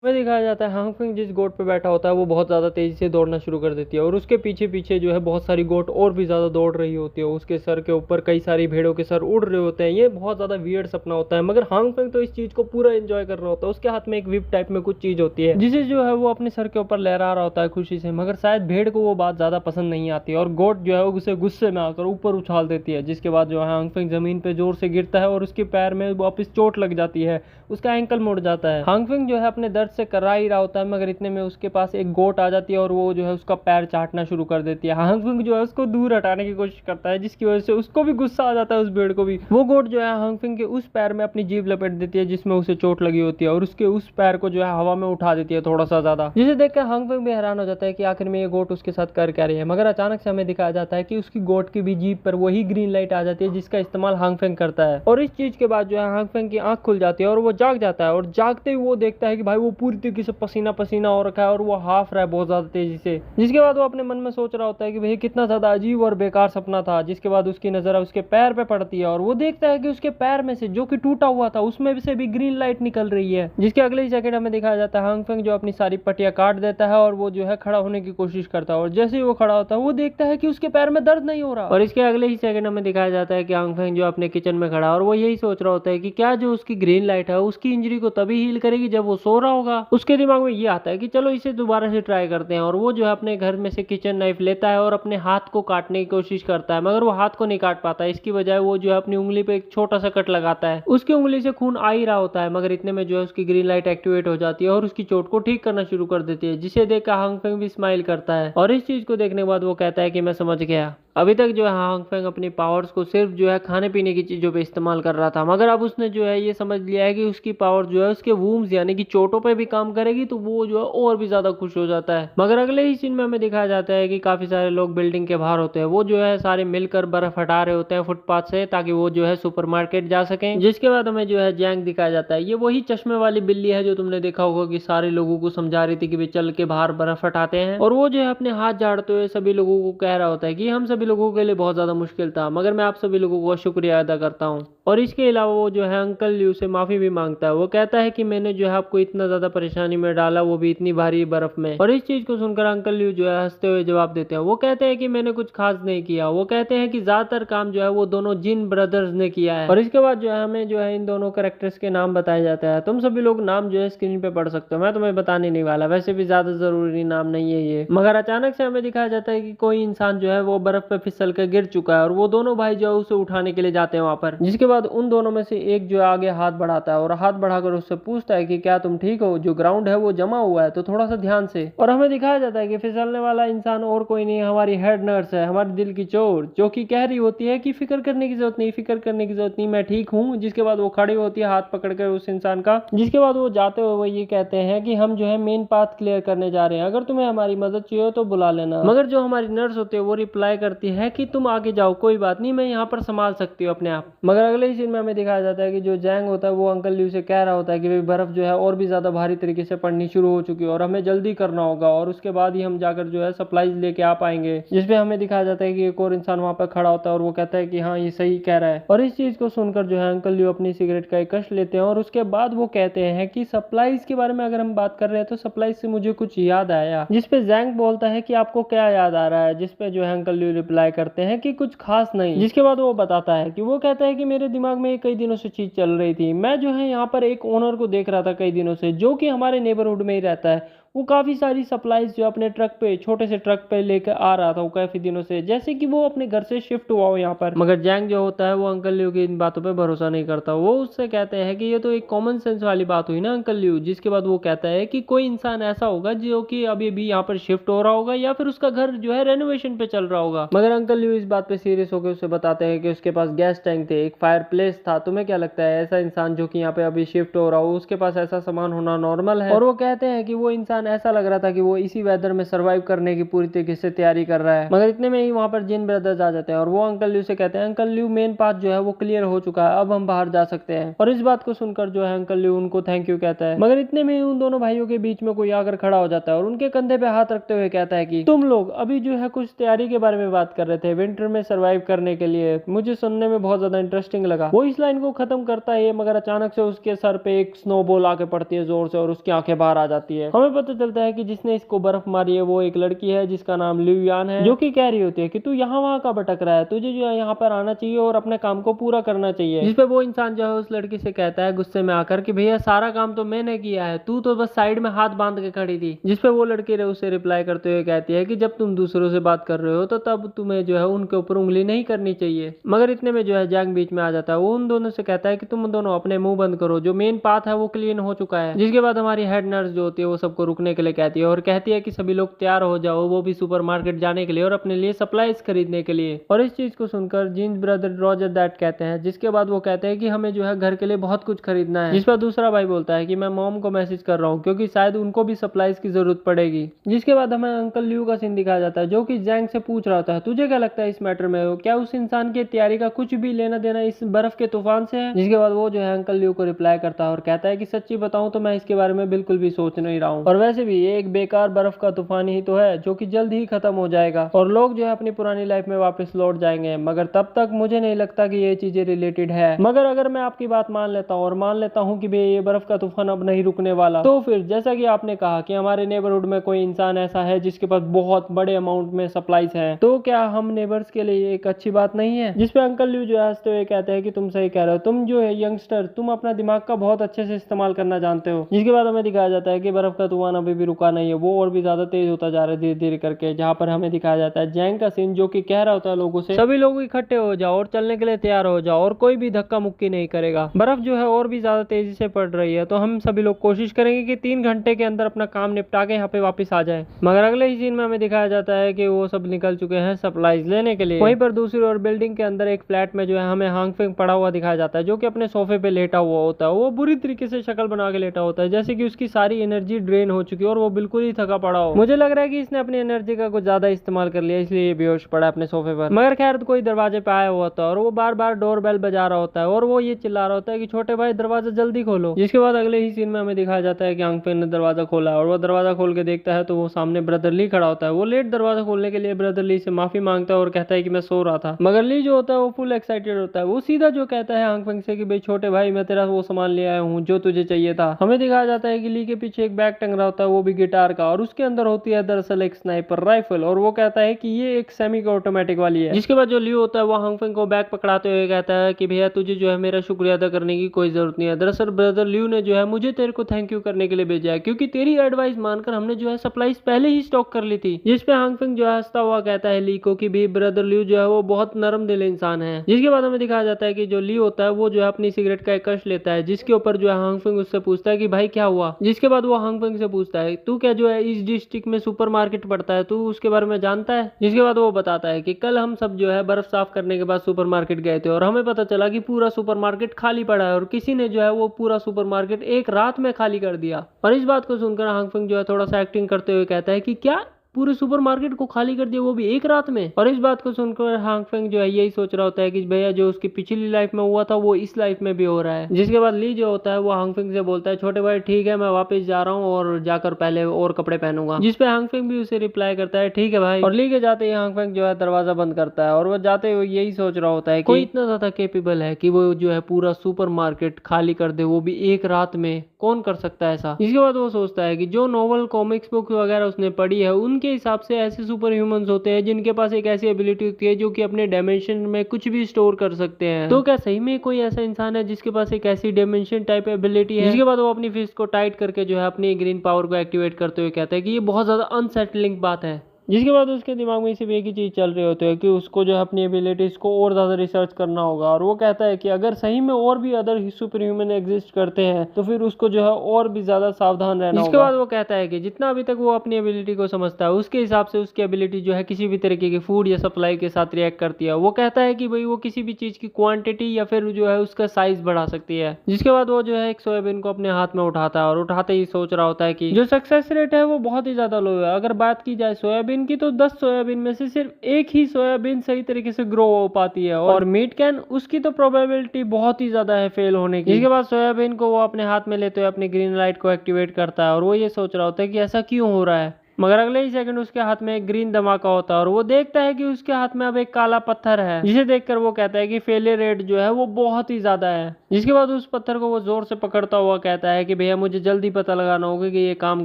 में दिखाया जाता है हांगफेंग जिस गोट पे बैठा होता है वो बहुत ज़्यादा तेज़ी से दौड़ना शुरू कर देती है और उसके पीछे पीछे जो है बहुत सारी गोट और भी ज़्यादा दौड़ रही होती है। उसके सर के ऊपर कई सारी भेड़ों के सर उड़ रहे होते हैं। ये बहुत ज़्यादा वियर्ड सपना होता है, मगर हांगफेंग तो इस चीज़ को पूरा एंजॉय कर रहा होता है। उसके हाथ में एक विप टाइप में कुछ चीज़ होती है जिसे जो है वो अपने सर के ऊपर लहरा रहा होता है खुशी से, मगर शायद भेड़ को वो बात ज़्यादा पसंद नहीं आती है और गोट जो है उसे गुस्से में आकर ऊपर उछाल देती है। जिसके बाद जो है हांगफेंग जमीन पे जोर से गिरता है और उसके पैर में वापस चोट लग जाती है, उसका एंकल मुड़ जाता है। हांगफेंग जो है अपने दर्द से कर्रा ही रहा होता है, मगर इतने में उसके पास एक गोट आ जाती है और वो जो है उसका पैर चाटना शुरू कर देती है। हांगफेंग जो है उसको दूर हटाने की कोशिश करता है, जिसकी वजह से उसको भी गुस्सा आ जाता है, उस भेड़ को भी। वो गोट जो है हांगफेंग के उस पैर में अपनी जीभ लपेट देती है जिसमें उसे चोट लगी होती है और उसके उस पैर को जो है हवा में उठा देती है थोड़ा सा ज्यादा, जिसे देखकर हांगफेंग भी हैरान हो जाता है कि आखिर में ये गोट उसके साथ कर क्या रही है। मगर अचानक से हमें दिखाया जाता है कि उसकी गोट की भी जीभ पर वही ग्रीन लाइट आ जाती है जिसका इस्तेमाल हांगफेंग करता है। और इस चीज के बाद जो है हांगफेंग की आंख खुल जाती है और वो जाग जाता है और जागते ही वो देखता है कि भाई वो पूरी तरीके से पसीना पसीना हो रखा है और वो हाफ रहा है बहुत ज्यादा तेजी से। जिसके बाद वो अपने मन में सोच रहा होता है कि भाई कितना ज्यादा अजीब और बेकार सपना था। जिसके बाद उसकी नजर उसके पैर पे पड़ती है और वो देखता है कि उसके पैर में से जो कि टूटा हुआ था उसमें से भी ग्रीन लाइट निकल रही है। जिसके अगले ही सेकंड हमें दिखाया जाता है हांगफेंग जो अपनी सारी पट्टियां काट देता है और वो जो है खड़ा होने की कोशिश करता है और जैसे ही वो खड़ा होता है वो देखता है कि उसके पैर में दर्द नहीं हो रहा। और इसके अगले ही सेकंड हमें दिखाया जाता है कि हांगफेंग जो अपने किचन में खड़ा है और वो यही सोच रहा होता है कि क्या जो उसकी ग्रीन लाइट है उसकी इंजरी को तभी हील करेगी जब वो सो रहा होगा। उसके दिमाग में ये आता है कि चलो इसे दोबारा से ट्राई करते हैं और वो जो है अपने घर में से किचन नाइफ लेता है और अपने हाथ को काटने की कोशिश करता है, मगर वो हाथ को नहीं काट पाता। इसकी बजाय वो जो है अपनी उंगली पे एक छोटा सा कट लगाता है। उसकी उंगली से खून आ ही रहा होता है, मगर इतने में जो है उसकी ग्रीन लाइट एक्टिवेट हो जाती है और उसकी चोट को ठीक करना शुरू कर देती है, जिसे देखकर हांगफेंग भी स्माइल करता है। और इस चीज को देखने के बाद वो कहता है कि मैं समझ गया। अभी तक जो है हांगफेंग अपनी पावर्स को सिर्फ जो है खाने पीने की चीजों पे इस्तेमाल कर रहा था, मगर अब उसने जो है ये समझ लिया है कि उसकी पावर जो है उसके वूम्स यानी कि चोटों पे भी काम करेगी, तो वो जो है और भी ज्यादा खुश हो जाता है। मगर अगले ही सीन में हमें दिखाया जाता है कि काफी सारे लोग बिल्डिंग के बाहर होते हैं, वो जो है सारे मिलकर बर्फ हटा रहे होते हैं फुटपाथ से ताकि वो जो है सुपरमार्केट जा सकें। जिसके बाद हमें जो है जैंग दिखाया जाता है। ये वही चश्मे वाली बिल्ली है जो तुमने देखा होगा कि सारे लोगों को समझा रही थी कि वे चल के बाहर बर्फ हटाते हैं, और वो जो है अपने हाथ झाड़ते हुए सभी लोगों को कह रहा होता है कि हम सभी लोगों के लिए बहुत ज्यादा मुश्किल था, मगर मैं आप सभी लोगों का शुक्रिया अदा करता हूँ। और इसके अलावा वो जो है अंकल ल्यू से माफी भी मांगता है। वो कहता है कि मैंने जो है आपको इतना ज्यादा परेशानी में डाला, वो भी इतनी भारी बर्फ में। और इस चीज को सुनकर अंकल ल्यू जो है हंसते हुए जवाब देते हैं। वो कहते हैं कि मैंने कुछ खास नहीं किया। वो कहते हैं कि ज्यादातर काम जो है वो दोनों जिन ब्रदर्स ने किया है। और इसके बाद जो है हमें जो है इन दोनों कैरेक्टर्स के नाम बताया जाता है। तुम सभी लोग नाम जो है स्क्रीन पे पढ़ सकते हो, मैं तुम्हें बताने नहीं वाला, वैसे भी ज्यादा जरूरी नाम नहीं है ये। मगर अचानक से हमें दिखाया जाता है कि कोई इंसान जो है वो बर्फ पे फिसल कर गिर चुका है और वो दोनों भाई जो है उसे उठाने के लिए जाते हैं वहां पर। जिसके बाद उन दोनों में से एक जो है आगे हाथ बढ़ाता है और हाथ बढ़ाकर उससे पूछता है कि क्या तुम ठीक हो, जो ग्राउंड है वो जमा हुआ है तो थोड़ा सा ध्यान से। और हमें दिखाया जाता है कि फिसलने वाला इंसान और कोई नहीं, हमारी हेड नर्स है, हमारे दिल की चोर, जो कि कह रही होती है कि फिक्र करने की जरूरत नहीं, फिक्र करने की जरूरत नहीं, मैं ठीक हूँ। जिसके बाद वो खड़ी होती है हाथ पकड़कर उस इंसान का। जिसके बाद वो जाते हुए वो ये कहते हैं कि हम जो है मेन पाथ क्लियर करने जा रहे हैं, अगर तुम्हें हमारी मदद चाहिए तो बुला लेना। मगर जो हमारी नर्स होती है वो रिप्लाई करती करती है कि तुम आगे जाओ, कोई बात नहीं, मैं यहाँ पर संभाल सकती हूँ अपने आप। मगर अगले ही सीन में हमें दिखाया जाता है कि जो जैंग होता है वो अंकल ल्यू से कह रहा होता है कि भाई बर्फ जो है और भी ज्यादा भारी तरीके से पड़नी शुरू हो चुकी है और हमें जल्दी करना होगा और उसके बाद ही हम जाकर जो है सप्लाईज लेके आ पाएंगे। जिसपे हमें दिखाया जाता है कि एक और इंसान वहां पर खड़ा होता है और वो कहता है कि हाँ ये सही कह रहा है। और इस चीज को सुनकर जो है अंकल ल्यू अपनी सिगरेट का एक कश लेते हैं और उसके बाद वो कहते हैं कि सप्लाईज के बारे में अगर हम बात कर रहे हैं तो सप्लाईज से मुझे कुछ याद आया। जिसपे जैंग बोलता है कि आपको क्या याद आ रहा है, जिसपे जो है अंकल ल्यू रिप्लाई करते हैं कि कुछ खास नहीं। जिसके बाद वो बताता है कि वो कहता है कि मेरे दिमाग में कई दिनों से चीज चल रही थी। मैं जो है यहाँ पर एक ओनर को देख रहा था कई दिनों से, जो कि हमारे नेबरहुड में ही रहता है। वो काफी सारी सप्लाईज जो अपने ट्रक पे, छोटे से ट्रक पे लेकर आ रहा था वो काफी दिनों से, जैसे कि वो अपने घर से शिफ्ट हुआ हो यहाँ पर। मगर जैंग जो होता है वो अंकल ल्यू की इन बातों पे भरोसा नहीं करता। वो उससे कहते हैं कि ये तो एक कॉमन सेंस वाली बात हुई ना अंकल ल्यू। जिसके बाद वो कहता है कि कोई इंसान ऐसा होगा जो कि अभी भी यहाँ पर शिफ्ट हो रहा होगा या फिर उसका घर जो है रेनोवेशन पे चल रहा होगा। मगर अंकल ल्यू इस बात पे सीरियस होकर उसे बताते हैं कि उसके पास गैस टैंक थे, एक फायर प्लेस था। तुम्हें क्या लगता है ऐसा इंसान जो कि यहाँ पे अभी शिफ्ट हो रहा हो उसके पास ऐसा सामान होना नॉर्मल है? और वो कहते हैं कि वो इंसान ऐसा लग रहा था कि वो इसी वेदर में सरवाइव करने की पूरी तरीके से तैयारी कर रहा है। मगर इतने में ही वहां पर जिन ब्रदर्स आ जाते हैं और वो अंकल ल्यू से कहते हैं अंकल ल्यू मेन पाथ जो है वो क्लियर हो चुका है, अब हम बाहर जा सकते हैं। और इस बात को सुनकर जो है अंकल ल्यू उनको थैंक यू कहता है। मगर इतने में ही उन दोनों भाइयों के बीच में कोई आकर खड़ा हो जाता है और उनके कंधे पे हाथ रखते हुए कहता है कि तुम लोग अभी जो है कुछ तैयारी के बारे में बात कर रहे थे विंटर में सर्वाइव करने के लिए, मुझे सुनने में बहुत ज्यादा इंटरेस्टिंग लगा। वो इस लाइन को खत्म करता है मगर अचानक से उसके सर पे एक स्नोबॉल आके पड़ती है जोर से और उसकी आंखें बाहर आ जाती है। हमें पता चलता है कि जिसने इसको बर्फ मारी है वो एक लड़की है जिसका नाम लिu यान है, जो कि कह रही होती है कि तू यहाँ वहाँ का भटक रहा है, तुझे जो है यहाँ पर आना चाहिए और अपने काम को पूरा करना चाहिए। जिसपे वो इंसान जो है उस लड़की से कहता है गुस्से में आकर कि भैया सारा काम तो मैंने किया है, तू तो बस साइड में हाथ बांध के खड़ी थी। जिसपे वो लड़की उसे रिप्लाई करते हुए कहती है कि जब तुम दूसरों से बात कर रहे हो तो तब तुम्हें जो है उनके ऊपर उंगली नहीं करनी चाहिए। मगर इतने में जो है जैंग बीच में आ जाता है। वो उन दोनों से कहता है कि तुम दोनों अपने मुंह बंद करो, जो मेन पाथ है वो क्लीन हो चुका है। जिसके बाद हमारी हेड नर्स जो होती है वो सबको रुकने के लिए कहती है और कहती है कि सभी लोग तैयार हो जाओ, वो भी सुपरमार्केट जाने के लिए और अपने लिए सप्लाईज खरीदने के लिए। और इस चीज को सुनकर जीन्स ब्रदर रॉजर दैट कहते हैं। जिसके बाद वो कहते हैं कि हमें जो है घर के लिए बहुत कुछ खरीदना है। जिस पर दूसरा भाई बोलता है कि मैं मॉम को मैसेज कर रहा हूँ क्योंकि शायद उनको भी सप्लाईज की जरूरत पड़ेगी। जिसके बाद हमें अंकल ल्यू का सीन दिखाया जाता है जो कि जैंग से पूछ रहा था तुझे क्या लगता है इस मैटर में, क्या उस इंसान की तैयारी का कुछ भी लेना देना इस बर्फ के तूफान से है? जिसके बाद वो जो है अंकल ल्यू को रिप्लाई करता है और कहता है कि सच्ची बताऊं तो मैं इसके बारे में बिल्कुल भी सोच नहीं रहा हूँ और वैसे भी ये एक बेकार बर्फ का तूफान ही तो है जो कि जल्द ही खत्म हो जाएगा और लोग जो है अपनी पुरानी लाइफ में वापस लौट जाएंगे। मगर तब तक मुझे नहीं लगता कि ये चीजें रिलेटेड है। मगर अगर मैं आपकी बात मान लेता हूँ और मान लेता हूँ कि भाई ये बर्फ का तूफान अब नहीं रुकने वाला, तो फिर जैसा कि आपने कहा कि हमारे नेबरहुड में कोई इंसान ऐसा है जिसके पास बहुत बड़े अमाउंट में सप्लाईज है, तो क्या हम नेबर्स के लिए एक अच्छी बात नहीं है? जिसपे अंकल ल्यू जो है हंसते हुए कहते हैं कि तुम सही कह रहे हो, तुम जो है यंगस्टर, तुम अपना दिमाग का बहुत अच्छे से इस्तेमाल करना जानते हो। जिसके बाद हमें दिखाया जाता है कि बर्फ का तूफान अभी भी रुका नहीं है, वो और भी ज्यादा तेज होता जा रहा है धीरे धीरे करके। जहाँ पर हमें दिखाया जाता है जैंग का सीन जो कि कह रहा होता है लोगों से सभी लोग इकट्ठे हो जाओ और चलने के लिए तैयार हो जाओ और कोई भी धक्का मुक्की नहीं करेगा। बर्फ जो है और भी ज्यादा तेजी से पड़ रही है तो हम सभी लोग कोशिश करेंगे कि 3 घंटे के अंदर अपना काम निपटा के यहाँ पे वापस आ जाए। मगर अगले ही सीन में हमें दिखाया जाता है कि वो सब निकल चुके हैं सप्लाईज लेने के लिए। वहीं पर दूसरी ओर बिल्डिंग के अंदर एक फ्लैट में जो है हमें हांगफेंग पड़ा हुआ दिखाया जाता है जो कि अपने सोफे पे लेटा हुआ होता है। वो बुरी तरीके से शक्ल बना के लेटा होता है जैसे कि उसकी सारी एनर्जी ड्रेन हो चुकी है और वो बिल्कुल ही थका पड़ा हो। मुझे लग रहा है कि इसने अपनी एनर्जी का कुछ ज्यादा इस्तेमाल कर लिया इसलिए ये बेहोश पड़ा अपने सोफे पर। मगर खैर कोई दरवाजे पे आया हुआ था और वो बार बार डोर बेल बजा रहा होता है और वो ये चिल्ला रहा होता है कि छोटे भाई दरवाजा जल्दी खोलो। जिसके बाद अगले ही सीन में हमें दिखाया जाता है कि हांगफेंग ने दरवाजा खोला और वो दरवाजा खोल के देखता है तो वो सामने ब्रदर ली खड़ा होता है। वो लेट दरवाजा खोलने के लिए ब्रदर ली से माफी मांगता है और कहता है कि मैं सो रहा था। मगर ली जो होता है वो फुल एक्साइटेड होता है। वो सीधा जो कहता है हांगफेंग से कि भाई छोटे भाई मैं तेरा वो सामान ले आया हूँ जो तुझे चाहिए था। हमें दिखाया जाता है कि ली के पीछे एक बैग टंग रहा होता है वो भी गिटार का और उसके अंदर होती है दरअसल एक स्नाइपर राइफल और वो कहता है कि ये एक सेमी ऑटोमेटिक वाली है। जिसके बाद जो लियो होता है वो हांगफेंग को बैग पकड़ाते हुए कहता है कि भैया तुझे जो है मेरा शुक्रिया अदा करने की कोई जरूरत नहीं है। दरअसल ब्रदर लियो ने जो है मुझे तेरे को थैंक यू करने के लिए भेजा है क्योंकि तेरी एडवाइस मानकर हमने जो है सप्लाईज पहले ही स्टॉक कर ली थी। जिसपे हांगफेंग जो है हंसता हुआ कहता है ली को कि भी ब्रदर लियो जो है वो बहुत नरम दिल इंसान है। जिसके बाद हमें दिखाया जाता है कि जो लियो होता है वो जो है अपनी सिगरेट का एक कश लेता है जिसके ऊपर जो है हांगफेंग उससे पूछता है कि भाई क्या हुआ। जिसके बाद वो हांगफेंग से पूछता है तू क्या जो है इस डिस्ट्रिक्ट में सुपरमार्केट पड़ता है, तू उसके बारे में जानता है? जिसके बाद वो बताता है कि कल हम सब जो है बर्फ साफ करने के बाद सुपरमार्केट गए थे और हमें पता चला कि पूरा सुपरमार्केट खाली पड़ा है और किसी ने जो है वो पूरा सुपरमार्केट एक रात में खाली कर दिया। और इस बात को सुनकर हांगफेंग जो है थोड़ा सा एक्टिंग करते हुए कहता है कि क्या पूरे सुपरमार्केट को खाली कर दिया, वो भी एक रात में। और इस बात को सुनकर हांग फेंग जो है यही सोच रहा होता है कि भैया जो उसकी पिछली लाइफ में हुआ था वो इस लाइफ में भी हो रहा है। जिसके बाद ली जो होता है वो हांग फेंग से बोलता है छोटे भाई ठीक है मैं वापस जा रहा हूँ और जाकर पहले और कपड़े पहनूंगा। जिस पे हांग फेंग भी उसे रिप्लाई करता है ठीक है भाई। और ली के जाते ही हांग फेंग जो है दरवाजा बंद करता है और वो जाते हुए यही सोच रहा होता है कि कोई इतना ज्यादा कैपेबल है कि वो जो है पूरा सुपरमार्केट खाली कर दे, वो भी एक रात में। कौन कर सकता है ऐसा। इसके बाद वो सोचता है कि जो नॉवल कॉमिक्स बुक वगैरह उसने पढ़ी है उनके हिसाब से ऐसे सुपर ह्यूमंस होते हैं जिनके पास एक ऐसी एबिलिटी होती है जो कि अपने डायमेंशन में कुछ भी स्टोर कर सकते हैं। तो क्या सही में कोई ऐसा इंसान है जिसके पास एक ऐसी डायमेंशन टाइप एबिलिटी है। जिसके बाद वो अपनी फिस्ट को टाइट करके जो है अपनी ग्रीन पावर को एक्टिवेट करते हुए कहता है कि ये बहुत ज्यादा अनसेटलिंग बात है। जिसके बाद उसके दिमाग में सिर्फ एक ही चीज चल रही होती है कि उसको जो है अपनी एबिलिटीज को और ज्यादा रिसर्च करना होगा। और वो कहता है कि अगर सही में और भी अदर सुपर ह्यूमन एग्जिस्ट करते हैं तो फिर उसको जो है और भी ज्यादा सावधान रहना होगा। इसके बाद वो कहता है कि जितना अभी तक वो अपनी एबिलिटी को समझता है उसके हिसाब से उसकी एबिलिटी जो है किसी भी तरीके की फूड या सप्लाई के साथ रिएक्ट करती है। वो कहता है कि भाई वो किसी भी चीज की क्वांटिटी या फिर जो है उसका साइज बढ़ा सकती है। जिसके बाद वो जो है एक सोयाबीन को अपने हाथ में उठाता है और उठाते ही सोच रहा होता है कि जो सक्सेस रेट है वो बहुत ही ज्यादा लो है। अगर बात की जाए सोयाबीन की तो 10 सोयाबीन में से सिर्फ एक ही सोयाबीन सही तरीके से ग्रो हो पाती है और मीट कैन उसकी तो प्रोबेबिलिटी बहुत ही ज्यादा है फेल होने की। इसके बाद सोयाबीन को वो अपने हाथ में लेते हुए अपनी ग्रीन लाइट को एक्टिवेट करता है और वो ये सोच रहा होता है कि ऐसा क्यों हो रहा है। मगर अगले ही सेकंड उसके हाथ में एक ग्रीन धमाका होता है और वो देखता है कि उसके हाथ में अब एक काला पत्थर है। जिसे देखकर वो कहता है कि फेलियर रेट जो है वो बहुत ही ज्यादा है। जिसके बाद उस पत्थर को वो जोर से पकड़ता हुआ कहता है कि भैया मुझे जल्दी पता लगाना होगा कि ये काम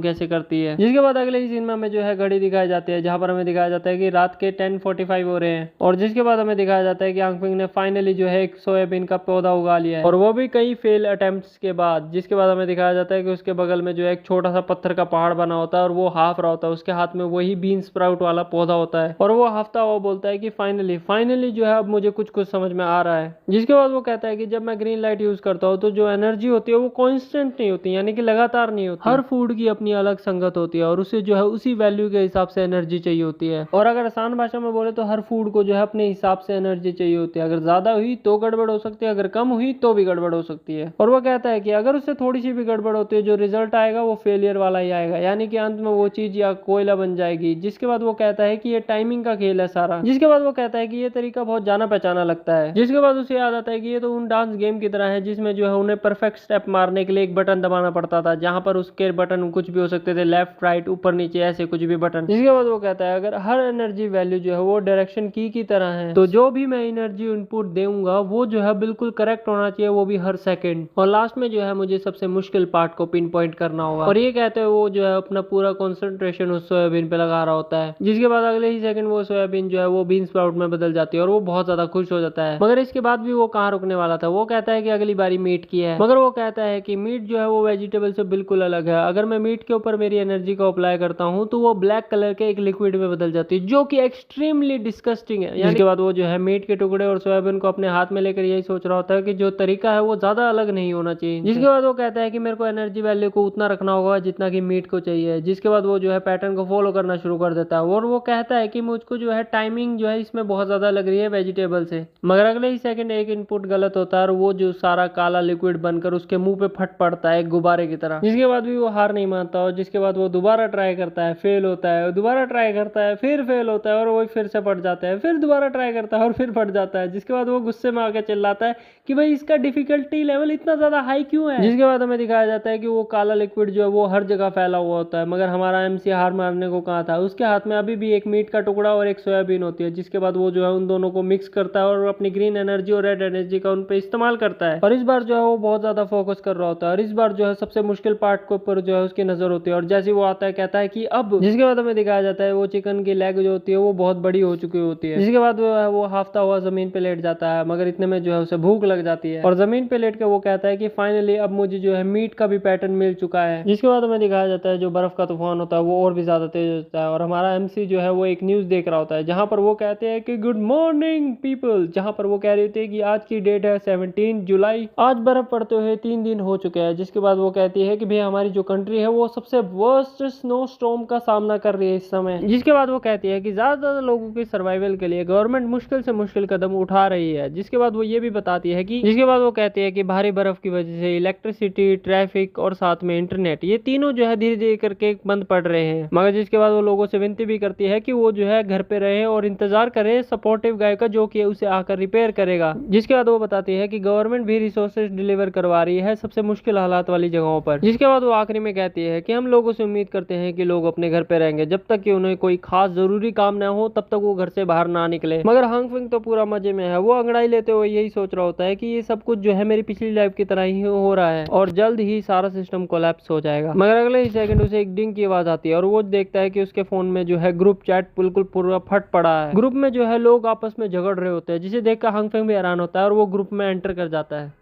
कैसे करती है। जिसके बाद अगले ही सीन में हमें जो है घड़ी दिखाई जाती है जहां पर हमें दिखाया जाता है कि रात के 10:45 हो रहे हैं। और जिसके बाद हमें दिखाया जाता है कि हांग फेंग ने फाइनली जो है एक सोयाबीन का पौधा उगा लिया है और वो भी कई फेल अटेम्प्ट्स के बाद। जिसके बाद हमें दिखाया जाता है कि उसके बगल में जो है एक छोटा सा पत्थर का पहाड़ बना होता है और वो हाफ रहा होता है, उसके हाथ में वही बीन स्प्राउट वाला पौधा होता है और वो हफ्ता वो बोलता है कि फाइनली जो है अब मुझे कुछ समझ में आ रहा है। जिसके बाद वो कहता है कि जब मैं ग्रीन लाइट यूज करता हूँ तो जो एनर्जी होती है वो कांस्टेंट नहीं होती, यानी कि लगातार नहीं होती। हर फूड की अपनी अलग संगत होती है और उसे जो है उसी वैल्यू के हिसाब से एनर्जी चाहिए होती है। और अगर आसान भाषा में बोले तो हर फूड को जो है अपने हिसाब से एनर्जी चाहिए होती है। अगर ज्यादा हुई तो गड़बड़ हो सकती है, अगर कम हुई तो भी गड़बड़ हो सकती है। और वो कहता है कि अगर उससे थोड़ी सी भी गड़बड़ होती है जो रिजल्ट आएगा वो फेलियर वाला ही आएगा, यानी कि अंत में वो चीज या कोयला बन जाएगी। जिसके बाद वो कहता है कि ये टाइमिंग का खेल है सारा। जिसके बाद वो कहता है कि ये तरीका बहुत जाना पहचाना लगता है। जिसके बाद उसे याद आता है कि ये तो उन डांस गेम की तरह है जिसमें जो है उन्हें परफेक्ट स्टेप मारने के लिए एक बटन दबाना पड़ता था, जहां पर उसके बटन कुछ भी हो सकते थे, लेफ्ट राइट ऊपर नीचे ऐसे कुछ भी बटन। जिसके बाद वो कहता है अगर हर एनर्जी वैल्यू जो है वो डायरेक्शन की तरह है तो जो भी मैं एनर्जी इनपुट दूंगा वो जो है बिल्कुल करेक्ट होना चाहिए, वो भी हर सेकंड। और लास्ट में जो है मुझे सबसे मुश्किल पार्ट को पिन पॉइंट करना होगा। और ये कहते हुए वो जो है अपना पूरा कॉन्सेंट्रेशन उस सोयाबीन पे लगा रहा होता है। जिसके बाद अगले ही सेकंड वो सोयाबीन जो है वो बीन स्प्राउट में बदल जाती है और वो बहुत ज्यादा खुश हो जाता है। मगर इसके बाद भी वो कहाँ रुकने वाला था, वो कहता है कि अगली बारी मीट की है। मगर वो कहता है कि मीट जो है वो वेजिटेबल से बिल्कुल अलग है। अगर मैं मीट के ऊपर मेरी एनर्जी को अप्लाई करता हूँ तो वो ब्लैक कलर के एक लिक्विड में बदल जाती है जो कि एक्सट्रीमली डिस्गस्टिंग है। इसके बाद वो जो है मीट के टुकड़े और सोयाबीन को अपने हाथ में लेकर यही सोच रहा होता है कि जो तरीका है वो ज्यादा अलग नहीं होना चाहिए। जिसके बाद वो कहता है कि मेरे को एनर्जी वैल्यू को उतना रखना होगा जितना कि मीट को चाहिए। जिसके बाद वो जो है पैटर्न को फॉलो करना शुरू कर देता है और वो कहता है कि मुझको जो है टाइमिंग जो है इसमें बहुत ज्यादा लग रही है वेजिटेबल से। मगर अगले ही सेकंड एक इनपुट गलत होता है और वो जो सारा काला लिक्विड बनकर उसके मुंह पे फट पड़ता है गुब्बारे की तरह। जिसके बाद भी वो हार नहीं मानता और जिसके बाद वो दोबारा ट्राई करता है, फेल होता है, दोबारा ट्राई करता है, फिर फेल होता है और वो फिर से फट जाता है, फिर दोबारा ट्राई करता है और फिर फट जाता है। जिसके बाद वो गुस्से में आकर चिल्लाता है कि भाई इसका डिफिकल्टी लेवल इतना ज्यादा हाई क्यों है। जिसके बाद हमें दिखाया जाता है कि वो काला लिक्विड जो है वो हर जगह फैला हुआ होता है। मगर हमारा एमसी हार मारने को कहा था, उसके हाथ में अभी भी एक मीट का टुकड़ा और एक सोयाबीन होती है। जिसके बाद वो जो है उन दोनों को मिक्स करता है और अपनी ग्रीन एनर्जी और रेड एनर्जी का उन पे इस्तेमाल करता है। और इस बार जो है वो बहुत ज्यादा फोकस कर रहा होता है और इस बार जो है सबसे मुश्किल पार्ट के ऊपर जो है उसकी नजर होती है। और जैसे वो आता है कहता है कि अब। जिसके बाद हमें दिखाया जाता है वो चिकन की लेग जो होती है वो बहुत बड़ी हो चुकी होती है। जिसके बाद वो हाफता हुआ जमीन पे लेट जाता है। मगर इतने में जो है उसे भूख लग जाती है और जमीन पे लेट के वो कहता है कि फाइनली अब मुझे जो है मीट का भी पैटर्न मिल चुका है। जिसके बाद हमें दिखाया जाता है जो बर्फ का तूफान होता है वो और भी ज्यादा तेज होता है और हमारा एमसी जो है वो एक न्यूज देख रहा होता है जहां पर वो कहते हैं कि गुड मॉर्निंग पीपल, जहां पर वो कह रहे थे कि आज की डेट है 17 जुलाई, आज बर्फ पड़ते हुए 3 दिन हो चुके हैं। जिसके बाद वो कहती है कि भाई हमारी जो कंट्री है वो सबसे वर्स्ट स्नो स्टॉर्म का सामना कर रही है इस समय। जिसके बाद वो कहती है कि ज्यादा से ज्यादा लोगों के सर्वाइवल के लिए गवर्नमेंट मुश्किल से मुश्किल कदम उठा रही है। जिसके बाद वो ये भी बताती है कि जिसके बाद वो कहती है कि भारी बर्फ की वजह से इलेक्ट्रिसिटी, ट्रैफिक और साथ में इंटरनेट, ये तीनों जो है धीरे धीरे करके बंद पड़ रहे हैं। हैं, मगर जिसके बाद वो लोगों से विनती भी करती है कि वो जो है घर पे रहे और इंतजार करे सपोर्टिव गाय का जो कि उसे आकर रिपेयर करेगा। जिसके बाद वो बताती है कि गवर्नमेंट भी रिसोर्सेज डिलीवर करवा रही है सबसे मुश्किल हालात वाली जगहों पर। जिसके बाद वो आखिरी में कहती है कि हम लोगों से उम्मीद करते हैं कि लोग अपने घर पे रहेंगे जब तक कि उन्हें कोई खास जरूरी काम न हो, तब तक वो घर से बाहर ना निकले। मगर हांगफिंग तो पूरा मजे में है, वो अंगड़ाई लेते हुए यही सोच रहा होता है कि ये सब कुछ जो है मेरी पिछली लाइफ की तरह ही हो रहा है और जल्द ही सारा सिस्टम कोलैप्स हो जाएगा। मगर अगले ही सेकंड उसे एक डिंग की आवाज आती है और वो देखता है कि उसके फोन में जो है ग्रुप चैट बिल्कुल पूरा फट पड़ा है। ग्रुप में जो है लोग आपस में झगड़ रहे होते हैं, जिसे देखकर हांगफिंग भी हैरान होता है और वो ग्रुप में एंटर कर जाता है।